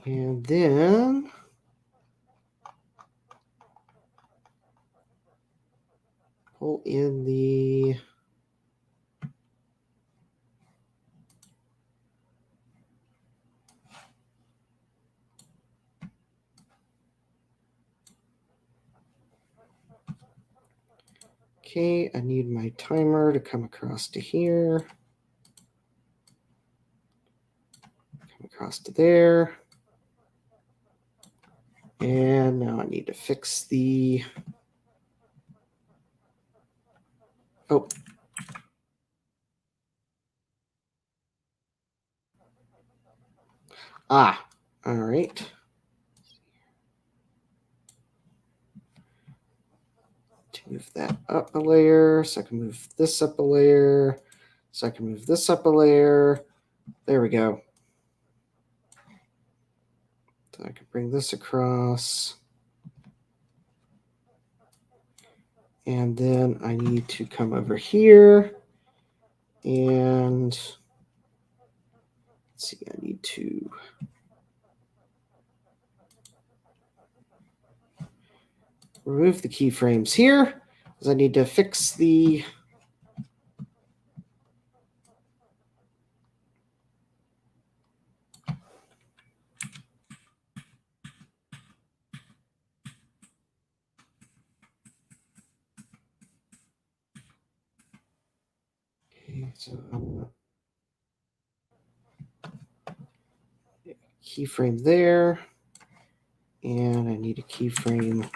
And then pull in the okay, I need my timer to come across to here. Come across to there. And now I need to fix the oh. Ah, all right. To move that up a layer, so I can move this up a layer, so I can move this up a layer. There we go. So I can bring this across. And then I need to come over here and let's see, I need to remove the keyframes here because I need to fix the so keyframe there, and I need a keyframe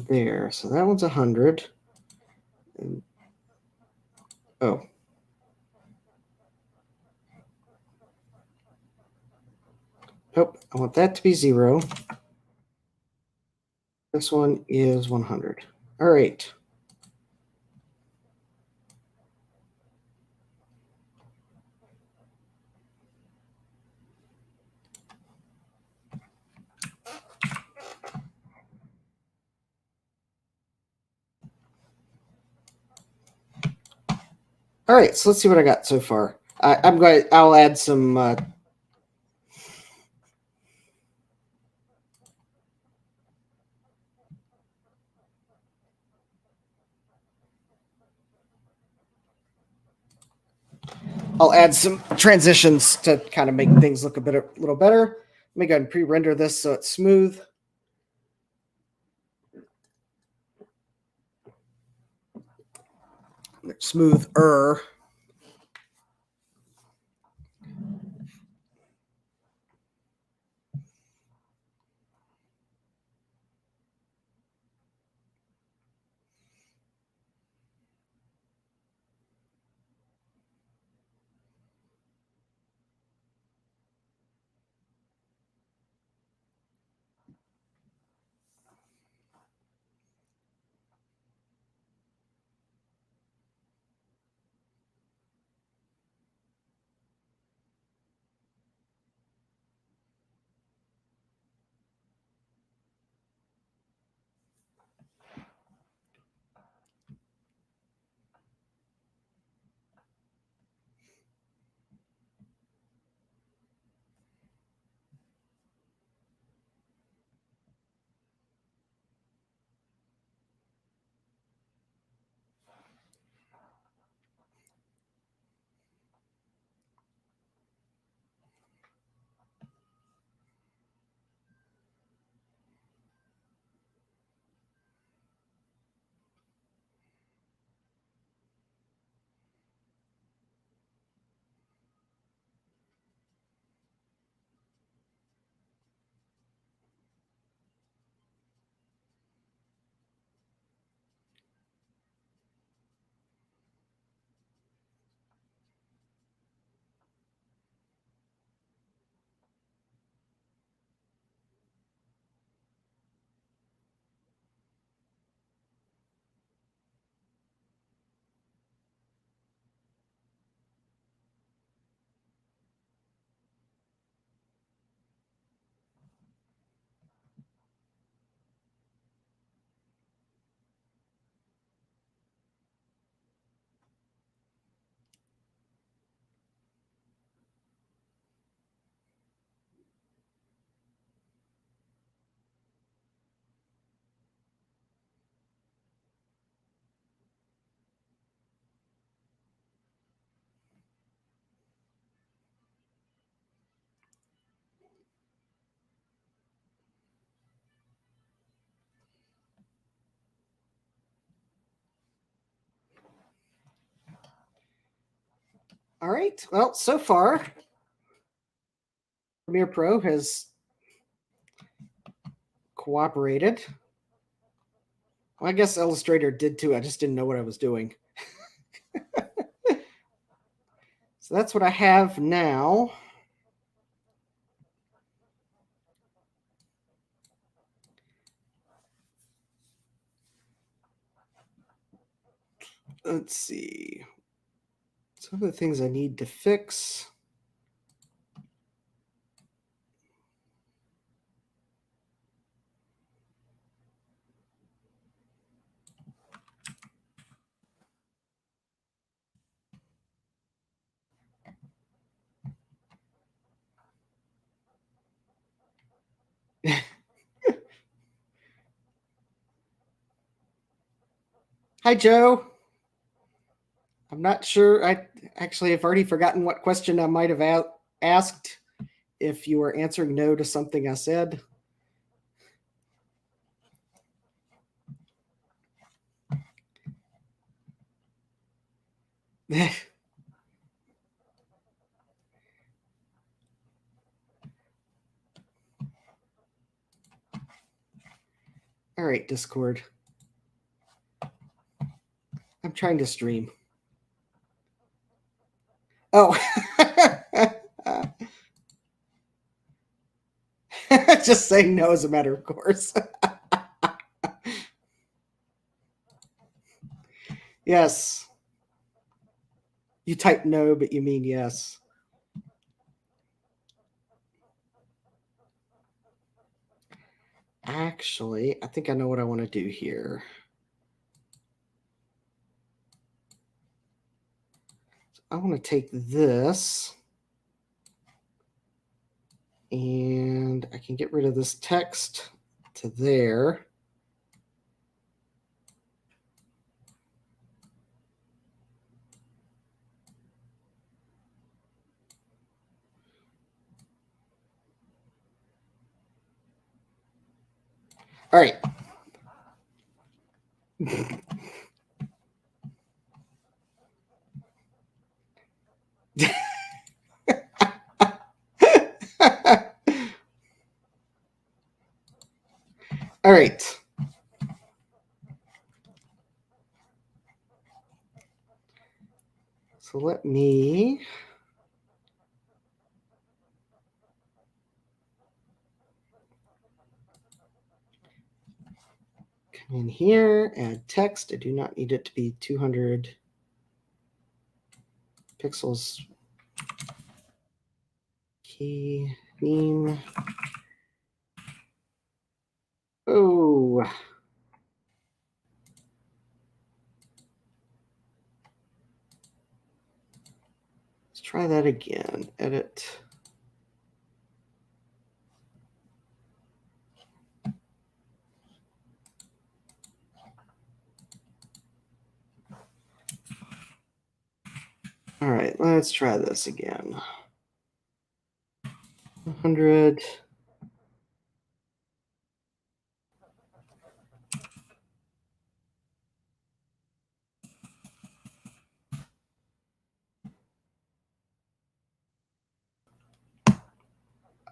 there. So that one's 100. And, oh. Nope, I want that to be 0. This one is 100. All right. All right, so let's see what I got so far. I'll add some I'll add some transitions to kind of make things look a little better. Let me go ahead and pre-render this so it's smooth. Smoother. All right. Well, so far, Premiere Pro has cooperated. Well, I guess Illustrator did too. I just didn't know what I was doing. So that's what I have now. Let's see. Some of the things I need to fix. Hi, Joe. I'm not sure. I actually have already forgotten what question I might have asked if you were answering no to something I said. All right, Discord. I'm trying to stream. Oh. Just saying no is a matter of course. Yes. You type no, but you mean yes. Actually, I think I know what I want to do here. I want to take this and I can get rid of this text to there. All right. All right. So let me come in here, add text. I do not need it to be 200 pixels. Key theme. Oh. Let's try that again. Edit. All right, let's try this again. 100.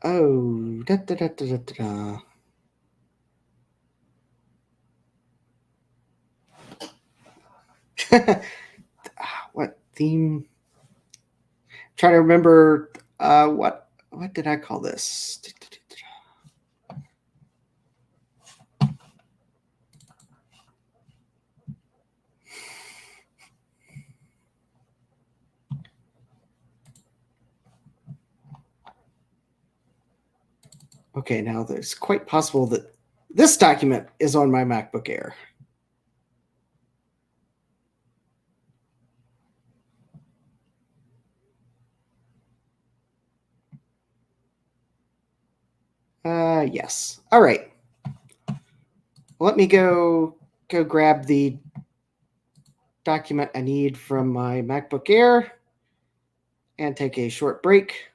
Oh, da da da da da da. What theme? Trying to remember what did I call this? Okay, now there's quite possible that this document is on my MacBook Air. Yes. All right. Let me go grab the document I need from my MacBook Air and take a short break.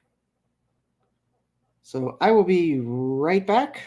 So I will be right back.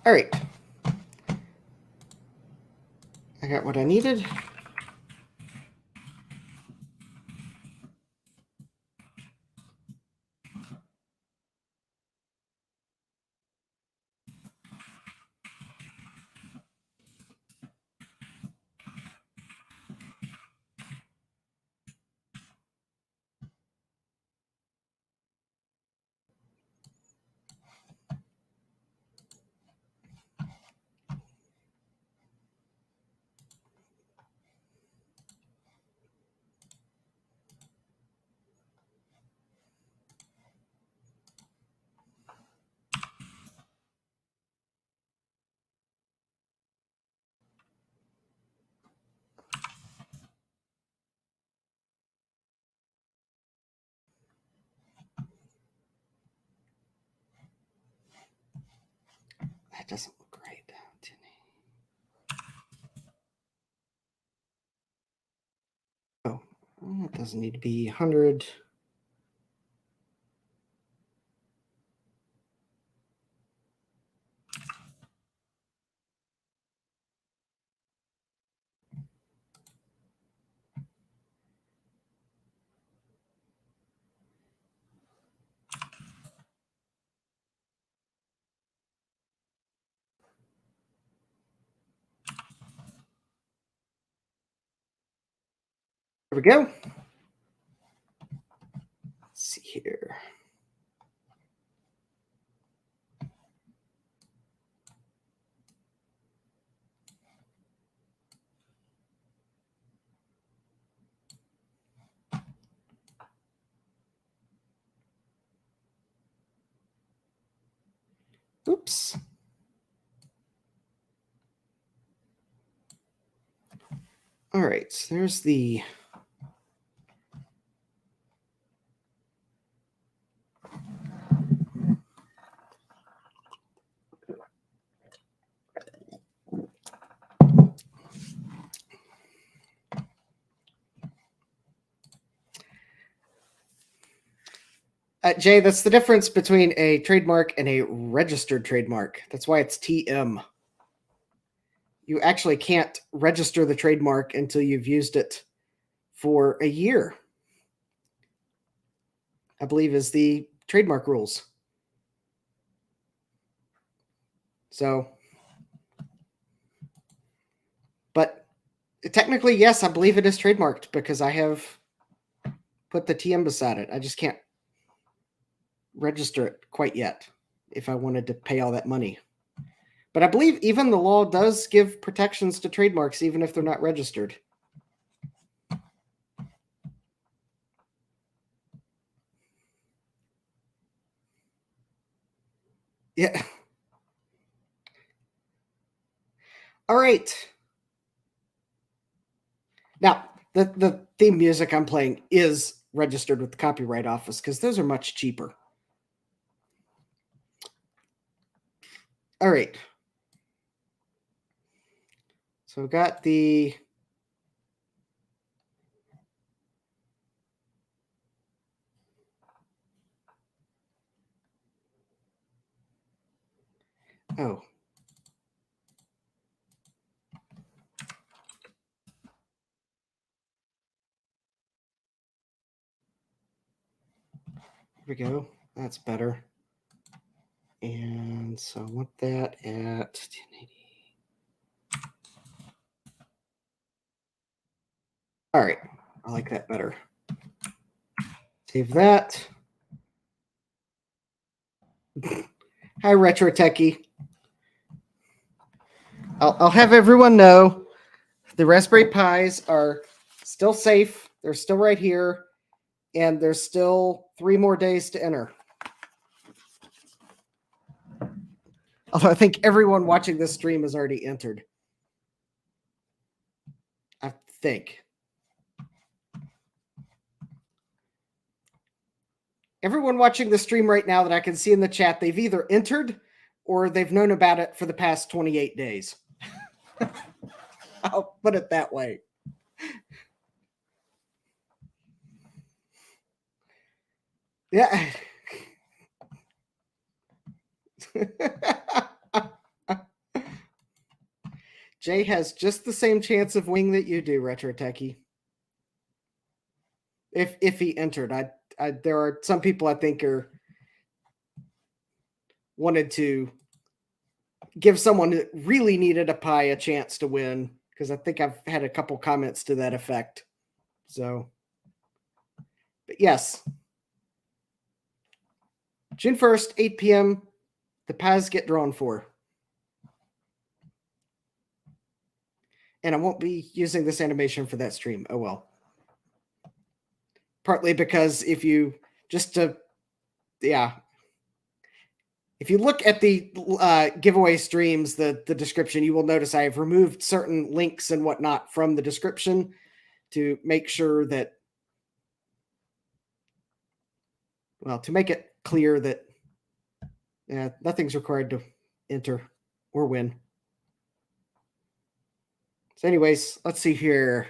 All right. I got what I needed. That doesn't look right. Oh, it doesn't need to be 100. There we go. Let's see here. Oops. All right, so there's the Jay, that's the difference between a trademark and a registered trademark. That's why it's TM. You actually can't register the trademark until you've used it for a year, I believe is the trademark rules. So, but technically, yes, I believe it is trademarked because I have put the TM beside it. I just can't register it quite yet if I wanted to pay all that money. But I believe even the law does give protections to trademarks even if they're not registered. Yeah. All right. Now, the theme music I'm playing is registered with the Copyright Office because those are much cheaper. All right. So I've got the oh. Here we go. That's better. And so I want that at 1080. All right. I like that better. Save that. Hi, Retro Techie. I'll have everyone know the Raspberry Pis are still safe. They're still right here. And there's still 3 more days to enter. Although I think everyone watching this stream has already entered. I think. Everyone watching the stream right now that I can see in the chat, they've either entered or they've known about it for the past 28 days. I'll put it that way. Yeah. Jay has just the same chance of winning that you do, Retro Techie. If he entered, there are some people I think are wanted to give someone that really needed a pie a chance to win, because I think I've had a couple comments to that effect. So, but yes, June 1st, 8 p.m., the pies get drawn for. And I won't be using this animation for that stream. Oh well. Partly because if you just to, yeah, if you look at the giveaway streams, the description, you will notice I have removed certain links and whatnot from the description to make sure that, well, to make it clear that nothing's required to enter or win. So anyways, let's see here.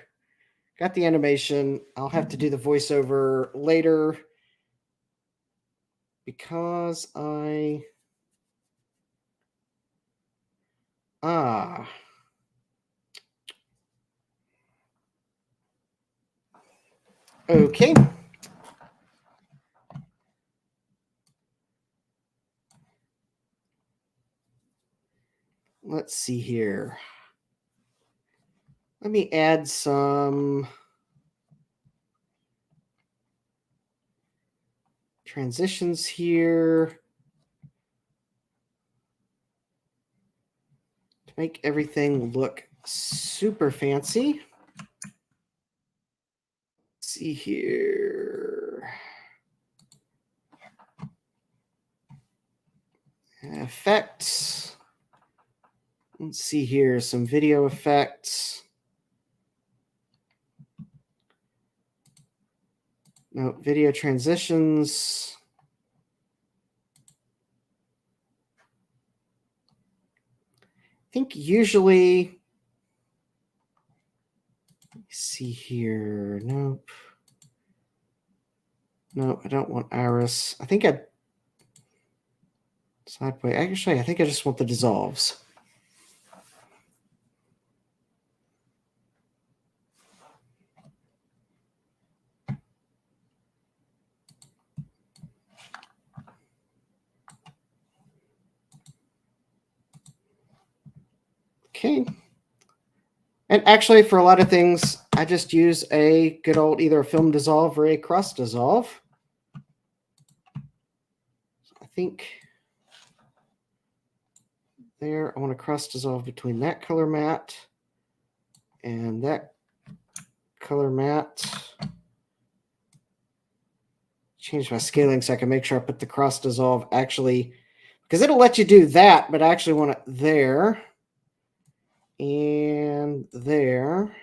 Got the animation. I'll have to do the voiceover later because okay. Let's see here. Let me add some transitions here to make everything look super fancy. Let's see here. Effects. Let's see here, some video effects. No, video transitions. I think usually, let me see here. Nope. No, I don't want iris. I think sideways. Actually, I think I just want the dissolves. Okay. And actually, for a lot of things, I just use a good old either a film dissolve or a cross dissolve. I think there, I want to cross dissolve between that color matte and that color matte. Change my scaling so I can make sure I put the cross dissolve actually, because it'll let you do that, but I actually want it there and there.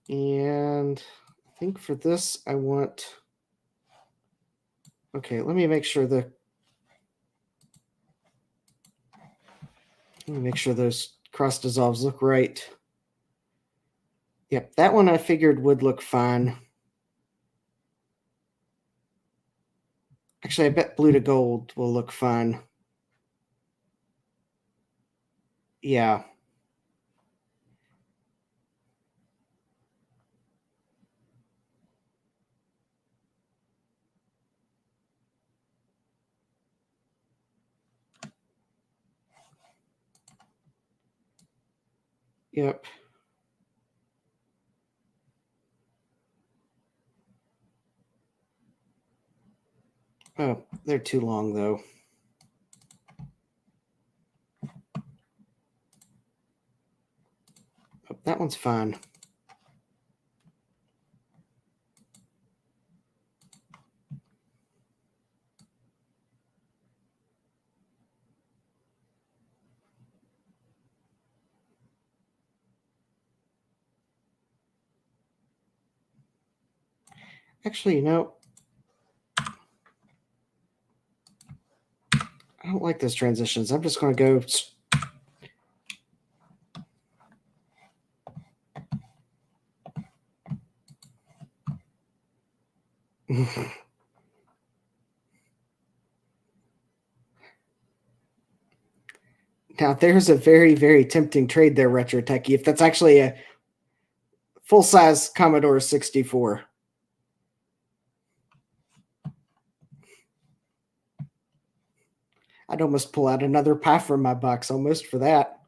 And I think for this, I want, okay, let me make sure those cross dissolves look right. Yep, that one I figured would look fine. Actually, I bet blue to gold will look fine. Yeah. Yep. Oh, they're too long, though. Oh, that one's fine. Actually, you know, I don't like those transitions. I'm just going to go. Now, there's a very, very tempting trade there, Retro Techie, if that's actually a full-size Commodore 64. I'd almost pull out another pie from my box almost for that.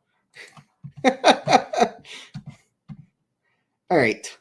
All right.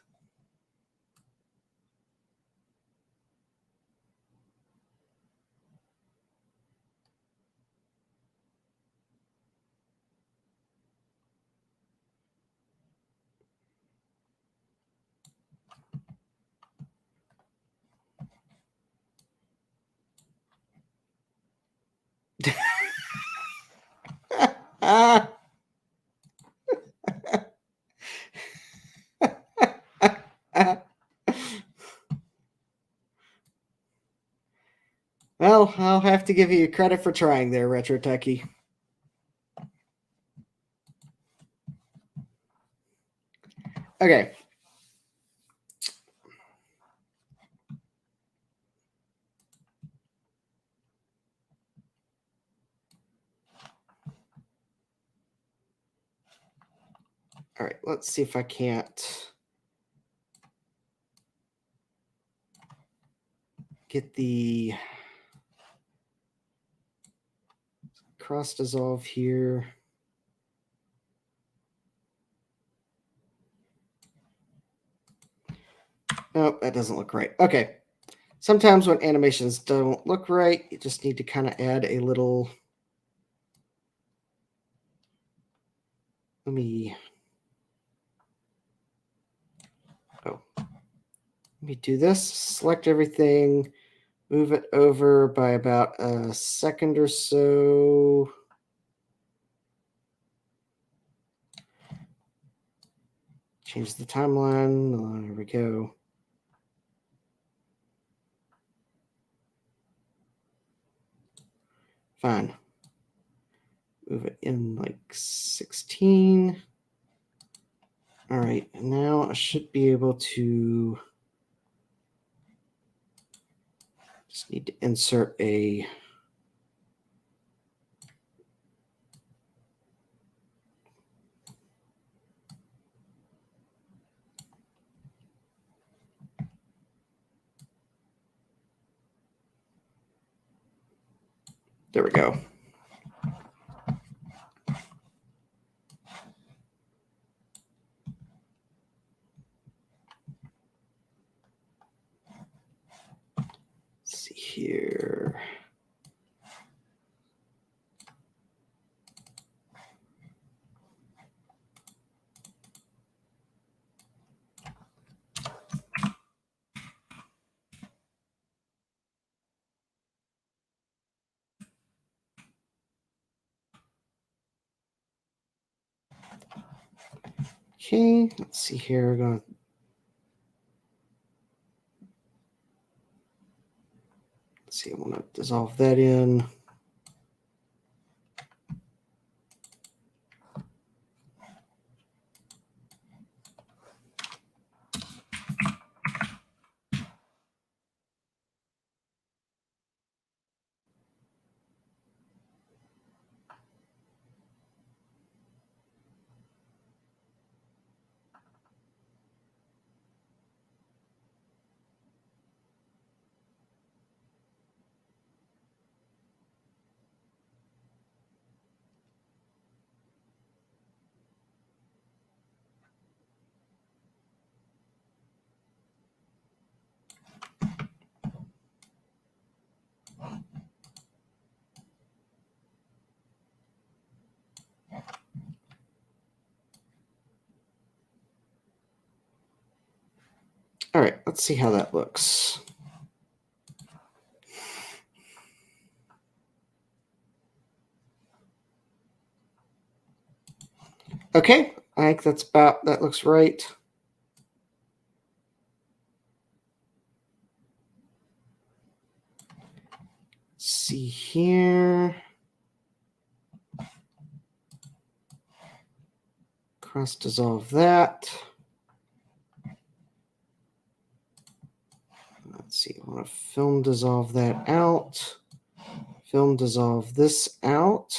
Well, I'll have to give you credit for trying there, Retro Techie. Okay. All right, let's see if I can't get the cross dissolve here. Nope, that doesn't look right. Okay. Sometimes when animations don't look right, you just need to kind of add a little. Let me do this. Select everything, move it over by about a second or so. Change the timeline. There we go. Fine. Move it in like 16. All right, now I should be able to just need to insert a there we go. Let's see here. Okay, let's see here. We're going to see, I want to dissolve that in. All right, let's see how that looks. Okay, I think that looks right. Let's see here. Cross dissolve that. Let's see, I want to film dissolve that out. Film dissolve this out.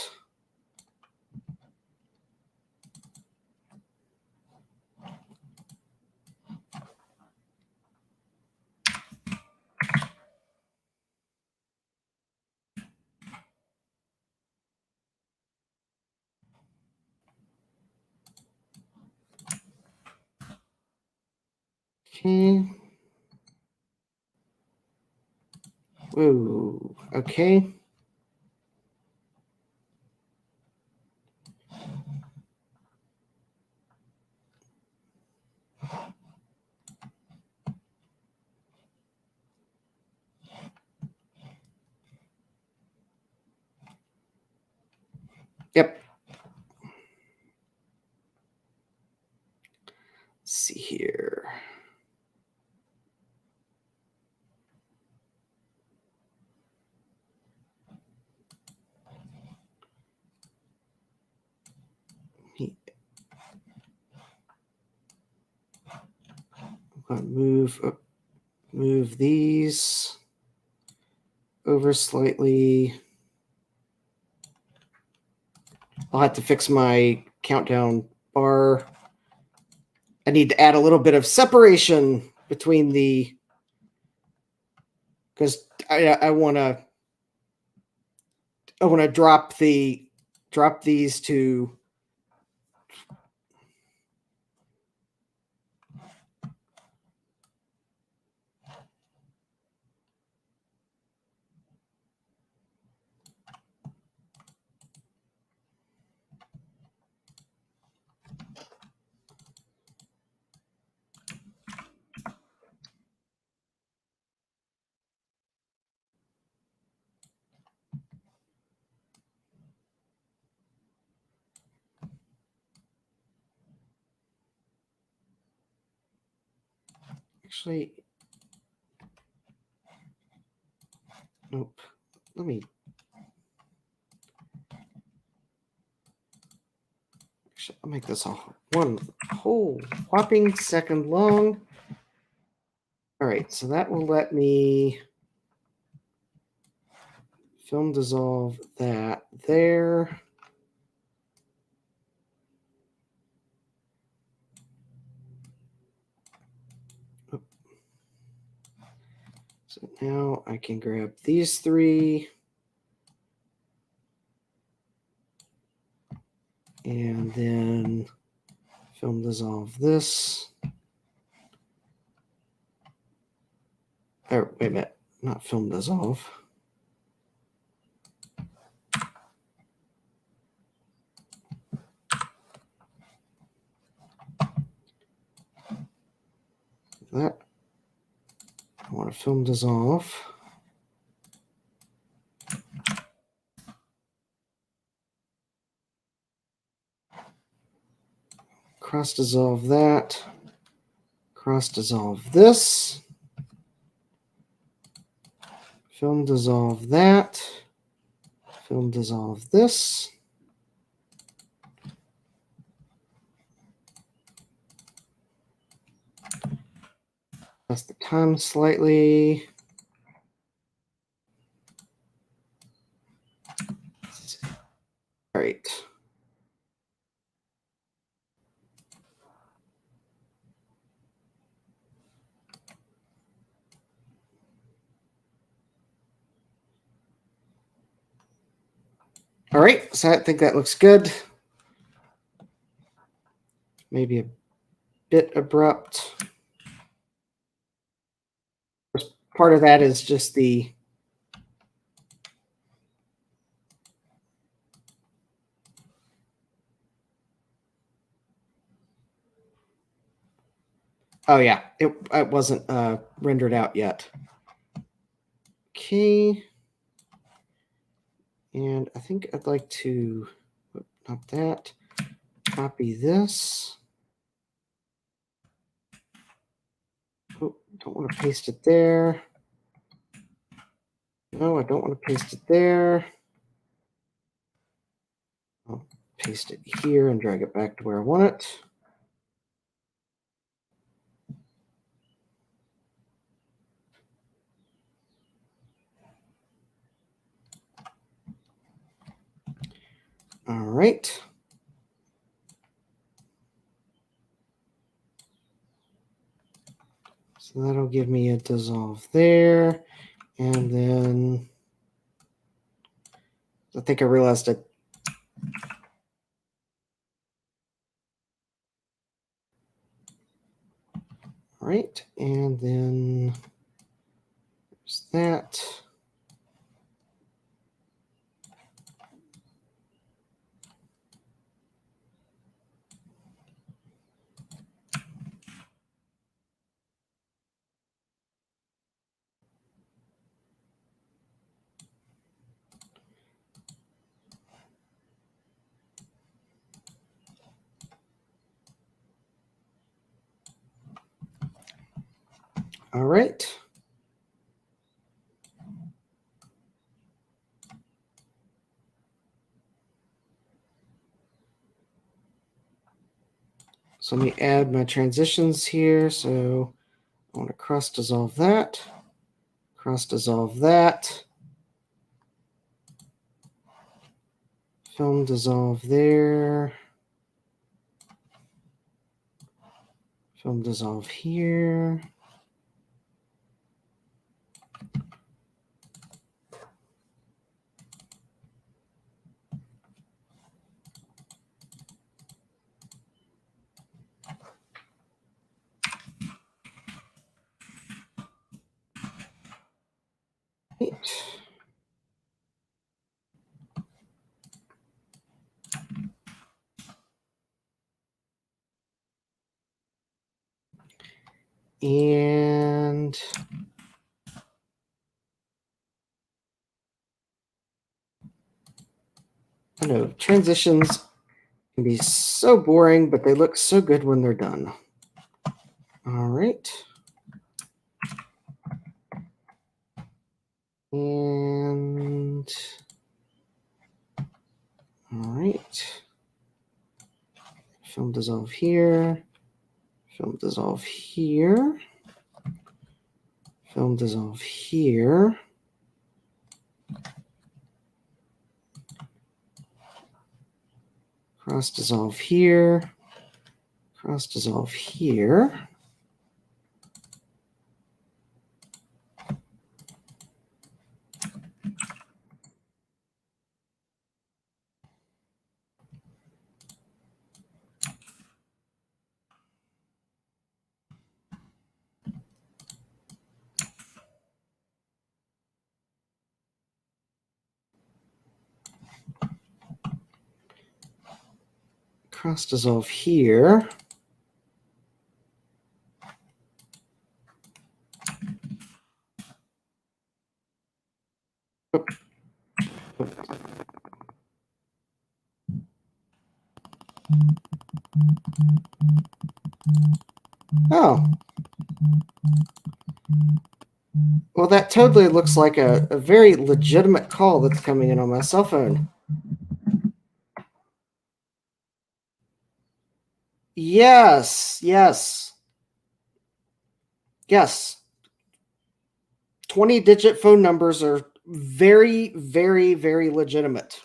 Okay. Whoa. Okay. Yep. Let's see here. Move these over slightly. I'll have to fix my countdown bar. I need to add a little bit of separation between the, because I want to drop these to actually, nope. I'll make this one whole whopping second long. All right, so that will let me film dissolve that there. So now I can grab these three and then film dissolve this. Oh, wait a minute, not film dissolve. That I want to film dissolve. Cross dissolve that. Cross dissolve this. Film dissolve that. Film dissolve this. Adjust the time slightly. All right. All right, so I think that looks good. Maybe a bit abrupt. Part of that is just the oh yeah, it wasn't rendered out yet. Okay, and I think I'd like to not that. Copy this. Oh, don't want to paste it there. No, I don't want to paste it there. I'll paste it here and drag it back to where I want it. All right. So that'll give me a dissolve there. And then I think I realized it. All right, and then there's that. All right. So let me add my transitions here. So I want to cross dissolve that, cross dissolve that, film dissolve there, film dissolve here. Right. And I know transitions can be so boring, but they look so good when they're done. All right. And all right. Film dissolve here. Film dissolve here. Film dissolve here. Cross dissolve here. Cross dissolve here. Cross dissolve here. Oh. Well, that totally looks like a very legitimate call that's coming in on my cell phone. Yes, yes, yes. 20-digit phone numbers are very, very, very legitimate.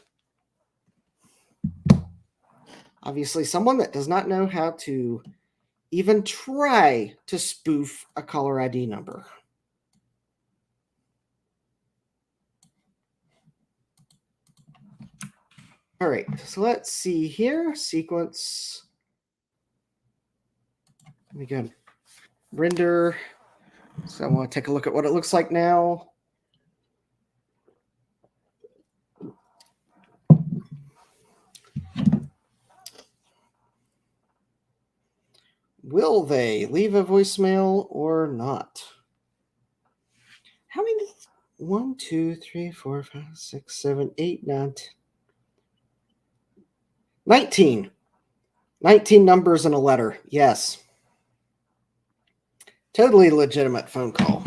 Obviously, someone that does not know how to even try to spoof a caller ID number. All right, so let's see here. Sequence. Let me go render. So I want to take a look at what it looks like now. Will they leave a voicemail or not? How many? 1, 2, 3, 4, 5, 6, 7, 8, 9, 10. 19. 19 numbers in a letter. Yes. Totally legitimate phone call.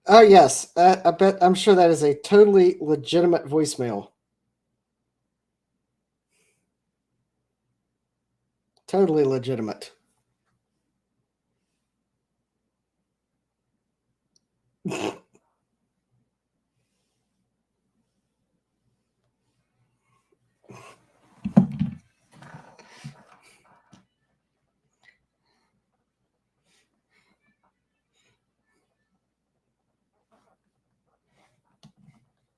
Oh yes, I'm sure that is a totally legitimate voicemail. Totally legitimate.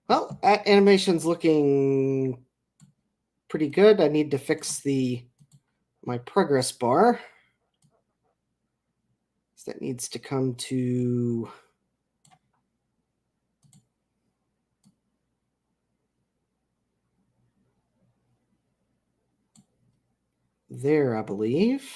Well, animation's looking pretty good. I need to fix my progress bar. So that needs to come to there, I believe.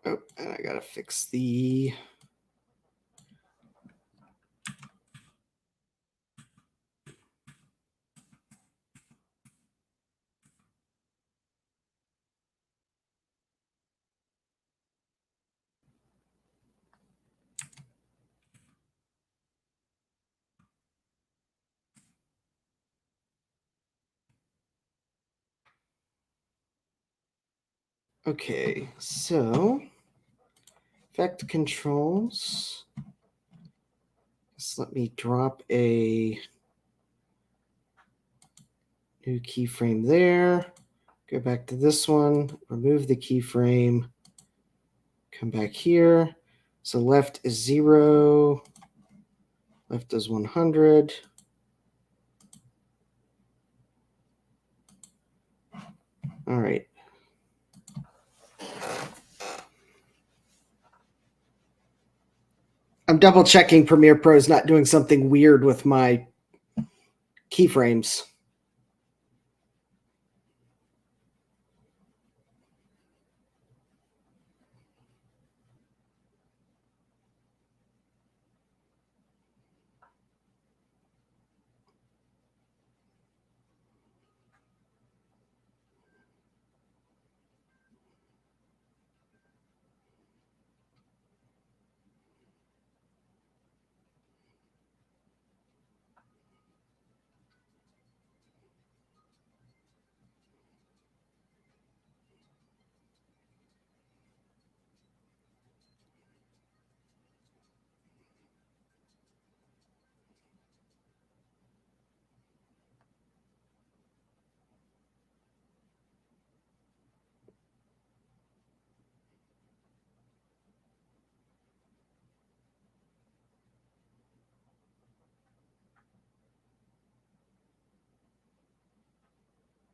Oh, and I gotta fix the okay, so effect controls. Just let me drop a new keyframe there. Go back to this one, remove the keyframe, come back here. So left is 0, left is 100. All right. I'm double checking Premiere Pro is not doing something weird with my keyframes.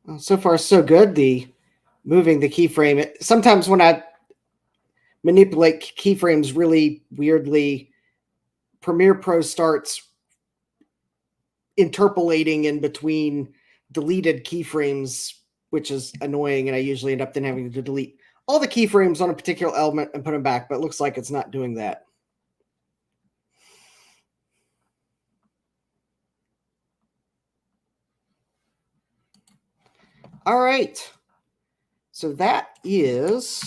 Well, so far, so good. The moving the keyframe. Sometimes when I manipulate keyframes really weirdly, Premiere Pro starts interpolating in between deleted keyframes, which is annoying, and I usually end up then having to delete all the keyframes on a particular element and put them back, but it looks like it's not doing that. All right. So that is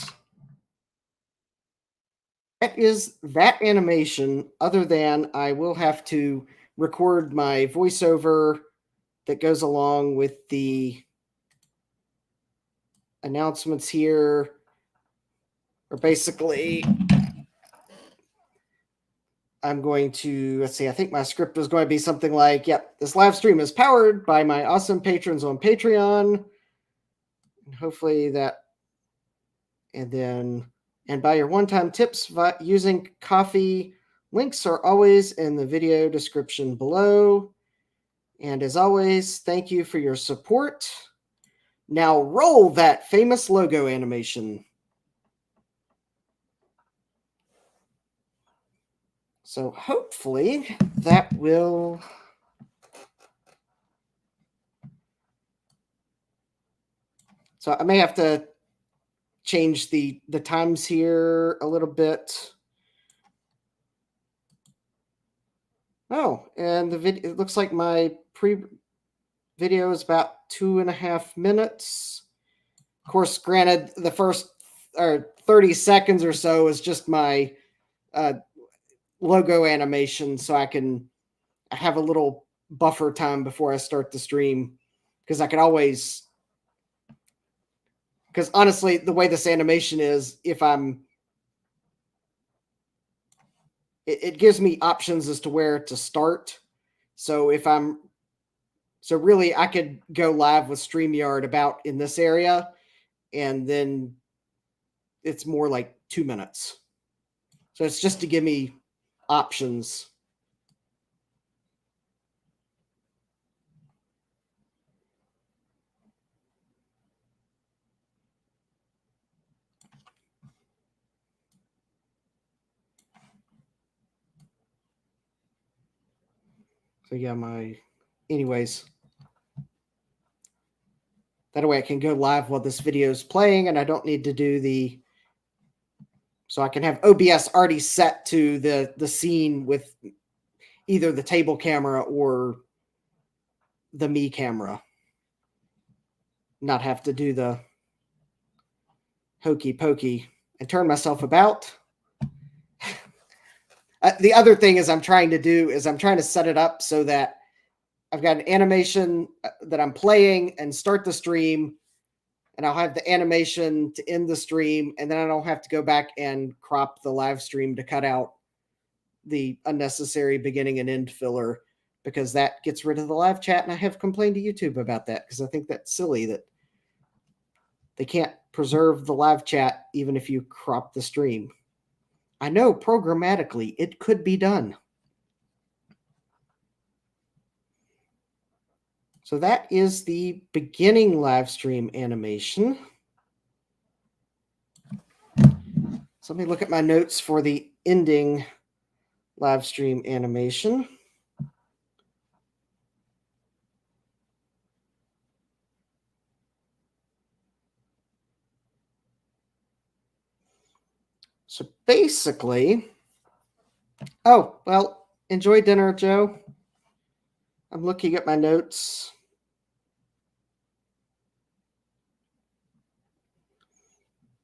that animation, other than I will have to record my voiceover that goes along with the announcements here, or basically I'm going to, let's see, I think my script was going to be something like, yep, this live stream is powered by my awesome patrons on Patreon. And hopefully that, and by your one-time tips using coffee. Links are always in the video description below. And as always, thank you for your support. Now roll that famous logo animation. So hopefully that will... So I may have to change the times here a little bit. Oh, and the video, it looks like my video is about 2.5 minutes. Of course, granted, the first 30 seconds or so is just my logo animation, so I have a little buffer time before I start the stream, because I could always, because honestly, the way this animation is, it gives me options as to where to start. So really I could go live with StreamYard about in this area, and then it's more like 2 minutes. So it's just to give me options. So yeah, anyways, that way I can go live while this video is playing, and I don't need to do so I can have OBS already set to the scene with either the table camera or the me camera. Not have to do the hokey pokey and turn myself about. The other thing I'm trying to set it up so that I've got an animation that I'm playing and start the stream, and I'll have the animation to end the stream, and then I don't have to go back and crop the live stream to cut out the unnecessary beginning and end filler, because that gets rid of the live chat, and I have complained to YouTube about that, because I think that's silly that they can't preserve the live chat even if you crop the stream. I know programmatically it could be done. So that is the beginning live stream animation. So let me look at my notes for the ending live stream animation. So basically, oh, well, enjoy dinner, Joe. I'm looking at my notes.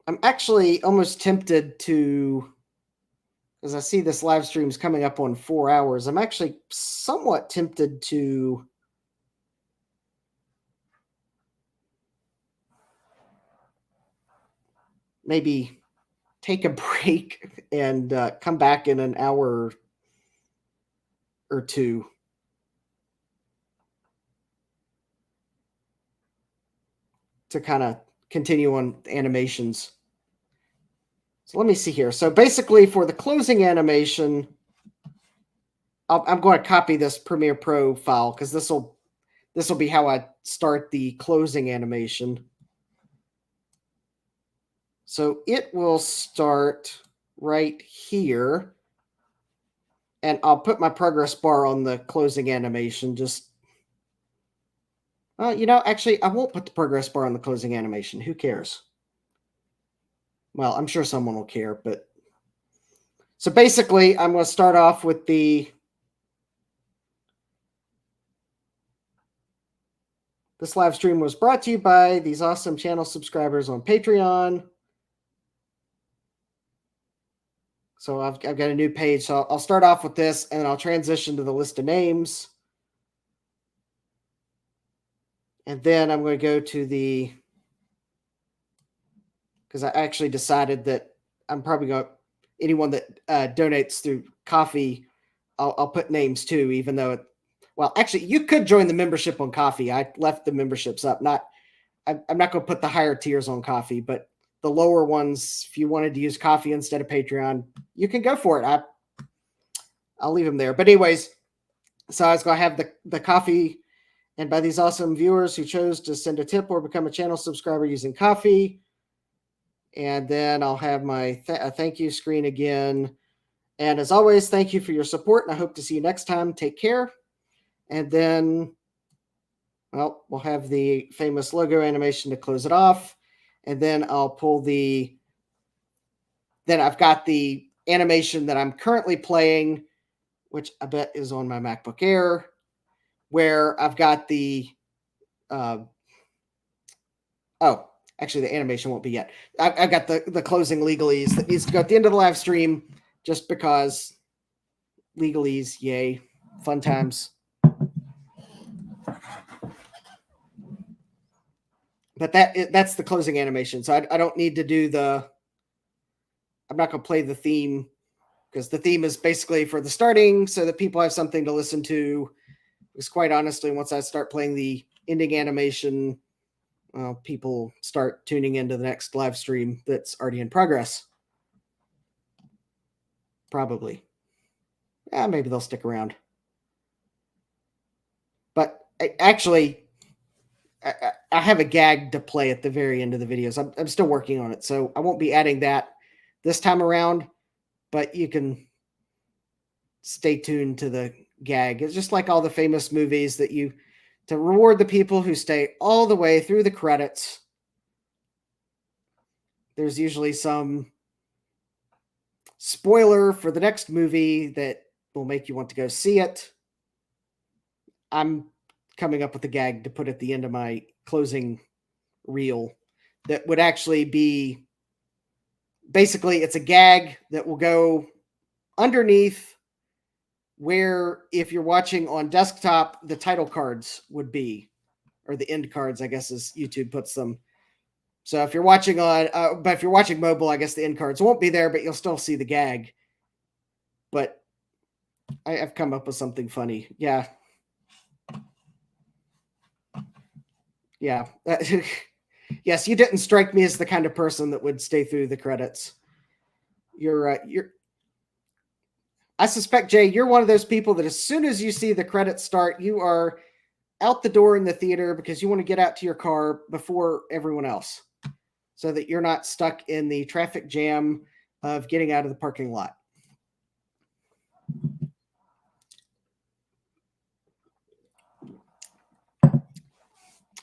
I'm actually almost tempted to, as I see this live stream is coming up on 4 hours, I'm actually somewhat tempted to maybe take a break and come back in an hour or two. To kind of continue on animations. So let me see here. So basically for the closing animation, I'm going to copy this Premiere Pro file, because this will be how I start the closing animation. So it will start right here, and I'll put my progress bar on the closing animation. Just, actually, I won't put the progress bar on the closing animation. Who cares? Well, I'm sure someone will care, but so basically, I'm going to start off with this live stream was brought to you by these awesome channel subscribers on Patreon. So I've got a new page. So I'll start off with this, and then I'll transition to the list of names. And then I'm going to go to because I actually decided that I'm probably going to, anyone that donates through Coffee, I'll put names too, even though well, actually, you could join the membership on Coffee. I left the memberships up. I'm not going to put the higher tiers on Coffee, but the lower ones, if you wanted to use Coffee instead of Patreon, you can go for it. I'll leave them there. But anyways, so I was going to have the Coffee, and by these awesome viewers who chose to send a tip or become a channel subscriber using Coffee. And then I'll have my thank you screen again. And as always, thank you for your support, and I hope to see you next time. Take care. And then, well, we'll have the famous logo animation to close it off. And then I'll pull then I've got the animation that I'm currently playing which I bet is on my MacBook Air, where I've got the oh, actually the animation won't be yet. I've got the closing legalese that needs to go at the end of the live stream, just because legalese, yay, fun times. But that's the closing animation, so I don't need to do the. I'm not going to play the theme, because the theme is basically for the starting, so that people have something to listen to. Because quite honestly, once I start playing the ending animation, people start tuning into the next live stream that's already in progress. Probably. Yeah, maybe they'll stick around. But actually, I have a gag to play at the very end of the videos. I'm still working on it, so I won't be adding that this time around, but you can stay tuned to the gag. It's just like all the famous movies that to reward the people who stay all the way through the credits. There's usually some spoiler for the next movie that will make you want to go see it. I'm coming up with a gag to put at the end of my closing reel that would actually be basically, it's a gag that will go underneath where, if you're watching on desktop, the title cards would be, or the end cards, I guess, as YouTube puts them. So if you're watching on, but if you're watching mobile, I guess the end cards won't be there, but you'll still see the gag. But I've come up with something funny. Yeah. Yeah. Yes, you didn't strike me as the kind of person that would stay through the credits. I suspect, Jay, you're one of those people that as soon as you see the credits start, you are out the door in the theater because you want to get out to your car before everyone else, so that you're not stuck in the traffic jam of getting out of the parking lot.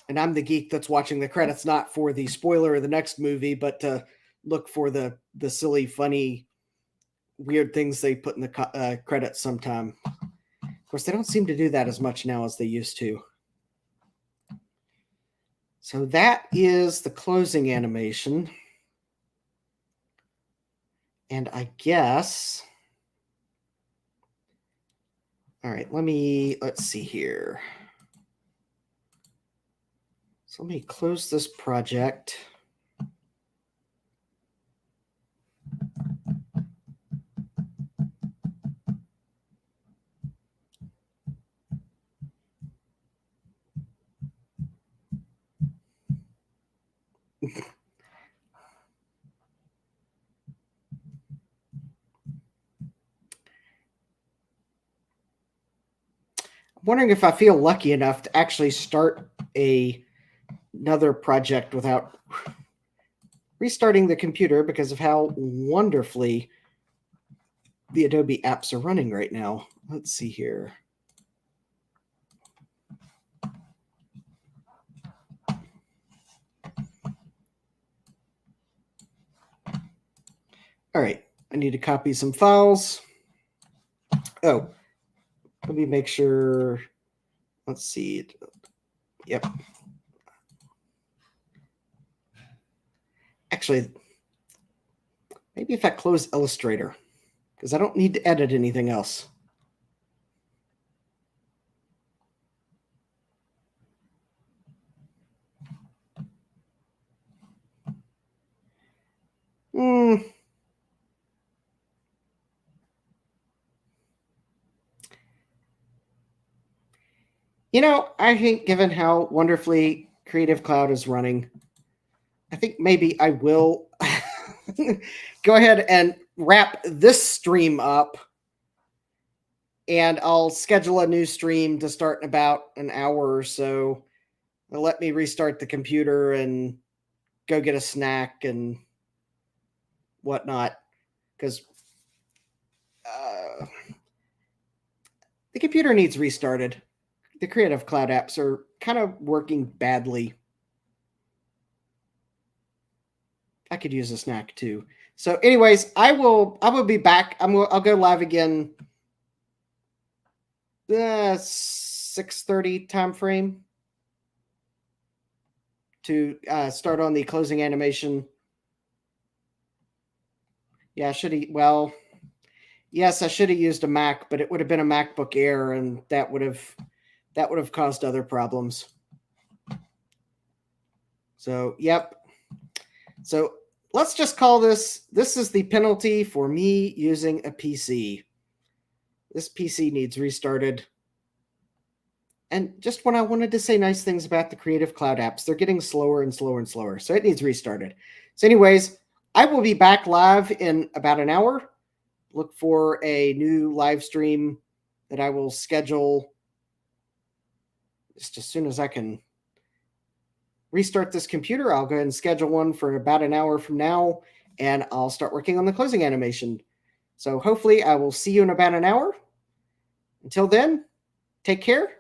And I'm the geek that's watching the credits not for the spoiler of the next movie, but to look for the silly, funny, weird things they put in the credits sometime. Of course, they don't seem to do that as much now as they used to. So that is the closing animation. And I guess... All right, let's see here. So let me close this project. I'm wondering if I feel lucky enough to actually start another project without restarting the computer, because of how wonderfully the Adobe apps are running right now. Let's see here. All right, I need to copy some files. Oh, let me make sure. Let's see. Yep. Actually, maybe if I close Illustrator, because I don't need to edit anything else. You know, I think given how wonderfully Creative Cloud is running, I think maybe I will go ahead and wrap this stream up, and I'll schedule a new stream to start in about an hour or so. Let me restart the computer and go get a snack and whatnot, because the computer needs restarted. The Creative Cloud apps are kind of working badly. I could use a snack too. So anyways, I will be back. I'll go live again the 6:30 time frame to start on the closing animation. Yeah, well, yes, I should have used a Mac, but it would have been a MacBook Air, and that would have caused other problems. So, yep. So let's just call this is the penalty for me using a PC. This PC needs restarted. And just when I wanted to say nice things about the Creative Cloud apps, they're getting slower and slower and slower. So it needs restarted. So anyways, I will be back live in about an hour. Look for a new live stream that I will schedule just as soon as I can restart this computer. I'll go ahead and schedule one for about an hour from now, and I'll start working on the closing animation. So hopefully I will see you in about an hour. Until then, take care.